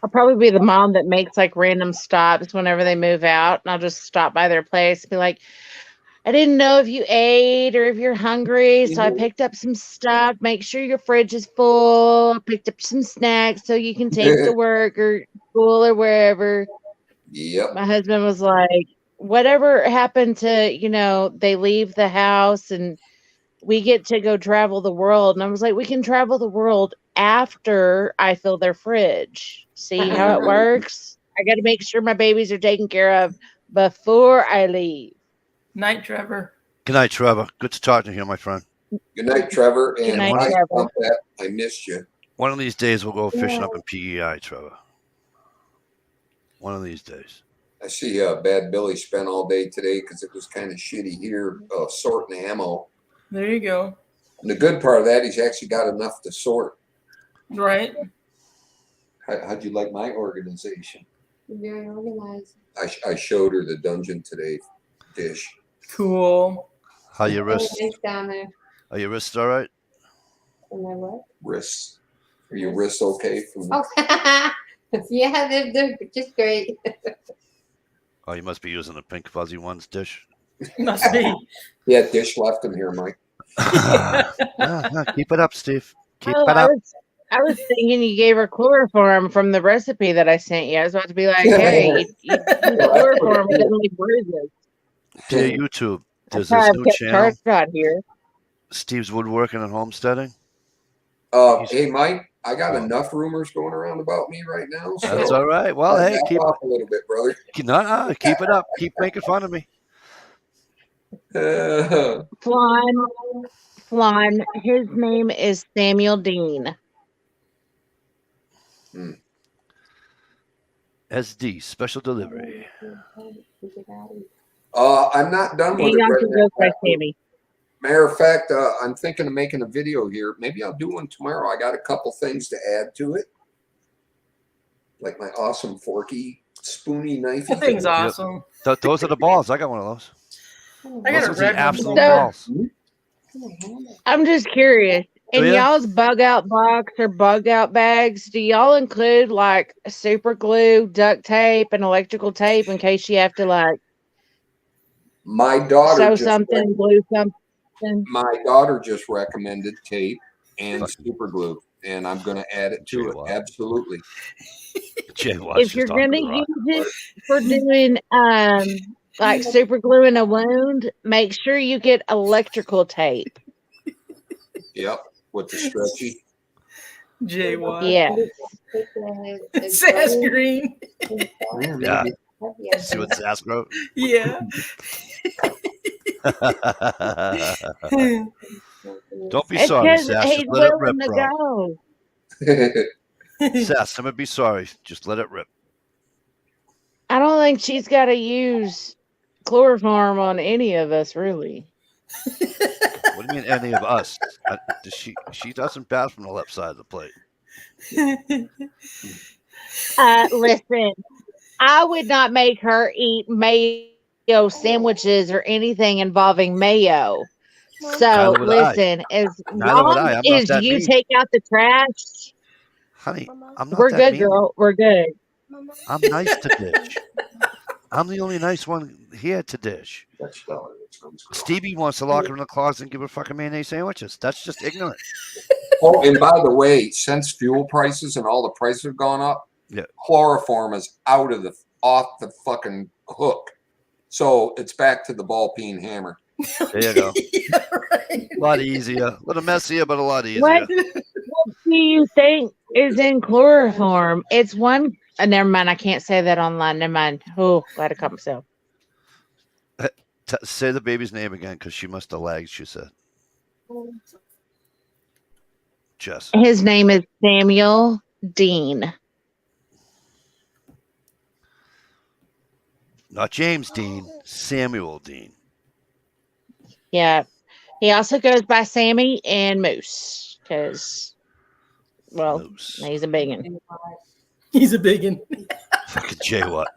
I'll probably be the mom that makes like random stops whenever they move out, and I'll just stop by their place and be like, I didn't know if you ate or if you're hungry, so I picked up some stuff. Make sure your fridge is full. I picked up some snacks so you can take to work or school or wherever. Yep. My husband was like, whatever happened to, they leave the house and we get to go travel the world. And I was like, we can travel the world after I fill their fridge. See how it works? I got to make sure my babies are taken care of before I leave. Night, Trevor. Good night, Trevor. Good to talk to you, my friend. Good night, Trevor. Good And night, I Trevor. I missed you. One of these days we'll go fishing up in PEI, Trevor. One of these days. I see Bad Billy spent all day today because it was kind of shitty here sorting ammo. There you go. And the good part of that, he's actually got enough to sort. Right. How'd you like my organization? Very organized. I showed her the dungeon today, Dish. Cool. How your Very wrists? nice down there. Are your wrists all right? Am I what? Wrists. Are your wrists okay? From Oh, yeah, they're just great. Oh, you must be using the pink fuzzy ones, Dish. Must be. Yeah, Dish left them here, Mike. No, keep it up, Steve. Keep Oh, it up. I was thinking you gave her chloroform from the recipe that I sent you. I was about to be like, hey, you chloroform, it doesn't leave bruises. Dear YouTube, there's That's how this I've new kept channel, charged out here. Steve's Woodworking and Homesteading. Hey, Mike, I got enough rumors going around about me right now. So That's all right. Well, hey, back keep off a little bit, brother. keep it up. Keep making fun of me. Flan, his name is Samuel Dean. SD, special delivery. I'm not done with Hang it on right to now. those by Sammy. Matter of fact, I'm thinking of making a video here. Maybe I'll do one tomorrow. I got a couple things to add to it, like my awesome forky, spoony, knifey. That thing's awesome. Those are the balls. I got one of those. I got Those a are the red one absolute somewhere. balls. I'm just curious. In Oh, yeah? y'all's bug out box or bug out bags, do y'all include like super glue, duct tape, and electrical tape in case you have to like My daughter sew just something, glue something? my daughter just recommended tape and super glue, and I'm going to add it to it. Wow. Absolutely. Jay Watts if just you're talking gonna to the rock. use it for doing like super gluing a wound, make sure you get electrical tape. Yep, with the stretchy. Jay Watt. Yeah. Sass Green. Yeah. See what Sask wrote? Yeah. Don't be It's sorry, because Sass. he's Just let it rip, willing to bro. go. Sass, I'm gonna be sorry. Just let it rip. I don't think she's got to use chloroform on any of us, really. What do you mean, any of us? She doesn't pass from the left side of the plate. Listen, I would not make her eat mayo sandwiches or anything involving mayo. So Neither would I. listen, as Neither would long I. I'm not as that you mean. take out the trash, Honey, I'm not we're that good, mean. girl. We're good. I'm nice to dish. I'm the only nice one here to dish. That's stellar. That sounds cool. Stevie wants to lock her in the closet and give her fucking mayonnaise sandwiches. That's just ignorant. Oh, and by the way, since fuel prices and all the prices have gone up, Yeah. chloroform is off the fucking hook. So it's back to the ball peen hammer. There you go. Yeah, right. A lot easier. A little messier, but a lot easier. What do you think is in chloroform? It's one. Never mind. I can't say that online. Never mind. Oh, glad I caught myself. Say the baby's name again, because she must have lagged, she said. Jess. His name is Samuel Dean. Not James Dean, Samuel Dean. Yeah. He also goes by Sammy and Moose because, well, Moose. he's a biggin. He's a biggin. Fucking Jay Watt.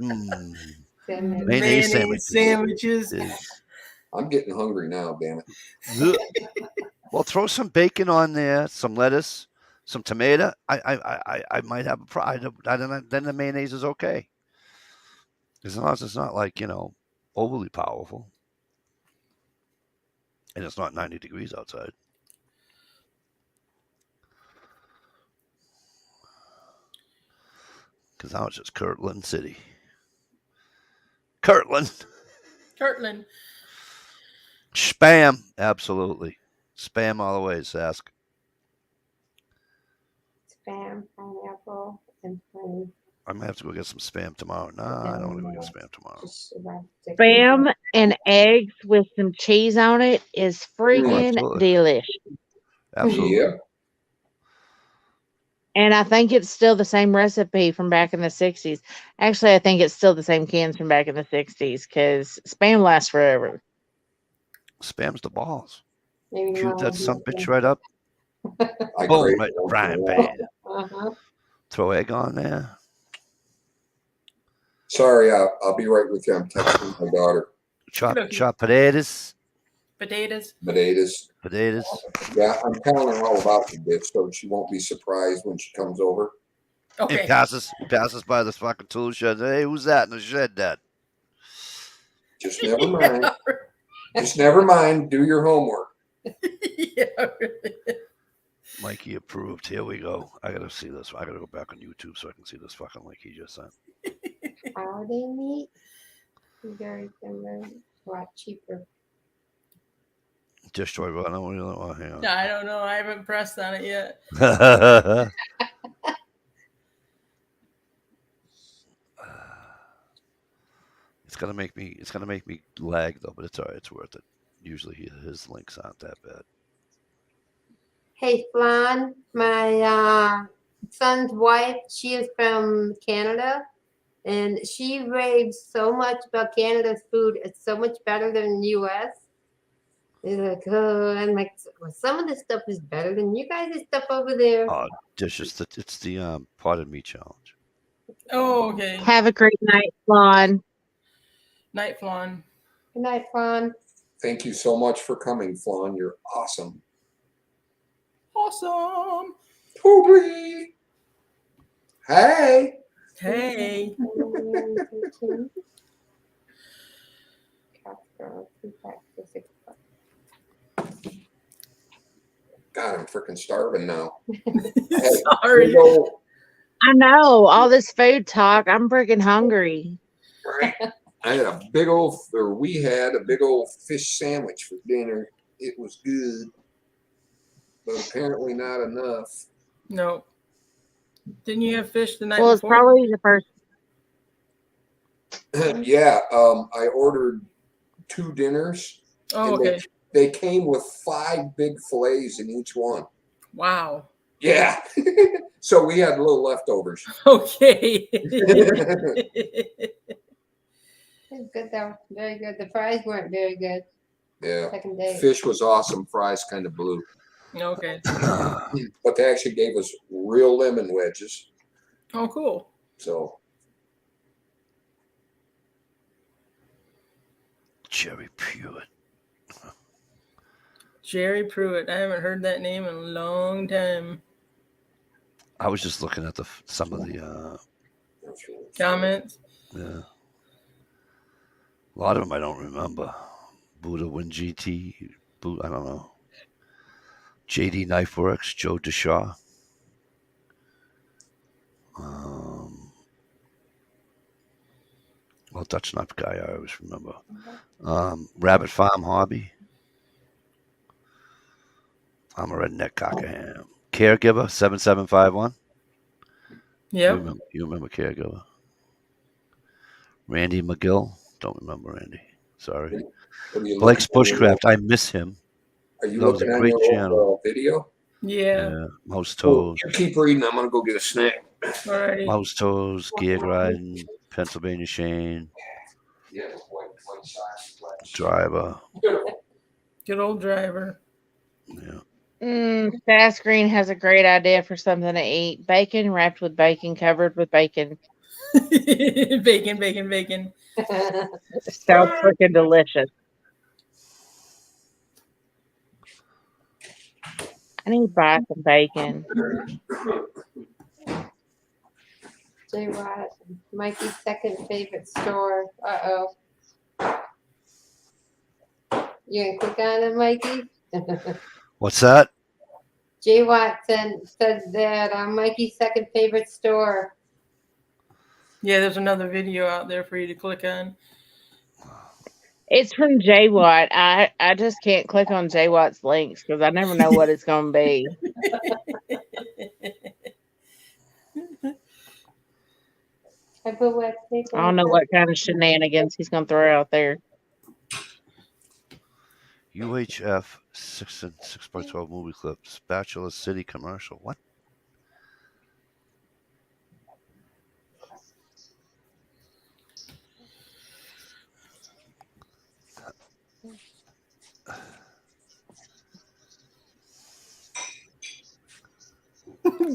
Mayonnaise sandwiches. I'm getting hungry now, damn it. Well, throw some bacon on there, some lettuce, some tomato. I might have a problem. Then the mayonnaise is okay. As long as it's not like, overly powerful. And it's not 90 degrees outside. Because now it's just Kirtland City. Kirtland. Spam. Absolutely. Spam all the way, Sask. Spam, pineapple, and plain. I might have to go get some spam tomorrow. Nah, I don't want to go get spam tomorrow. Spam and eggs with some cheese on it is freaking absolutely. delicious. Absolutely. Yeah. And I think it's still the same recipe from back in the 60s. Actually, I think it's still the same cans from back in the 60s because spam lasts forever. Spam's the balls. Maybe Cube mine that will some be bitch right up. I Boom, crave right it in the once frying in a pan. Uh-huh. Throw egg on there. Sorry, I'll be right with you. I'm texting my daughter. Chop potatoes. Potatoes. Potatoes. Yeah, I'm telling her all about the dish, so she won't be surprised when she comes over. Okay. He passes by this fucking tool shed. Hey, who's that in the shed, Dad? Just never mind. Just never mind. Do your homework. Yeah, really. Mikey approved. Here we go. I gotta see this. I gotta go back on YouTube so I can see this fucking link he just sent. Holiday meat. Very similar. A lot cheaper. Destroy button. Hang on. I don't know. I haven't pressed on it yet. It's gonna make me lag though, but it's alright. It's worth it. Usually his links aren't that bad. Hey, Flan, my son's wife, she is from Canada, and she raves so much about Canada's food. It's so much better than the U.S. It's like, oh, I'm like, well, some of this stuff is better than you guys' stuff over there. It's the Pardon Me challenge. Oh, okay. Have a great night, Flan. Night, Flan. Good night, Flan. Thank you so much for coming, Flan. You're awesome. Awesome. Poopy. Hey. Hey. God, I'm freaking starving now. Sorry. I know all this food talk. I'm freaking hungry. Right. I had a big old, or we had a big old fish sandwich for dinner. It was good, but apparently not enough. No. Didn't you have fish the night Well, it's before? probably the first. Yeah, I ordered 2 dinners, Oh, and okay. they came with 5 big fillets in each one. Wow. Yeah, so we had little leftovers. Okay. It's good though. Very good. The fries weren't very good. Yeah, Second day. fish was awesome. Fries kind of blue, Okay. but they actually gave us real lemon wedges. Oh, cool. So Jerry Pruitt. Jerry Pruitt. I haven't heard that name in a long time. I was just looking at some of the Comments? yeah. A lot of them I don't remember. Buddha Win GT, I don't know. JD Knife Works, Joe Deshaw. Well, Dutch Knife Guy, I always remember. Rabbit Farm Hobby. I'm a redneck Cockerham. Caregiver 7751. Yep. You remember Caregiver? Randy McGill. Don't remember Randy. Sorry. what are you Blake's looking at? Bushcraft. I miss him. Are you That was looking a on great your channel. old, video? Yeah. Yeah. Mouse Well, Toes. you keep reading. I'm gonna go get a snack. Alrighty. Mouse Toes. Gig Riding. Pennsylvania Shane. Yeah, Driver. Good old driver. Yeah. Sass Green has a great idea for something to eat. Bacon wrapped with bacon, covered with bacon. Bacon, bacon, bacon. Sounds freaking delicious. I need to buy some bacon. Jay Watt, Mikey's second favorite store. Uh-oh. You gonna click on it, Mikey? What's that? Jay Watt said that Mikey's second favorite store. Yeah, there's another video out there for you to click on. It's from Jay Watt. I just can't click on Jay Watt's links because I never know what it's going to be. I put wet tape I don't know what kind of shenanigans he's going to throw out there. UHF 6 and 6x12 movie clip. Spatula City commercial. What?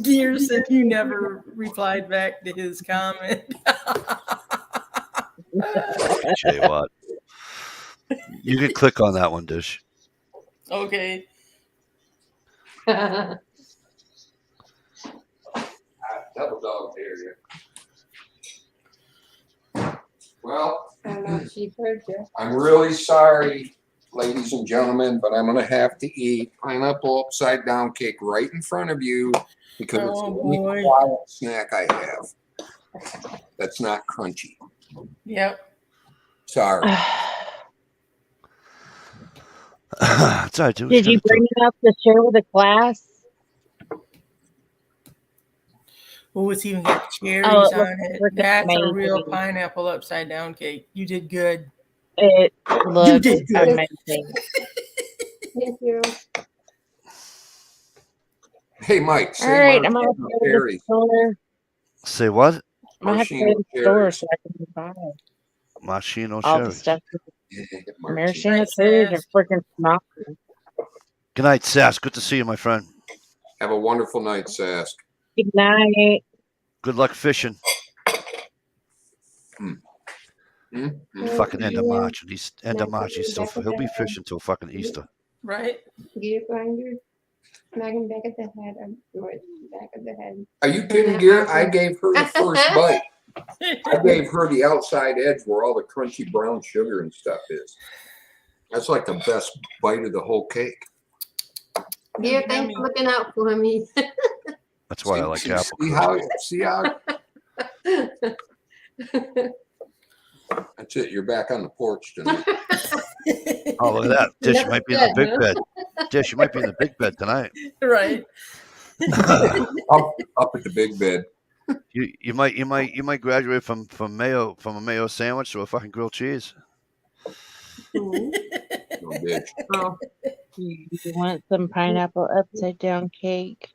Gear said you never replied back to his comment. Jay Watt. You can click on that one, Dish. Okay. Double dog area. Well, I don't know if she heard you. I'm really sorry, ladies and gentlemen, but I'm gonna have to eat pineapple upside down cake right in front of you because it's the Oh, only boy. quiet snack I have. That's not crunchy. Yep. Sorry. It's all right, dude. Did you bring it up to share with the class? Oh, it's even got cherries Oh, it on looks it. freaking That's a real amazing. pineapple upside down cake. You did good. It looks did good. amazing. Thank you. Hey, Mike. All Say right, I'm going to Marshmallow go to the cherries. store. Say what? I'm going to have to go to the store so I can buy Machino all the cherries. stuff. Maraschino Right, cherries are Sass. freaking phenomenal. Good night, Sass. Good to see you, my friend. Have a wonderful night, Sask. Good night. Good luck fishing. Fucking end of March. He's end of March. He'll be fishing till fucking Easter. Right? Gear grinder. Smack him back at the head. Back of the head. Are you kidding, Gear? I gave her the first bite. I gave her the outside edge where all the crunchy brown sugar and stuff is. That's like the best bite of the whole cake. Gear, thanks for looking out for me. That's That's why I like apple See crisp. That's it. You're back on the porch tonight. Oh, look at that. Dish, you Enough might be in the said, big huh? bed. Dish, you might be in the big bed tonight. Right. Up at the big bed. You might graduate from a mayo sandwich to a fucking grilled cheese. Mhm. No bitch. Oh. You want some pineapple upside down cake?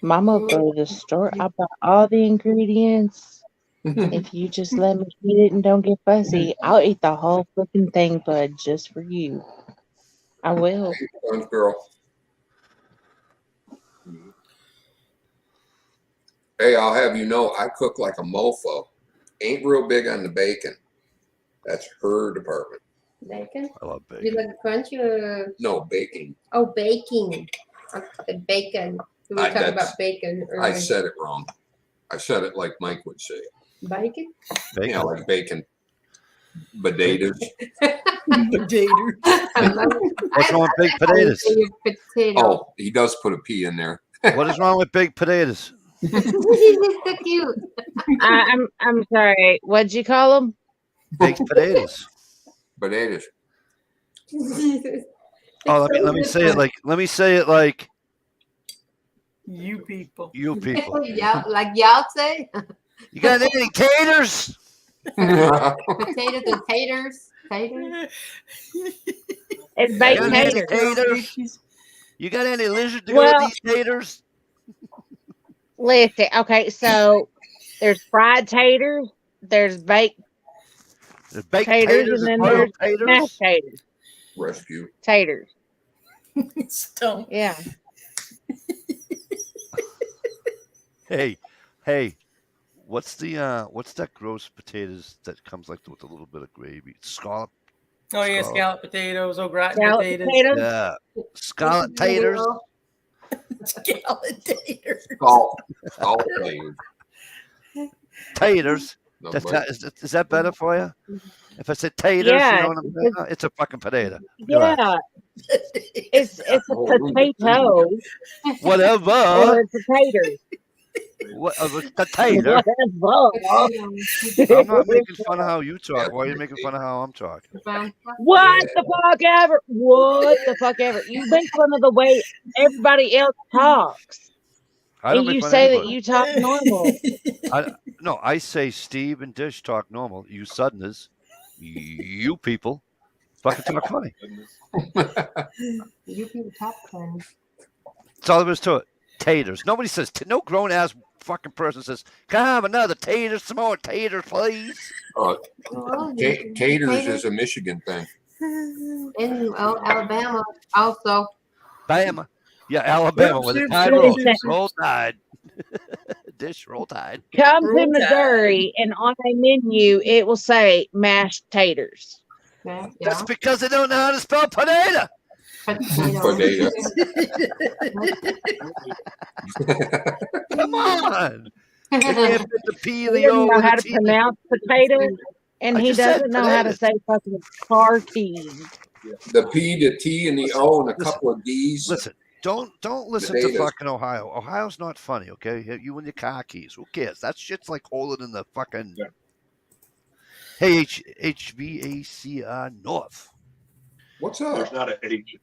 Mama will go to the store. I bought all the ingredients. If you just let me eat it and don't get fussy, I'll eat the whole fucking thing, bud, just for you. I will. Sponge girl. Hey, I'll have you know, I cook like a mofo. Ain't real big on the bacon. That's her department. Bacon? I love You bacon. like crunchy or No, baking. oh baking? Okay, bacon. We were talking about That's- bacon I earlier. said it wrong. I said it like Mike would say it. Bacon? You know, like bacon. Potatoes. Potato. What's wrong with baked potatoes? Potato. Oh, he does put a P in there. What is wrong with baked potatoes? He's so cute. I'm sorry. What'd you call them? Baked potatoes. Potatoes. Oh, let me say it like You people. you people. Y'all, like y'all say, You got any taters? potatoes and taters. Taters. It's You baked got any taters. taters? You got any lizard to go Well- with these taters? Listen, okay, so there's fried taters, there's baked There's baked taters, taters and then boiled there's taters. mashed taters. Rescue. Taters. Stump. Yeah. Hey, what's that gross potatoes that comes like with a little bit of gravy? Scallop. Oh yeah, Scallop. scalloped potatoes, au gratin Scalloped potatoes. potatoes. Yeah. Scallop taters. Scalloped taters. Salt. Salt potatoes. Taters. No, That's but- is that better for you? If I said taters, Yeah, you know what I'm saying? It's a fucking potato. Relax. Yeah. It's a Oh, really? potato Whatever. or it's a tater. What a tater? Whatever. I'm not making fun of how you talk. Why are you making fun of how I'm talking? What the fuck ever? What the fuck ever? You make fun of the way everybody else talks. I don't And make you fun say of that anybody. you talk normal. No, I say Steve and Dish talk normal. You Southerners, you people, fucking talk funny. You people talk funny. That's all there is to it. Taters. Nobody says. No grown ass fucking person says, "Can I have another tater? Some more taters, please." Oh, Taters is a Michigan thing. in Alabama also. Bama. Yeah, Alabama with the Oops, Tide oops, rolls. oops. Roll Tide. Dish roll Tide. Come to Roll Tide. Missouri and on a menu it will say mashed taters. Yeah. That's because they don't know how to spell potato. Potato. Come on. They can't put the P, He the O, doesn't know and how the to T. pronounce potato, and I he just said doesn't know how to potatoes. say fucking car keys. The P, the T, and the O, and a couple of D's. Listen, don't listen to Potatoes. fucking Ohio. Ohio's not funny, okay? You and your car keys. Who cares? That shit's like holding in the fucking. Hey, HVACR North. What's up? There's not an H.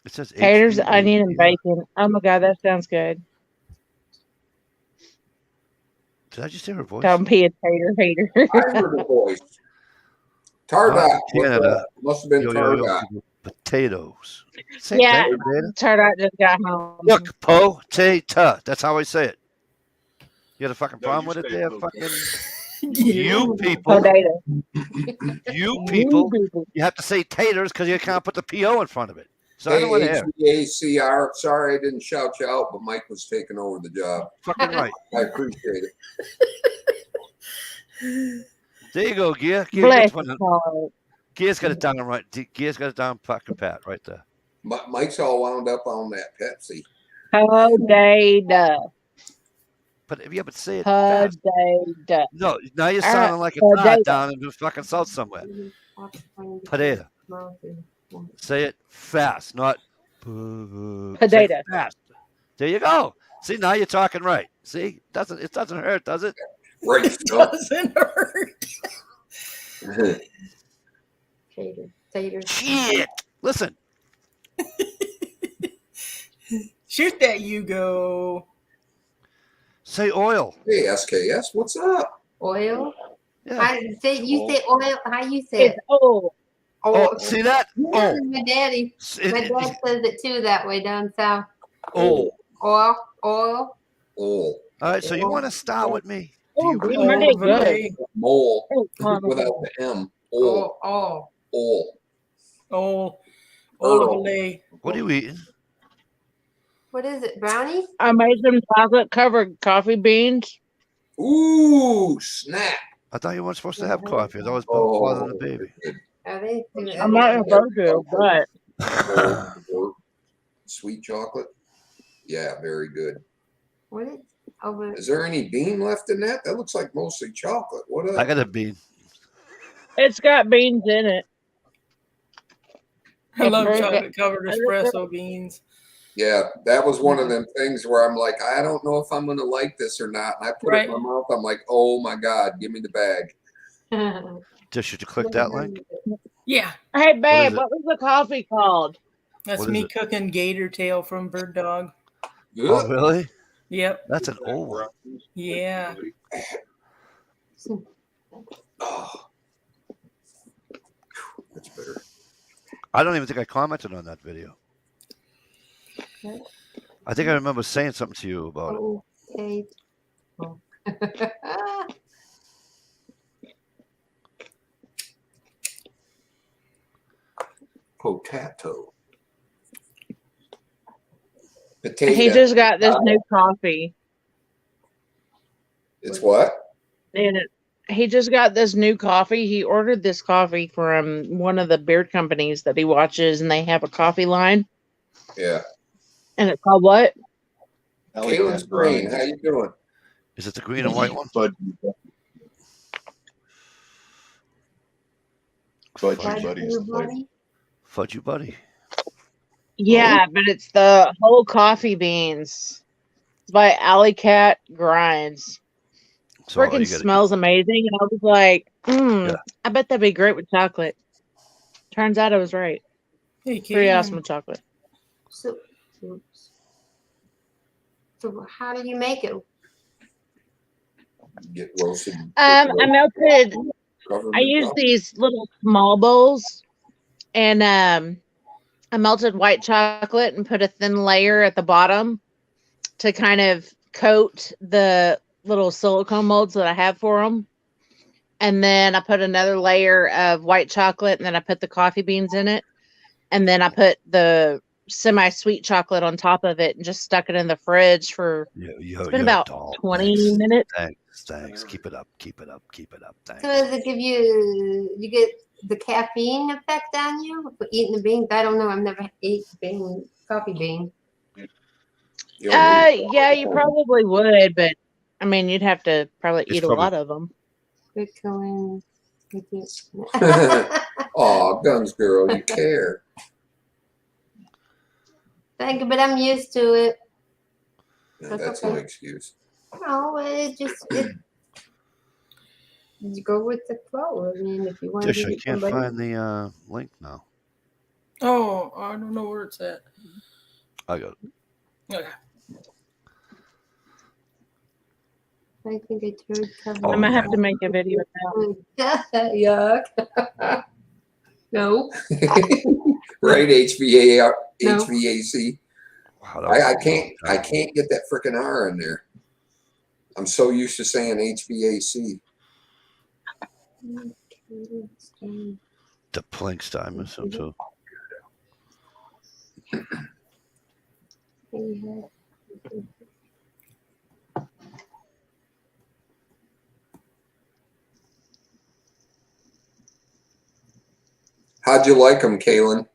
It says Taters, HVACR. onion, and bacon. Oh my god, that sounds good. Did I just hear her voice? Don't be a tater hater. I heard the voice. Tardot. Canada. Must have been Yo, Tardot. potatoes. Same Yeah. thing, potato. Tardot just got home. Look, potato. That's how I say it. You got a fucking problem with it there? Fucking you people. Potato. You people. You have to say taters because you can't put the PO in front of it. So I Hey, don't want to hear. HVACR. Sorry I didn't shout you out, but Mike was taking over the job. Fucking right. I appreciate it. There you go, Gear. Bless Gear's his heart. got it down right. Gear's got it down fucking pat right there. Mike's all wound up on that Pepsi. Potato. But say it fast. Potato. No, now you're All sounding like a potato. tot down in the fucking south somewhere. Potato. Say it fast, not Potato. Fast. There you go. See, now you're talking right. See, it doesn't hurt, does it? Right. It doesn't hurt. Tater. Shit. Listen. Shoot that, Hugo. Say oil. Hey, SKS, what's up? Oil. Yeah. You say oil. How you say It's it? old. Oh, see that? Yeah, Oh. my daddy. My dad says it too that way down south. Oh. Oil. Oh. All right, so you want to start with me? Do Oh, you pretty really? good. Mole Oh, without the M. Oil. Oh. Oil. All Earl. of a What are you eating? What is it? Brownies? I made some chocolate covered coffee beans. Ooh, snap. I thought you weren't supposed to have coffee. That was Oh, bothering the baby. Are they? I'm not supposed to, but Oil. Sweet chocolate. Yeah, very good. What is over? Is there any bean left in that? That looks like mostly chocolate. What up? I got a bean. it's got beans in it. I love very good. chocolate covered espresso beans. Yeah, that was one of them things where I'm like, I don't know if I'm going to like this or not. And I put it in my mouth. I'm like, oh my God, give me the bag. Just should you click that link? Yeah. Hey, babe, it? what was the coffee called? That's What is me it? cooking gator tail from Bird Dog. Oh, really? Yep. That's an old one. Yeah. Oh. That's better. I don't even think I commented on that video. I think I remember saying something to you about it. Okay. Potato. He Potato. just got this new coffee. It's what? And he just got this new coffee. He ordered this coffee from one of the beer companies that he watches, and they have a coffee line. Yeah. And it's called what? Kalen's Green. How you doing? Is it the green and white one? Fudgy Buddy. Fudgy Buddy. Yeah, but it's the whole coffee beans. It's by Alley Cat Grinds. So you Freaking gotta- smells amazing. And I was like, I bet that'd be great with chocolate. Turns out I was right. Hey, Pretty Caitlin. awesome with chocolate. So how do you make it? Get roasted. I melted. Covered I in used chocolate. these little small bowls, and I melted white chocolate and put a thin layer at the bottom to kind of coat the little silicone molds that I have for them. And then I put another layer of white chocolate, and then I put the coffee beans in it. And then I put the semi-sweet chocolate on top of it and just stuck it in the fridge for it's been about 20 minutes. Thanks. Keep it up. Thanks. So does it give you get the caffeine effect on you for eating the beans? I don't know. I've never ate coffee bean. Yeah, you probably would, but I mean, you'd have to probably eat a lot of them. Bitcoin. Oh, Guns Girl, you care. Thank you, but I'm used to it. No, that's no excuse. No, you go with the flow. I mean, if you want Dish, to I eat can't somebody. find the link now. Oh, I don't know where it's at. I got it. Okay. I think I turned cover. I'm gonna have to make a video now. Yuck. No. Right, HVAC. Wow, I can't get that freaking R in there. I'm so used to saying HVAC. The Plinkstein or something. How'd you like them, Kaylin?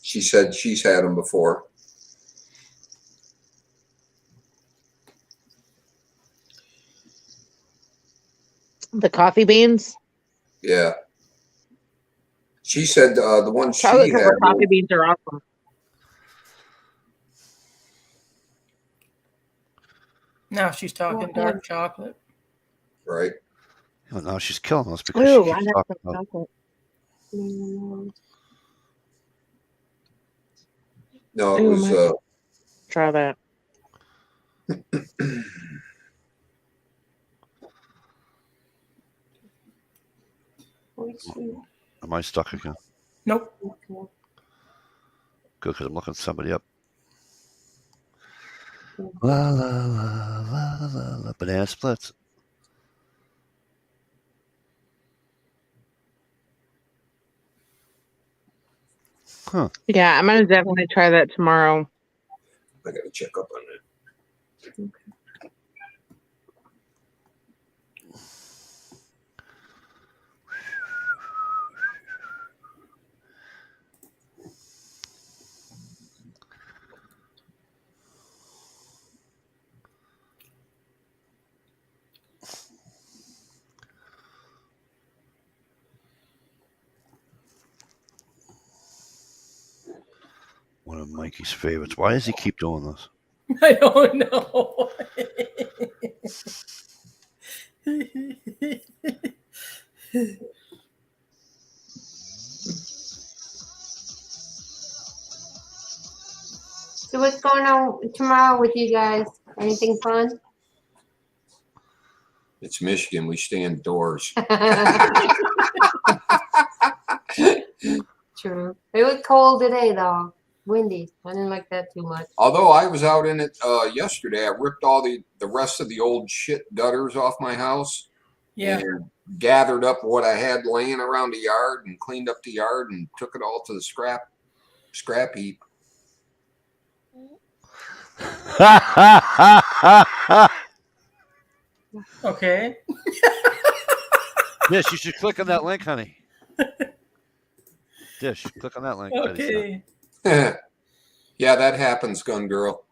She said she's had them before. The coffee beans? Yeah. She said the one she Chocolate had. covered coffee beans are awesome. Now she's talking dark chocolate. Right. Oh, now she's killing us because Ooh, she I keeps have talking some about. chocolate. No, it Ooh, was. my- Try that. Am I stuck again? Nope. Good, because I'm looking somebody up. La la la la la la. Banana splits. Huh. Yeah, I'm gonna definitely try that tomorrow. I got to check up on that. One of Mikey's favorites. Why does he keep doing this? I don't know. So what's going on tomorrow with you guys? Anything fun? It's Michigan. We stay indoors. True. It was cold today though. Windy. I didn't like that too much. Although I was out in it yesterday, I ripped all the rest of the old shit gutters off my house. Yeah. And gathered up what I had laying around the yard and cleaned up the yard and took it all to the scrap heap. Okay. Dish, you should click on that link, honey. Dish, click on that link. Okay. Yeah, that happens, gun girl.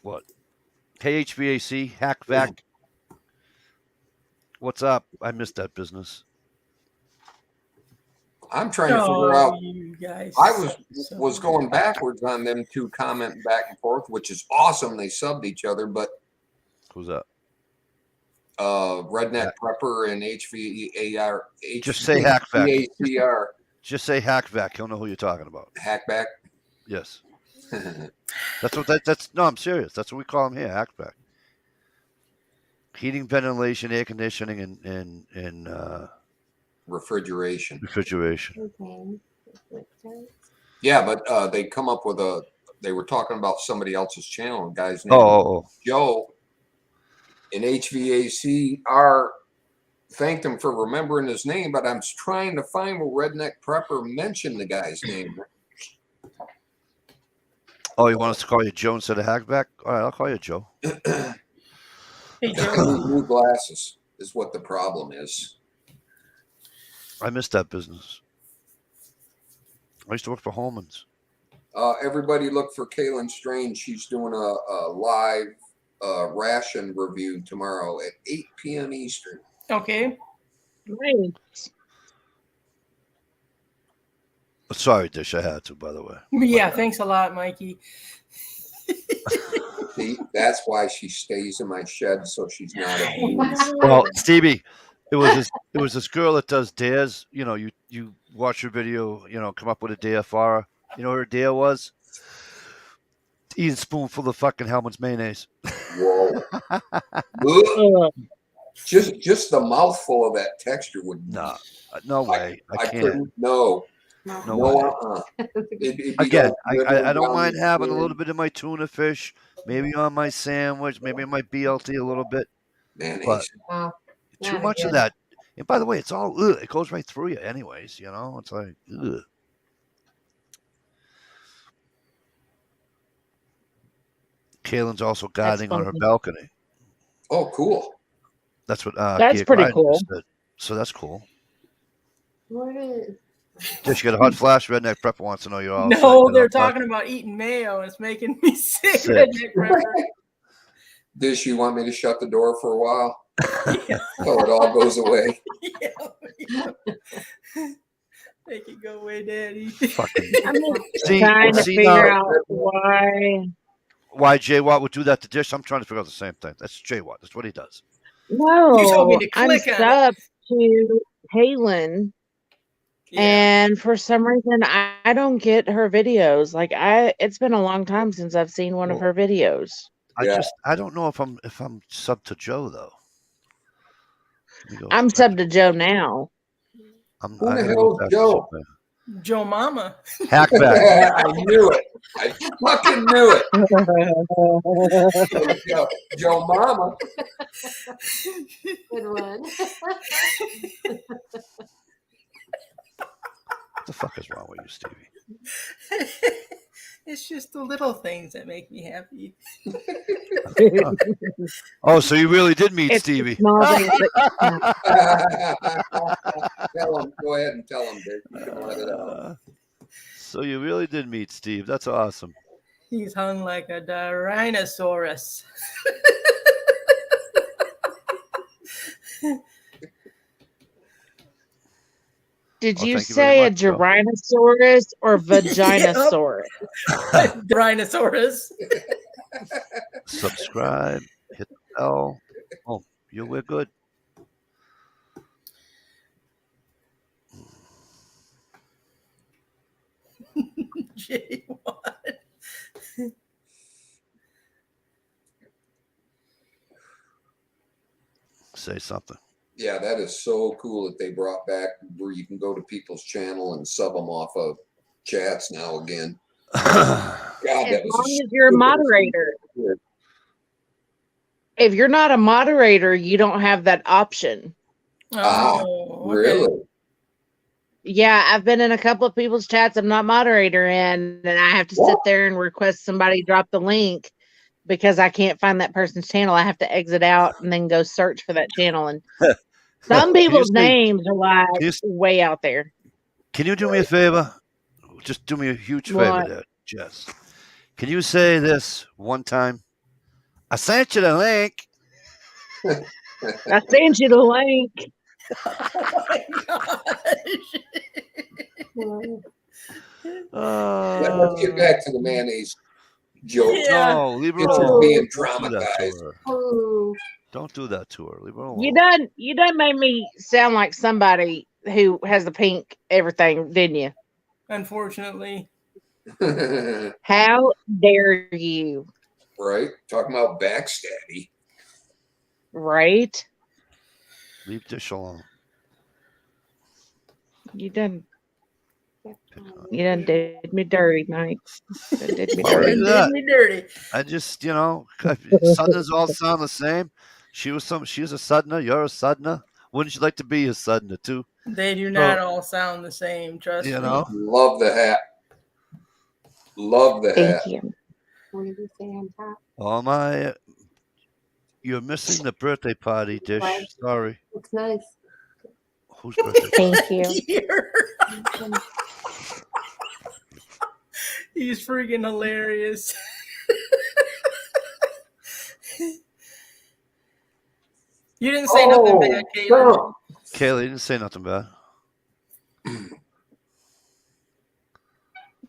What? Hey, HVAC, Hackvac. What's up? I missed that business. I'm trying to figure out. You guys. I was going backwards on them two commenting back and forth, which is awesome. They subbed each other, but Who's that? Redneck Prepper and HVAR. Just say Hackvac. HVACR. Just say Hackvac. He'll know who you're talking about. Hackback. Yes. That's what that's. No, I'm serious. That's what we call him here, Hackback. Heating, ventilation, air conditioning, and Refrigeration. refrigeration. Okay. Yeah, but they come up with they were talking about somebody else's channel. A guy's name Oh. Joe. And HVACR thanked him for remembering his name, but I'm trying to find where Redneck Prepper mentioned the guy's name. Oh, you want us to call you Joe instead of Hackback? All right, I'll call you Joe. Hey, Joe. Blue glasses is what the problem is. I missed that business. I used to work for Holman's. Everybody look for Kaylin Strange. She's doing a live ration review tomorrow at 8 p.m. Eastern. Okay. Nice. Sorry, Dish, I had to, by the way. Yeah, thanks a lot, Mikey. See, that's why she stays in my shed, so she's not abused. Well, Stevie, it was this girl that does dares. You know, you watch her video, come up with a dare for her. You know what her dare was? Eat a spoonful of fucking Hellman's mayonnaise. Whoa. Ugh. Just the mouthful of that texture would. No way. I can't. Couldn't. No way. Again, I don't mind having a little bit of my tuna fish, maybe on my sandwich, maybe on my BLT a little bit. Mayonnaise. Wow. Too much of that. And by the way, it's all it goes right through you anyways, It's like ugh. Kaylin's also gardening on her balcony. Oh, cool. That's what That's pretty cool. said. So that's cool. What is? Just you got a hot flash. Redneck Prepper wants to know you're all. No, they're talking about eating mayo. It's making me sick. Redneck Prepper. Does she want me to shut the door for a while? So it all goes away. Yeah. Make it go away, Daddy. Fucking I'm just see, trying to see figure now out why. J Watt would do that to Dish. I'm trying to figure out the same thing. That's J Watt. That's what he does. You told me No, to I'm click on it. sub to Halen, Yeah. and for some reason I don't get her videos. Like it's been a long time since I've seen one of her videos. Yeah. I don't know if I'm sub to Joe though. Let me go. I'm sub to Joe now. Who the I gotta hell go is Joe? Joe Mama. Hackback. I knew it. I fucking knew it. Joe Mama. Good one. What the fuck is wrong with you, Stevie? It's just the little things that make me happy. Oh, so you really did meet It's the Stevie. small things that Tell him. Go ahead and tell him, Dick. You can let it out. So you really did meet Steve. That's awesome. He's hung like a Tyrannosaurus. Did Oh, you thank you very say a much, Joe. Gyranosaurus or Vaginosaurus? Tyrannosaurus. Subscribe. Hit the bell. Oh, we're good. J. Watt. Say something. Yeah, that is so cool that they brought back where you can go to people's channel and sub them off of chats now again. God, As that was long as you're a moderator. If you're not a moderator, you don't have that option. Oh, okay. really? Yeah, I've been in a couple of people's chats I'm not moderator in, and I have to sit there and request somebody drop the link because I can't find that person's channel. I have to exit out and then go search for that channel. And some people's names are like way out there. Can you do me a favor? Just do me a huge favor What? there, Jess. Can you say this one time? I sent you the link. I sent you the link. Oh my gosh. Let's get back to the mayonnaise joke. Yeah. No, leave her She's alone. being Don't do that to traumatized. her. Oh, Don't do that to her. Leave her alone. You done made me sound like somebody who has the pink everything, didn't you? Unfortunately. How dare you? Right? Talking about backstabby. Right? Leave Dish alone. You done did me dirty, Mike. You done did me Why would I dirty. do Did that? me dirty. I just, Sudners all sound the same. She's a Sudner. You're a Sudner. Wouldn't you like to be a Sudner too? They do not all sound the same, trust me. Love the hat. Love the hat. Thank you. what did you say on top? Oh, you're missing the birthday party, Dish. Right. Sorry. Looks nice. Whose birthday? Thank you. Here. He's freaking hilarious. You didn't say nothing bad, Caleb. Kaylee didn't say nothing bad.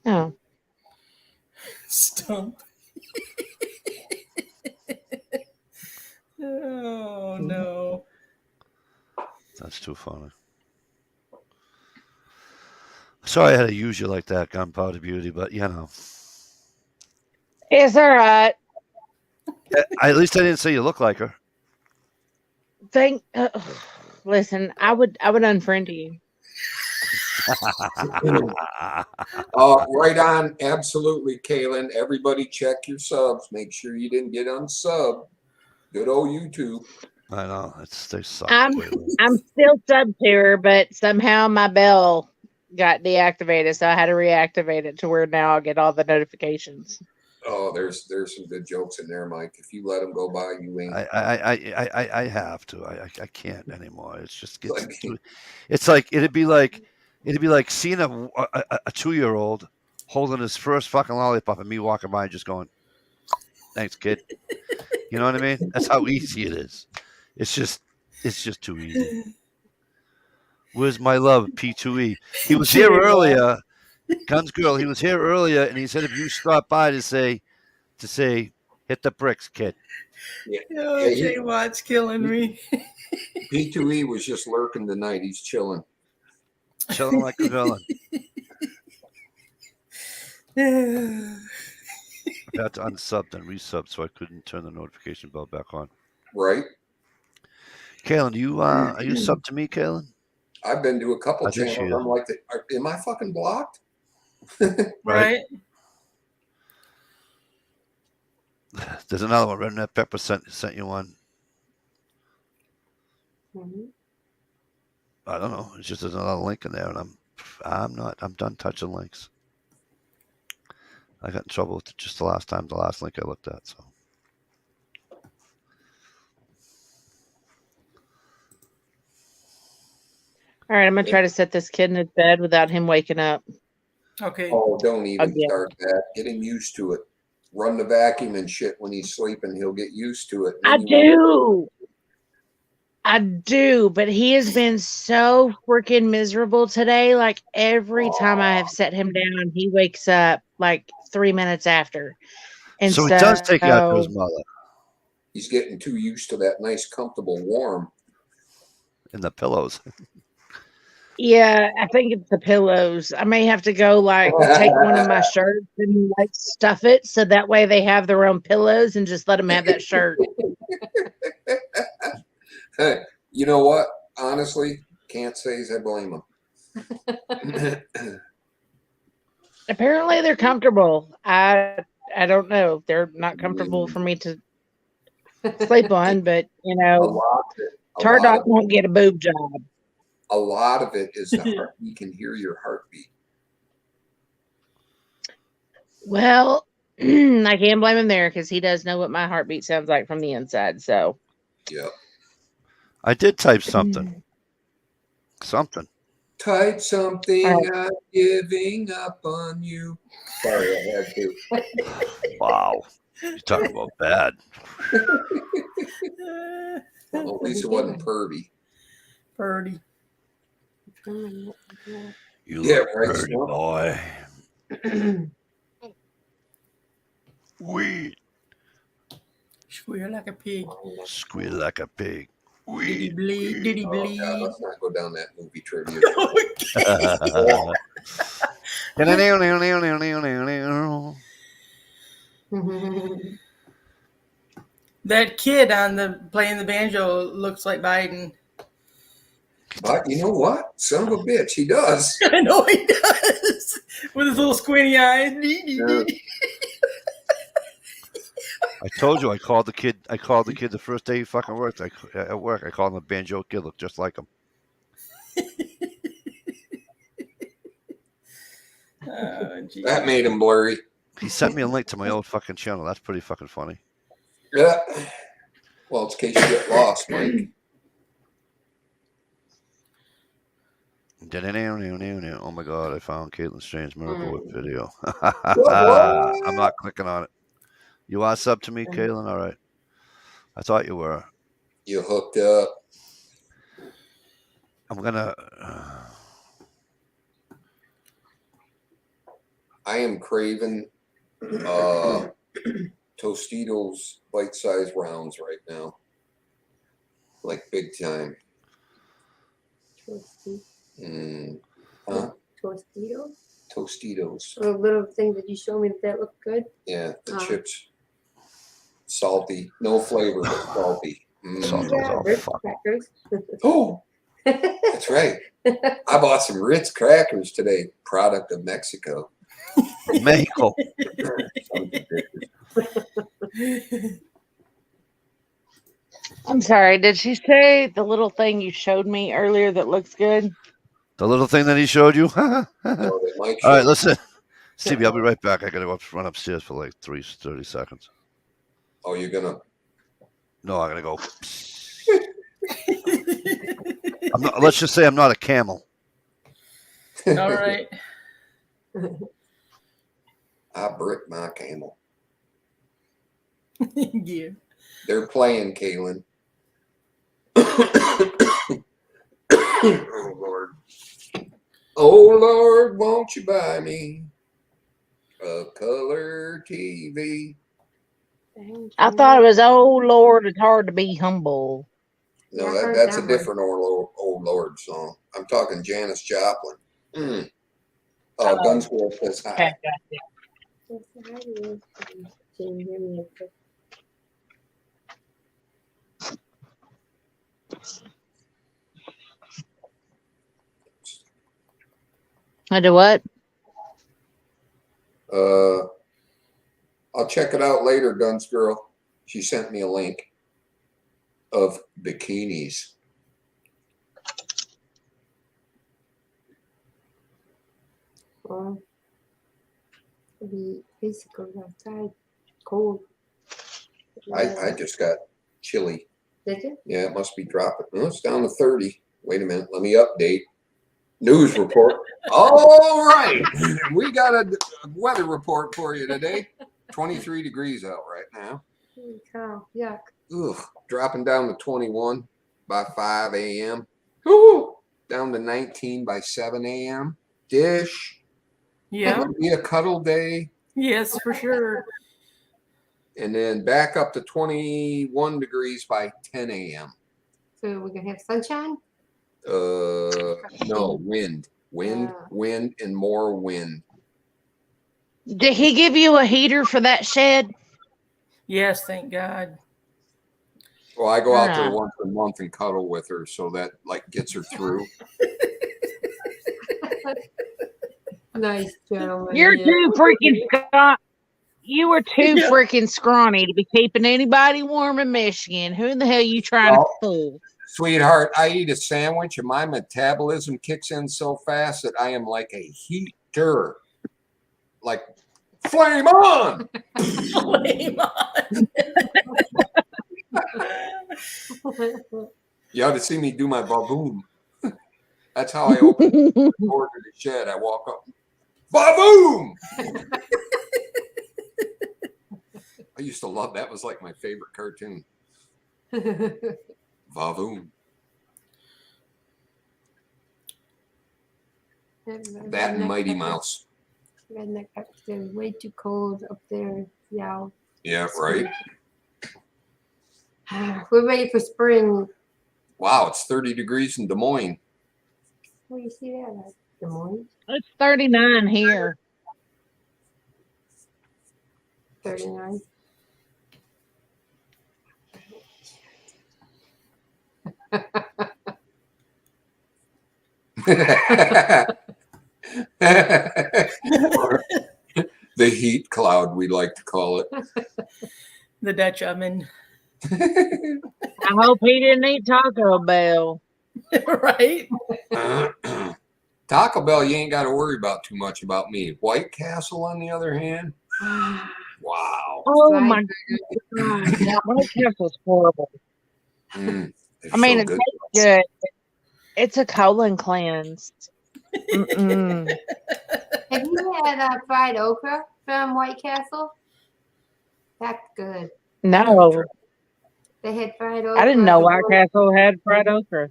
Oh. Stump. Oh no. That's too funny. Sorry I had to use you like that, Gunpowder Beauty, but It's all right. At least I didn't say you look like her. Listen, I would unfriend you. Right on. Absolutely, Kaylin. Everybody check your subs. Make sure you didn't get unsub. Good old YouTube. I know. They suck. I'm still sub to her, but somehow my bell got deactivated, so I had to reactivate it to where now I'll get all the notifications. Oh, there's some good jokes in there, Mike. If you let them go by, you ain't. I have to. I can't anymore. It's just it's like it'd be like seeing a 2-year-old holding his first fucking lollipop and me walking by and just going, "Thanks, kid." You know what I mean? That's how easy it is. It's just too easy. Where's my love, P2E? He was here Kidding, Bob. earlier. Guns Girl, he was here earlier, and he said if you stop by to say, hit the bricks, kid. Yeah. Oh, Yeah, J Watt's killing me. P2E was just lurking tonight. He's chilling. Chilling like a villain. I had to unsub and resub, so I couldn't turn the notification bell back on. Right? Kaylin, are you sub to me, Kaylin? I've been to a couple I think she channels. is. I'm like, am I fucking blocked? Right? There's another one. Redneck Pepper sent you one. Mhm. I don't know. It's just there's another link in there, and I'm done touching links. I got in trouble with it just the last link I looked at. So All right, I'm gonna try to set this kid in his bed without him waking up. Okay. Oh, don't even Again. start that. Get him used to it. Run the vacuum and shit when he's sleeping. He'll get used to it. I do, but he has been so freaking miserable today. Like every time I have set him down, he wakes up like 3 minutes after. And so he does take you out to his mother He's getting too used to that nice, comfortable warm. in the pillows. Yeah, I think it's the pillows. I may have to go like take one of my shirts and like stuff it so that way they have their own pillows and just let them have that shirt. Hey, you know what? Honestly, can't say as I blame him. Apparently they're comfortable. I don't know. They're not comfortable for me to sleep on, but you a know, lot Tardot of won't get a boob job. a lot of it is the heart. He can hear your heartbeat. Well, I can't blame him there because he does know what my heartbeat sounds like from the inside. So, Yeah. I did type something. Type something. All Not giving up on you. Sorry, I had to. Wow, you're talking about bad. Well, at least it wasn't pervy. Purdy. You Yeah, look right, pretty, Snow. boy. Weed. Squeal like a pig. Squeal like a pig. Did he Weed. bleed? Did he Oh, God, bleed? let's not go down that movie trivia. That kid on the playing the banjo looks like Biden. But you know what? Son of a bitch, he does. I know he does. With his little squinty eyes. Yeah. I told you I called the kid the first day he fucking worked. At work, I called him a banjo kid, looked just like him. Oh, That made him blurry. He sent me a link to my old fucking channel. That's pretty fucking funny. Yeah. Well, it's in case you get lost, Mike. Oh my god, I found Caitlin Strange's Miracle Whip video. What? I'm not clicking on it. You are sub to me, Caitlin? All right. I thought you were. You hooked up. I'm gonna. I am craving Tostitos bite-sized rounds right now. Like big time. Huh? Tostitos? Tostitos. The little thing that you showed me that looked good. Yeah, the chips. Salty. No flavor, but salty. Salty. Yeah, Oh, Ritz fuck. crackers. Oh, that's right. I bought some Ritz crackers today. Product of Mexico. Mexico. I'm sorry. Did she say the little thing you showed me earlier that looks good? The little thing that he showed you? No, that Mike All right, showed. listen. Stevie, I'll be right back. I gotta run upstairs for like 30 seconds. Oh, you're gonna. No, I gotta go. Let's just say I'm not a camel. All right. I brick my camel. Yeah. They're playing, Kaylin. Oh Lord. Oh Lord, won't you buy me a color TV? I thought it was, oh Lord, it's hard to be humble. No, Yeah, I heard that's that a one. different old Lord song. I'm talking Janis Joplin. Mm. Oh, Gun Squirrel says hi. Okay. Yes, I do. Can you hear me? I do what? I'll check it out later, Guns Girl. She sent me a link of bikinis. Well, it'll be basically outside, cold. I just got chilly. Did you? Yeah, it must be dropping. Oh, it's down to 30. Wait a minute. Let me update. News report. All right. We got a weather report for you today. 23 degrees out right now. Holy cow, yuck. Ugh, dropping down to 21 by 5 a.m. Ooh, down to 19 by 7 a.m. Dish. Yeah. It'll be a cuddle day. Yes, for sure. And then back up to 21 degrees by 10 a.m. So we're gonna have sunshine? No, wind, and more wind. Did he give you a heater for that shed? Yes, thank God. Well, I go out there Ah. once a month and cuddle with her, so that like gets her through. Nice gentleman. You're yeah. too freaking You were too Yeah. freaking scrawny to be keeping anybody warm in Michigan. Who in the hell you trying Well, to fool? Sweetheart, I eat a sandwich and my metabolism kicks in so fast that I am like a heater. Like, flame on! Flame on. You ought to see me do my baboom. That's how I open the door to the shed. I walk up, baboom! I used to love that. Was like my favorite cartoon. Vavoom. That and Mighty Mouse. Redneck upstairs, way too cold up there. Yeah. Yeah, right. We're ready for spring. Wow, it's 30 degrees in Des Moines. Where do you see that at? Des Moines? It's 39 here. 39. The heat cloud, we like to call it. The Dutch oven. I hope he didn't eat Taco Bell. Right? Taco Bell, you ain't got to worry about too much about me. White Castle, on the other hand, wow. Oh Right. my God. White Castle's horrible. It's I mean, so it good. tastes good. It's a colon cleanse. Mm-mm. Have you had fried okra from White Castle? That's good. No, They had fried okra. I didn't know White before- Castle had fried okra.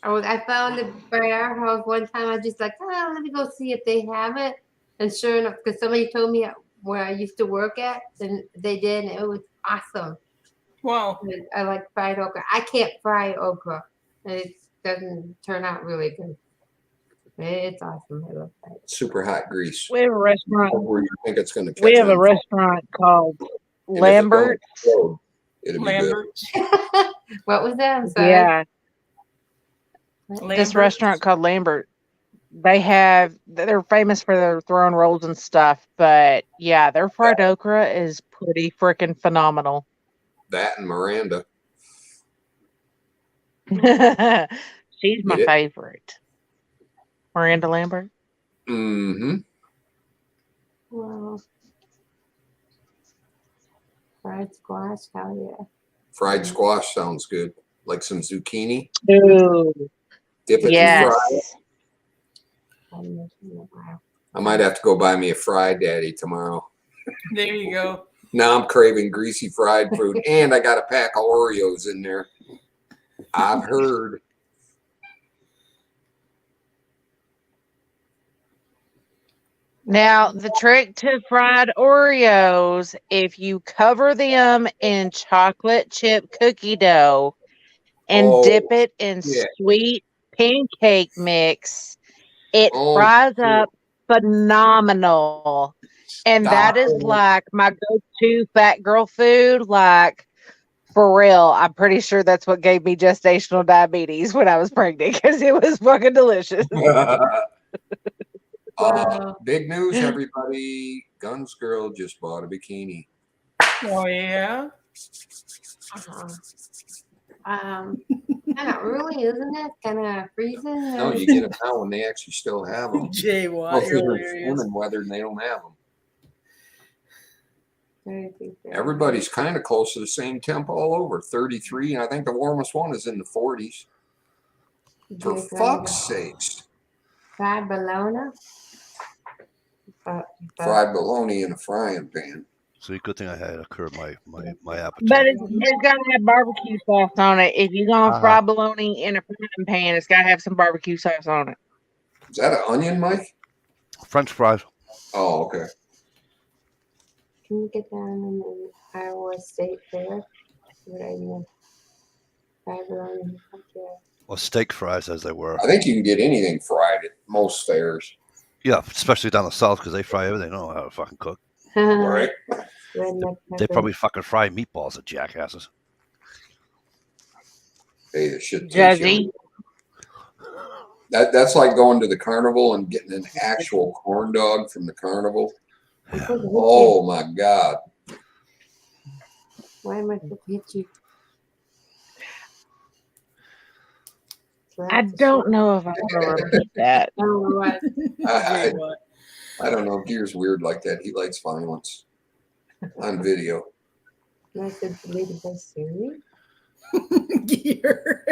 I found it by our house one time. I just like, let me go see if they have it. And sure enough, because somebody told me where I used to work at, and they did, and it was awesome. Wow. And I like fried okra. I can't fry okra. It doesn't turn out really good. It's awesome. I love that. Super hot grease. We have a restaurant. Where you think it's going to catch We have a on. restaurant called And if it don't Lambert. explode, it'll be good. Lambert. What was that? I'm sorry. Yeah, this Lambert. restaurant called Lambert. They're famous for their throwing rolls and stuff, but yeah, their fried okra is pretty freaking phenomenal. That and Miranda. She's my Get it? favorite. Miranda Lambert. Mm-hmm. Wow. Fried squash. Hell yeah. Fried squash sounds good. Like some zucchini. Ooh, Dip it in yes. fry. I might have to go buy me a fried daddy tomorrow. There you go. Now I'm craving greasy fried food, and I got a pack of Oreos in there. I've heard. Now, the trick to fried Oreos, if you cover them in chocolate chip cookie dough and dip Oh, it in yeah. sweet pancake mix, it Oh, fries shit. up phenomenal. And that is Stop. like my go-to fat girl food. Like, for real, I'm pretty sure that's what gave me gestational diabetes when I was pregnant because it was fucking delicious. Big news, everybody. Guns Girl just bought a bikini. Oh yeah. Kind of early, isn't it? Kind of freezing. No, you get them now when they actually still have them. Jay Well, Watt, if you're they're hilarious. swimming weather and they don't have them. Everything's there. Everybody's kind of close to the same temp all over. 33, and I think the warmest one is in the 40s. For Jay fuck's sakes. Fried bologna. Fried bologna in a frying pan. So good thing I had to curb my appetite. But it's got to have barbecue sauce on it. If you're going to fry bologna in a frying pan, it's got to have some barbecue sauce on it. Is that an onion, Mike? French fries. Oh, okay. Can you get down in the Iowa State Fair? What I mean, fried bologna. Okay. Or steak fries, as they were. I think you can get anything fried at most fairs. Yeah, especially down the south because they fry everything. They don't know how to fucking cook. Right? They probably fucking fry meatballs at jackasses. Hey, the shit tastes Judgy. yummy. That's like going to the carnival and getting an actual corn dog from the carnival. Yeah. Oh my God. Why am I supposed to hit you? I don't know if I want to repeat that. Oh, what? I don't know. Gear's weird like that. He likes violence on video. I said deleted by Siri. Gear.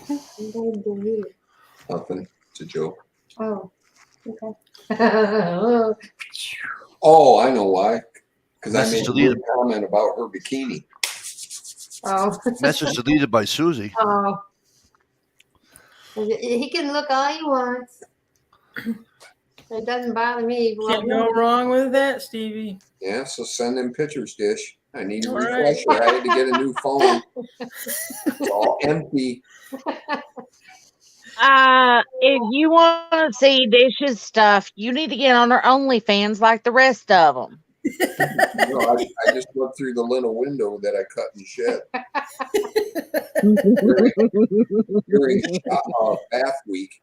Somebody deleted. Nothing. It's a joke. Oh, okay. Oh, I know why. Because I Message made a deleted. weird comment about her bikini. Oh. Message deleted by Susie. Oh. He can look all he wants. It doesn't bother me. Can't go wrong with that, Stevie. Yeah, so send him pictures, Dish. I need a All right. refresher. I had to get a new phone. It's all empty. If you want to see Dish's stuff, you need to get on her OnlyFans like the rest of them. No, I just looked through the little window that I cut and shed during bath week.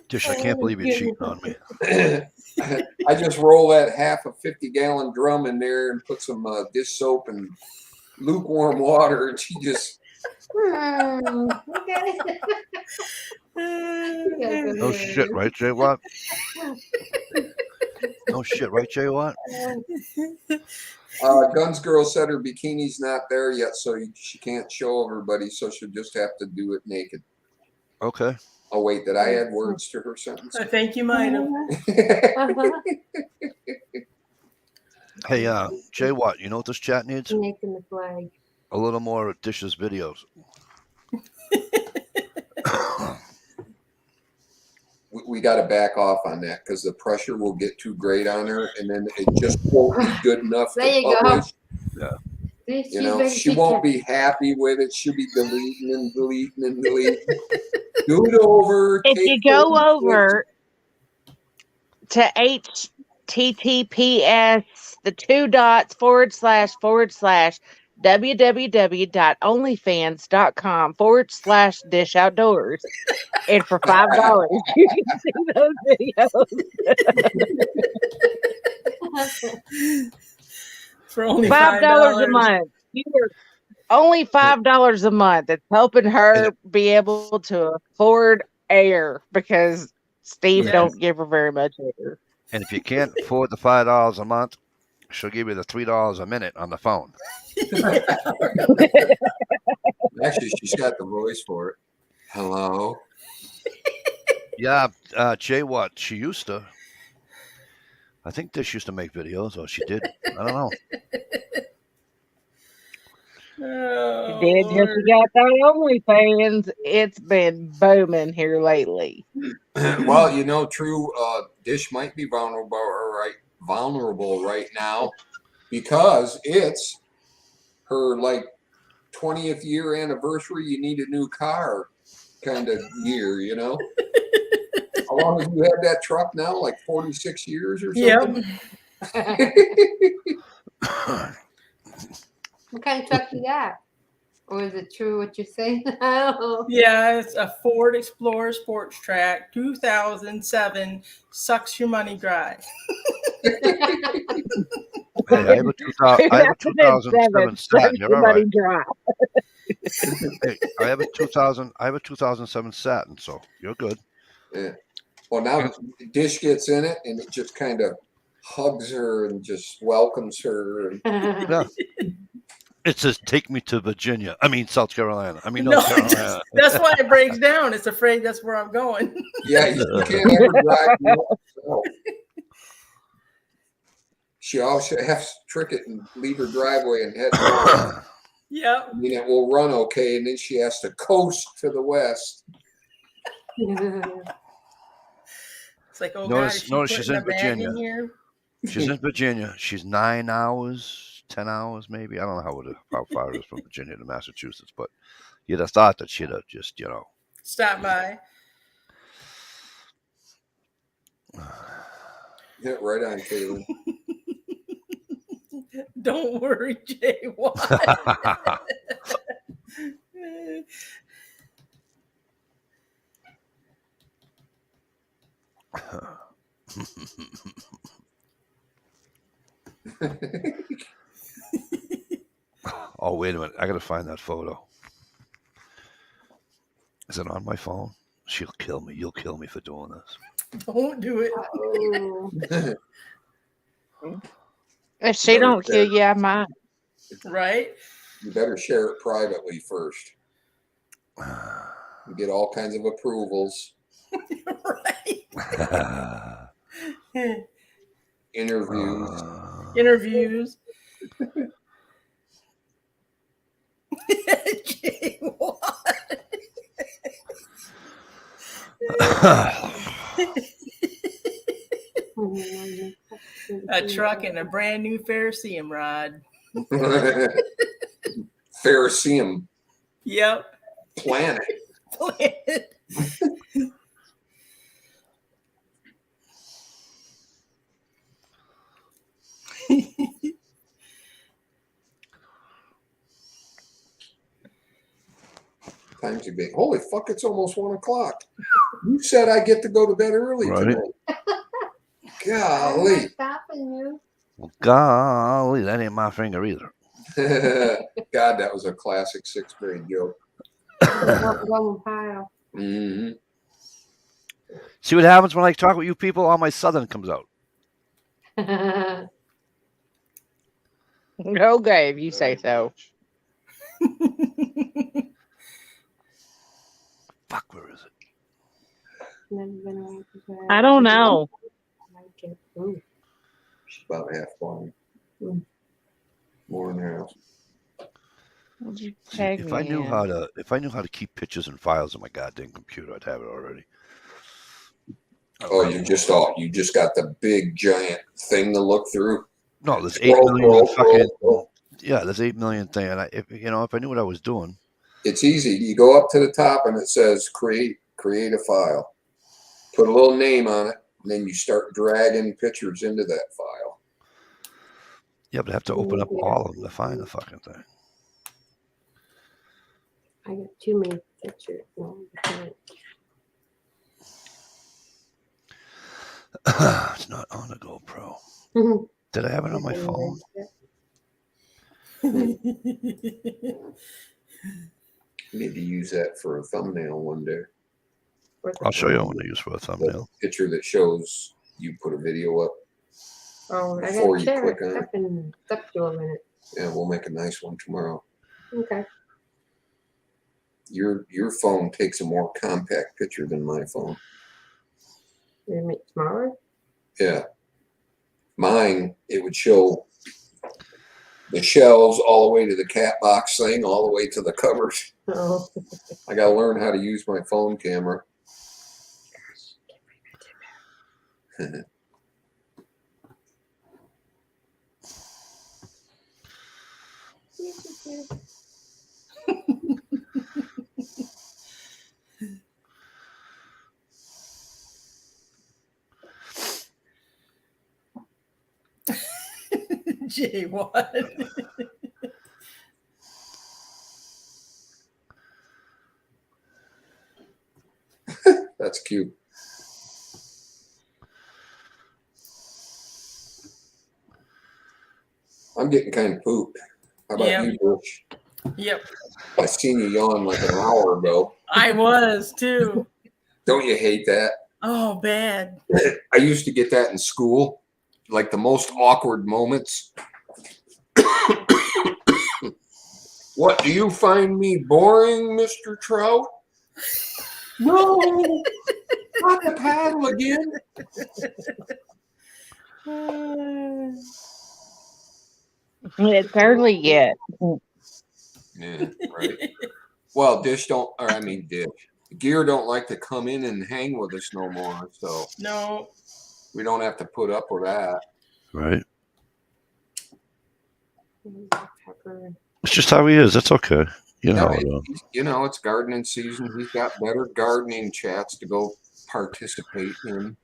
Dish, I can't believe you're cheating on me. I just roll that half a 50-gallon drum in there and put some dish soap and lukewarm water, and she just. Okay. No shit, right, Jay Watt? No shit, right, Jay Watt? Guns Girl said her bikini's not there yet, so she can't show everybody, so she'll just have to do it naked. Okay. Oh, wait, did I add words to her sentence? I think you might have. Hey, Jay Watt, you know what this chat needs? Making the flag. A little more Dish's videos. We got to back off on that because the pressure will get too great on her, and then it just won't be good enough There to you go. publish. Yeah. You know, she won't be happy with it. She'll be deleting and deleting and deleting. Do it over. If you take go 36. over to https the 2 dots / www.onlyfans.com / dish outdoors, and for $5 you can see those videos. For only $5 a month. You are only $5 a month. It's helping her be able to afford air because Steve Yes. don't give her very much air. And if you can't afford the $5 a month, she'll give you the $3 a minute on the phone. Actually, she's got the voice for it. Hello. Yeah, Jay Watt, she used to. I think Dish used to make videos, or she did. I don't know. Oh, Did just Lord. got that OnlyFans. It's been booming here lately. Well, you know, true. Dish might be vulnerable right now because it's her like 20th year anniversary. You need a new car, kind of year. You know, how long have you had that truck now? Like 46 years or something. What kind of truck you got? Or is it true what you're saying? Oh. Yeah, it's a Ford Explorer Sports Track 2007. Sucks your money dry. Hey, I have a 2007 Saturn. You're all right. Dry. Hey, I have a 2007 Saturn, so you're good. Yeah. Well, now Dish gets in it and it just kind of hugs her and just welcomes her. And Yeah. It says, "Take me to Virginia." I mean, South Carolina. I mean, No, North Carolina. that's why it breaks down. It's afraid that's where I'm going. yeah, you can't ever drive. No. She always has to trick it and leave her driveway and head north. Yep. I mean, it will run okay, and then she has to coast to the west. It's like, oh Notice God, is she she's putting in a bag Virginia. in here? She's in Virginia. She's 9 hours, 10 hours, maybe. I don't know how far it is from Virginia to Massachusetts, but you'd have thought that she'd have just, Stop by. Yeah, right on, Caitlin. Don't worry, Jay. What? Oh, wait a minute. I got to find that photo. Is it on my phone? She'll kill me. You'll kill me for doing this. Don't do it. Oh. If she don't kill you, I might. Right? You better share it privately first. You get all kinds of approvals, Right. interviews. Interviews. Jay, what? A truck and a brand new Ferricium rod. Ferricium Yep. planet. Planet. Times are big. Holy fuck, it's almost 1 o'clock. You said I get to go to bed early Right. tonight. I'm Golly. not stopping you. Well, golly, that ain't my finger either. God, that was a classic 6th grade joke. One pile. Mm-hmm. See what happens when I talk with you people? All my Southern comes out. Okay, if you say so. Fuck, where is it? Never been around for that. I don't know. I like it. Ooh. She's about half blind. Mm. More than half. Would you See, tag if me I knew in? how to keep pictures and files on my goddamn computer, I'd have it already. Oh, you just got the big giant thing to look through. No, there's 8 million fucking. Yeah, there's 8 million thing, and if I knew what I was doing. It's easy. You go up to the top and it says create a file. Put a little name on it, and then you start dragging pictures into that file. Yeah, but I have to open up all of them to find the fucking thing. I got too many pictures. No, I can't. It's not on the GoPro. Mhm. Did I have it on my phone? Need to use that for a thumbnail one day. I'll show you what to use for a thumbnail. The picture that shows you put a video up. Oh, I Before gotta you share click it. on it. Up in to a minute. Yeah, we'll make a nice one tomorrow. Okay. Your phone takes a more compact picture than my phone. You make smaller? Yeah. Mine, it would show the shelves all the way to the cat box thing, all the way to the cupboard. Oh. I got to learn how to use my phone camera. Jay, what? That's cute. I'm getting kind of pooped. How about Yep. you, Bush? Yep. I seen you yawn like an hour ago. I was too. Don't you hate that? Oh, bad. I used to get that in school, like the most awkward moments. What, do you find me boring, Mr. Trout? No, not the paddle again. It's early yet. Yeah, right. Well, Dish Gear don't like to come in and hang with us no more, so No. we don't have to put up with that. Right. It's just how he is. That's okay. You know. It's gardening season. He's got better gardening chats to go participate in.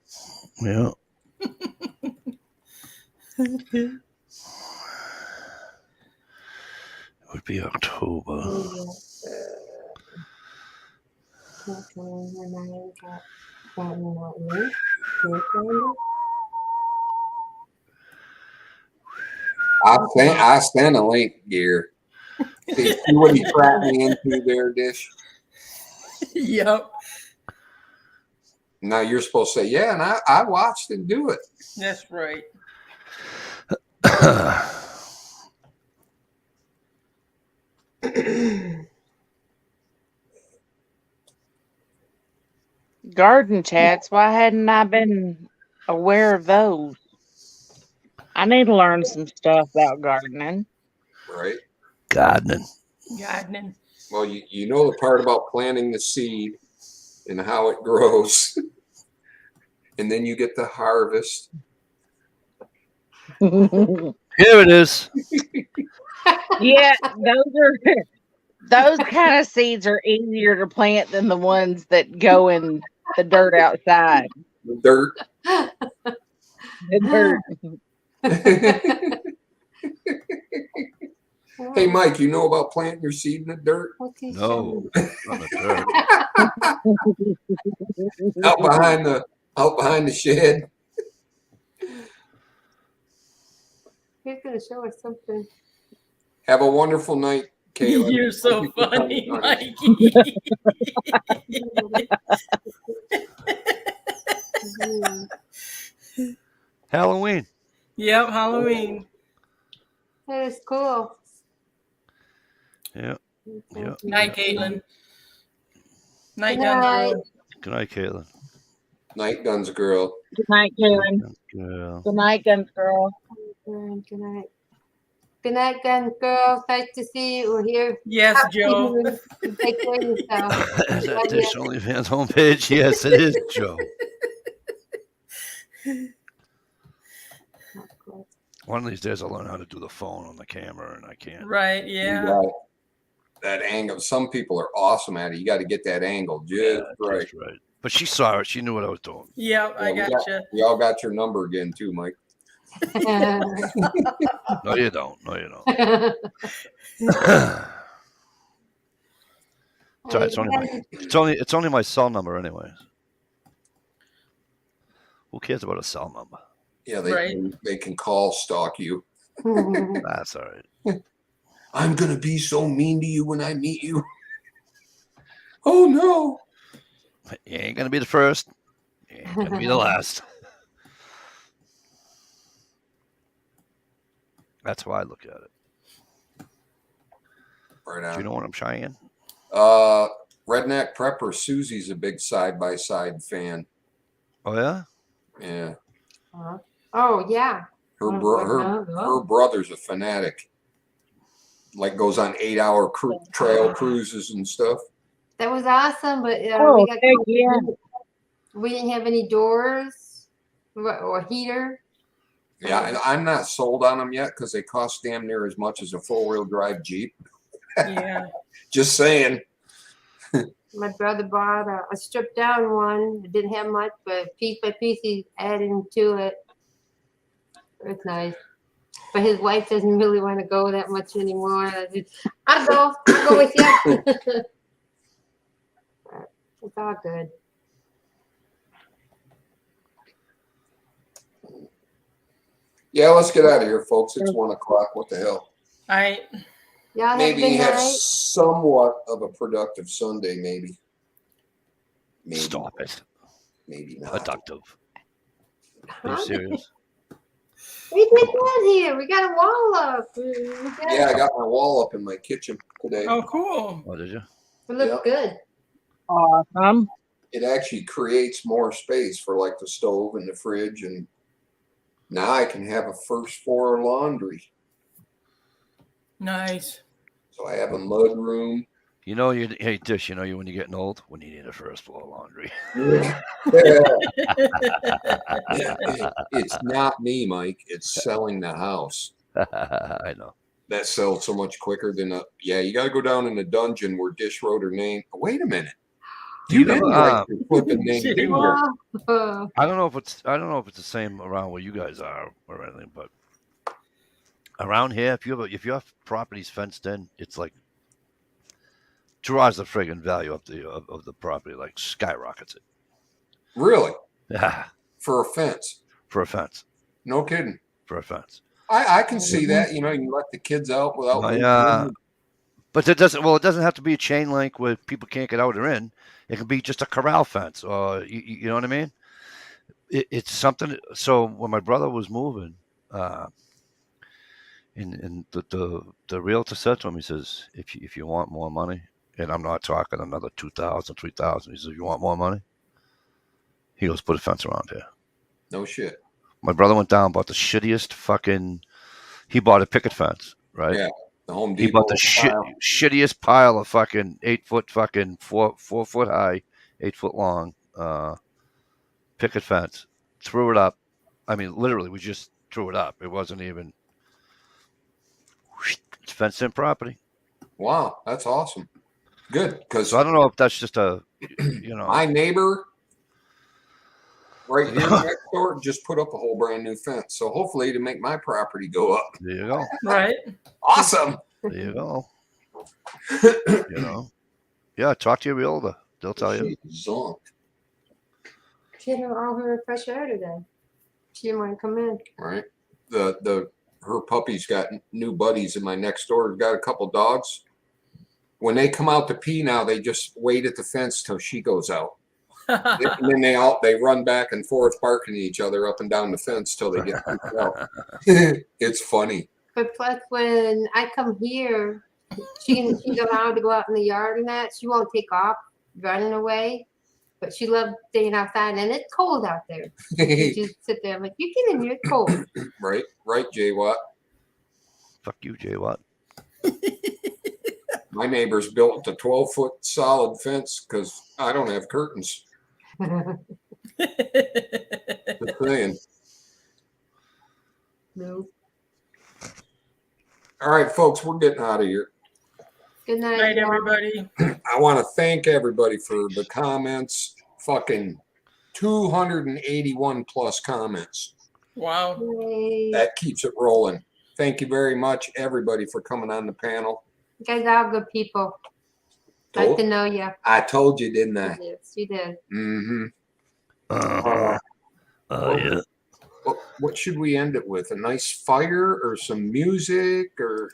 Yeah. It would be October. I sent a link, Gear. See what he trapped me into there, Dish? Yep. Now you're supposed to say, yeah, and I watched him do it. That's right. Garden chats. Why hadn't I been aware of those? I need to learn some stuff about gardening. Right. Gardening. Gardening. Well, you know the part about planting the seed and how it grows. And then you get the harvest. Here it is. Yeah, those kind of seeds are easier to plant than the ones that go in the dirt outside. The dirt. The dirt. Hey, Mike, you know about planting your seed in the dirt? No, not the dirt. out behind the shed. He's gonna show us something. Have a wonderful night, Kayla. You're so Thank you for funny, coming, honey. Mikey. Halloween. Yep, Halloween. That is cool. Yeah. Yeah. Night, Caitlin. Night, Good Guns night. Girl. Good night, Caitlin. Night, Guns Girl. Good night, Karen. Girl. Good night, Guns Girl. Good night. Good night, Gun Girl. Nice to see you here. Yes, Joe. Take care of yourself. Is that Dish OnlyFans homepage? Yes, it is, Joe. One of these days I'll learn how to do the phone on the camera, and I can't. Right, You yeah. got that angle. Some people are awesome at it. You got to get that angle just right. Just right. But she saw it. She knew what I was doing. Yep, I gotcha. We all got your number again, too, Mike. No, you don't. No, you don't. It's only my cell number, anyways. Who cares about a cell number? Yeah, Right. they can call stalk you. That's all right. I'm gonna be so mean to you when I meet you. Oh no! You ain't gonna be the first. You ain't gonna be the last. That's how I look at it. Right on. Do you know what I'm trying? Redneck Prepper Susie's a big side-by-side fan. Oh yeah. Yeah. Oh yeah. Her brother's a fanatic. like goes on 8-hour trail cruises and stuff. That was awesome, but Oh, heck yeah. we didn't have any doors or heater. Yeah, and I'm not sold on them yet because they cost damn near as much as a 4-wheel drive Jeep. Yeah. Just saying. My brother bought a stripped down one. It didn't have much, but piece by piece he's adding to it. It's nice. But his wife doesn't really want to go that much anymore. I'll go with you. It's all good. Yeah, let's get out of here, folks. It's 1 o'clock. What the hell? All right. Y'all have a Maybe good have night. somewhat of a productive Sunday, maybe. Maybe. Stop it. Maybe not. Productive. Are you Huh? serious? We did good here. We got a wall up. Yeah, I got my wall up in my kitchen today. Oh, cool. Oh, did you? It looks good. Awesome. It actually creates more space for like the stove and the fridge, and now I can have a first floor laundry. Nice. So I have a mud room. You know, hey, Dish, you know, when you're getting old, when you need a first floor laundry. It's not me, Mike. It's selling the house. I know. That sells so much quicker than yeah, you got to go down in the dungeon where Dish wrote her name. Wait a minute. You didn't write your flipping name, did you? I don't know if it's the same around where you guys are or anything, but around here, if your property's fenced in, it's like draws the friggin' value of the property, like skyrockets it. Really? Yeah. For a fence? For a fence. No kidding. For a fence. I can see that. You know, you can let the kids out without. But it doesn't have to be a chain link where people can't get out or in. It can be just a corral fence, or you know what I mean. It's something. So when my brother was moving, and the realtor said to him, he says, if you want more money, and I'm not talking another 2,000, 3,000. He says, if you want more money, he goes, put a fence around here. No shit. My brother went down, bought the shittiest fucking. He bought a picket fence, right? Yeah, the Home Depot. He bought the shittiest pile of fucking 8 foot, fucking 4 foot high, 8 foot long picket fence. Threw it up. I mean, literally, we just threw it up. It wasn't even. It's fenced in property. Wow, that's awesome. Good, because So I don't know if that's just a, you know. my neighbor right here next door just put up a whole brand new fence. So hopefully to make my property go up. There you go. Right. Awesome. There you go. You know. Yeah, talk to your realtor. They'll tell you. She's zonked. She had all her fresh air today. She didn't want to come in. Right. Her puppy's got new buddies in my next door. Got a couple dogs. When they come out to pee now, they just wait at the fence till she goes out. And then they run back and forth barking at each other up and down the fence till they get out. It's funny. But plus, when I come here, she's allowed to go out in the yard and that. She won't take off running away, but she loves staying outside, and it's cold out there. She just sit there like, you get in here, it's cold. Right, Jay Watt. Fuck you, Jay Watt. My neighbors built a 12-foot solid fence because I don't have curtains. Just saying. No. All right, folks, we're getting out of here. Good night, Night, y'all. everybody. I want to thank everybody for the comments. Fucking 281 plus comments. Wow. Yay. That keeps it rolling. Thank you very much, everybody, for coming on the panel. You guys are all good people. Nice to know you. I told you, didn't I? Yes, you did. Mm-hmm. Yeah. What should we end it with? A nice fire or some music or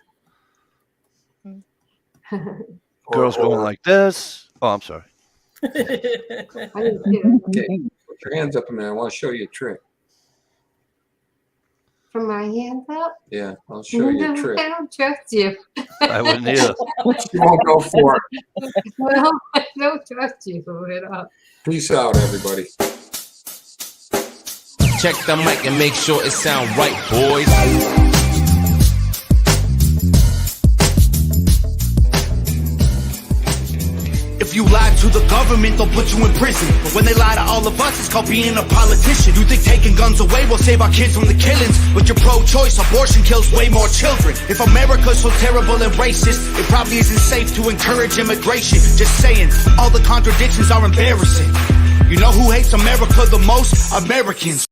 Girls going like this. Oh, I'm sorry. I didn't see it. Okay, put your hands up a minute. I want to show you a trick. From my hands up? Yeah, I'll show you a trick. I don't trust you. I wouldn't either. You won't go for it. Well, I don't trust you at all. Peace out, everybody. Check the mic and make sure it sound right, boys. If you lie to the government, they'll put you in prison. But when they lie to all of us, it's called being a politician. You think taking guns away will save our kids from the killings? But you're pro-choice, abortion kills way more children. If America's so terrible and racist, it probably isn't safe to encourage immigration. Just saying, all the contradictions are embarrassing. You know who hates America the most? Americans.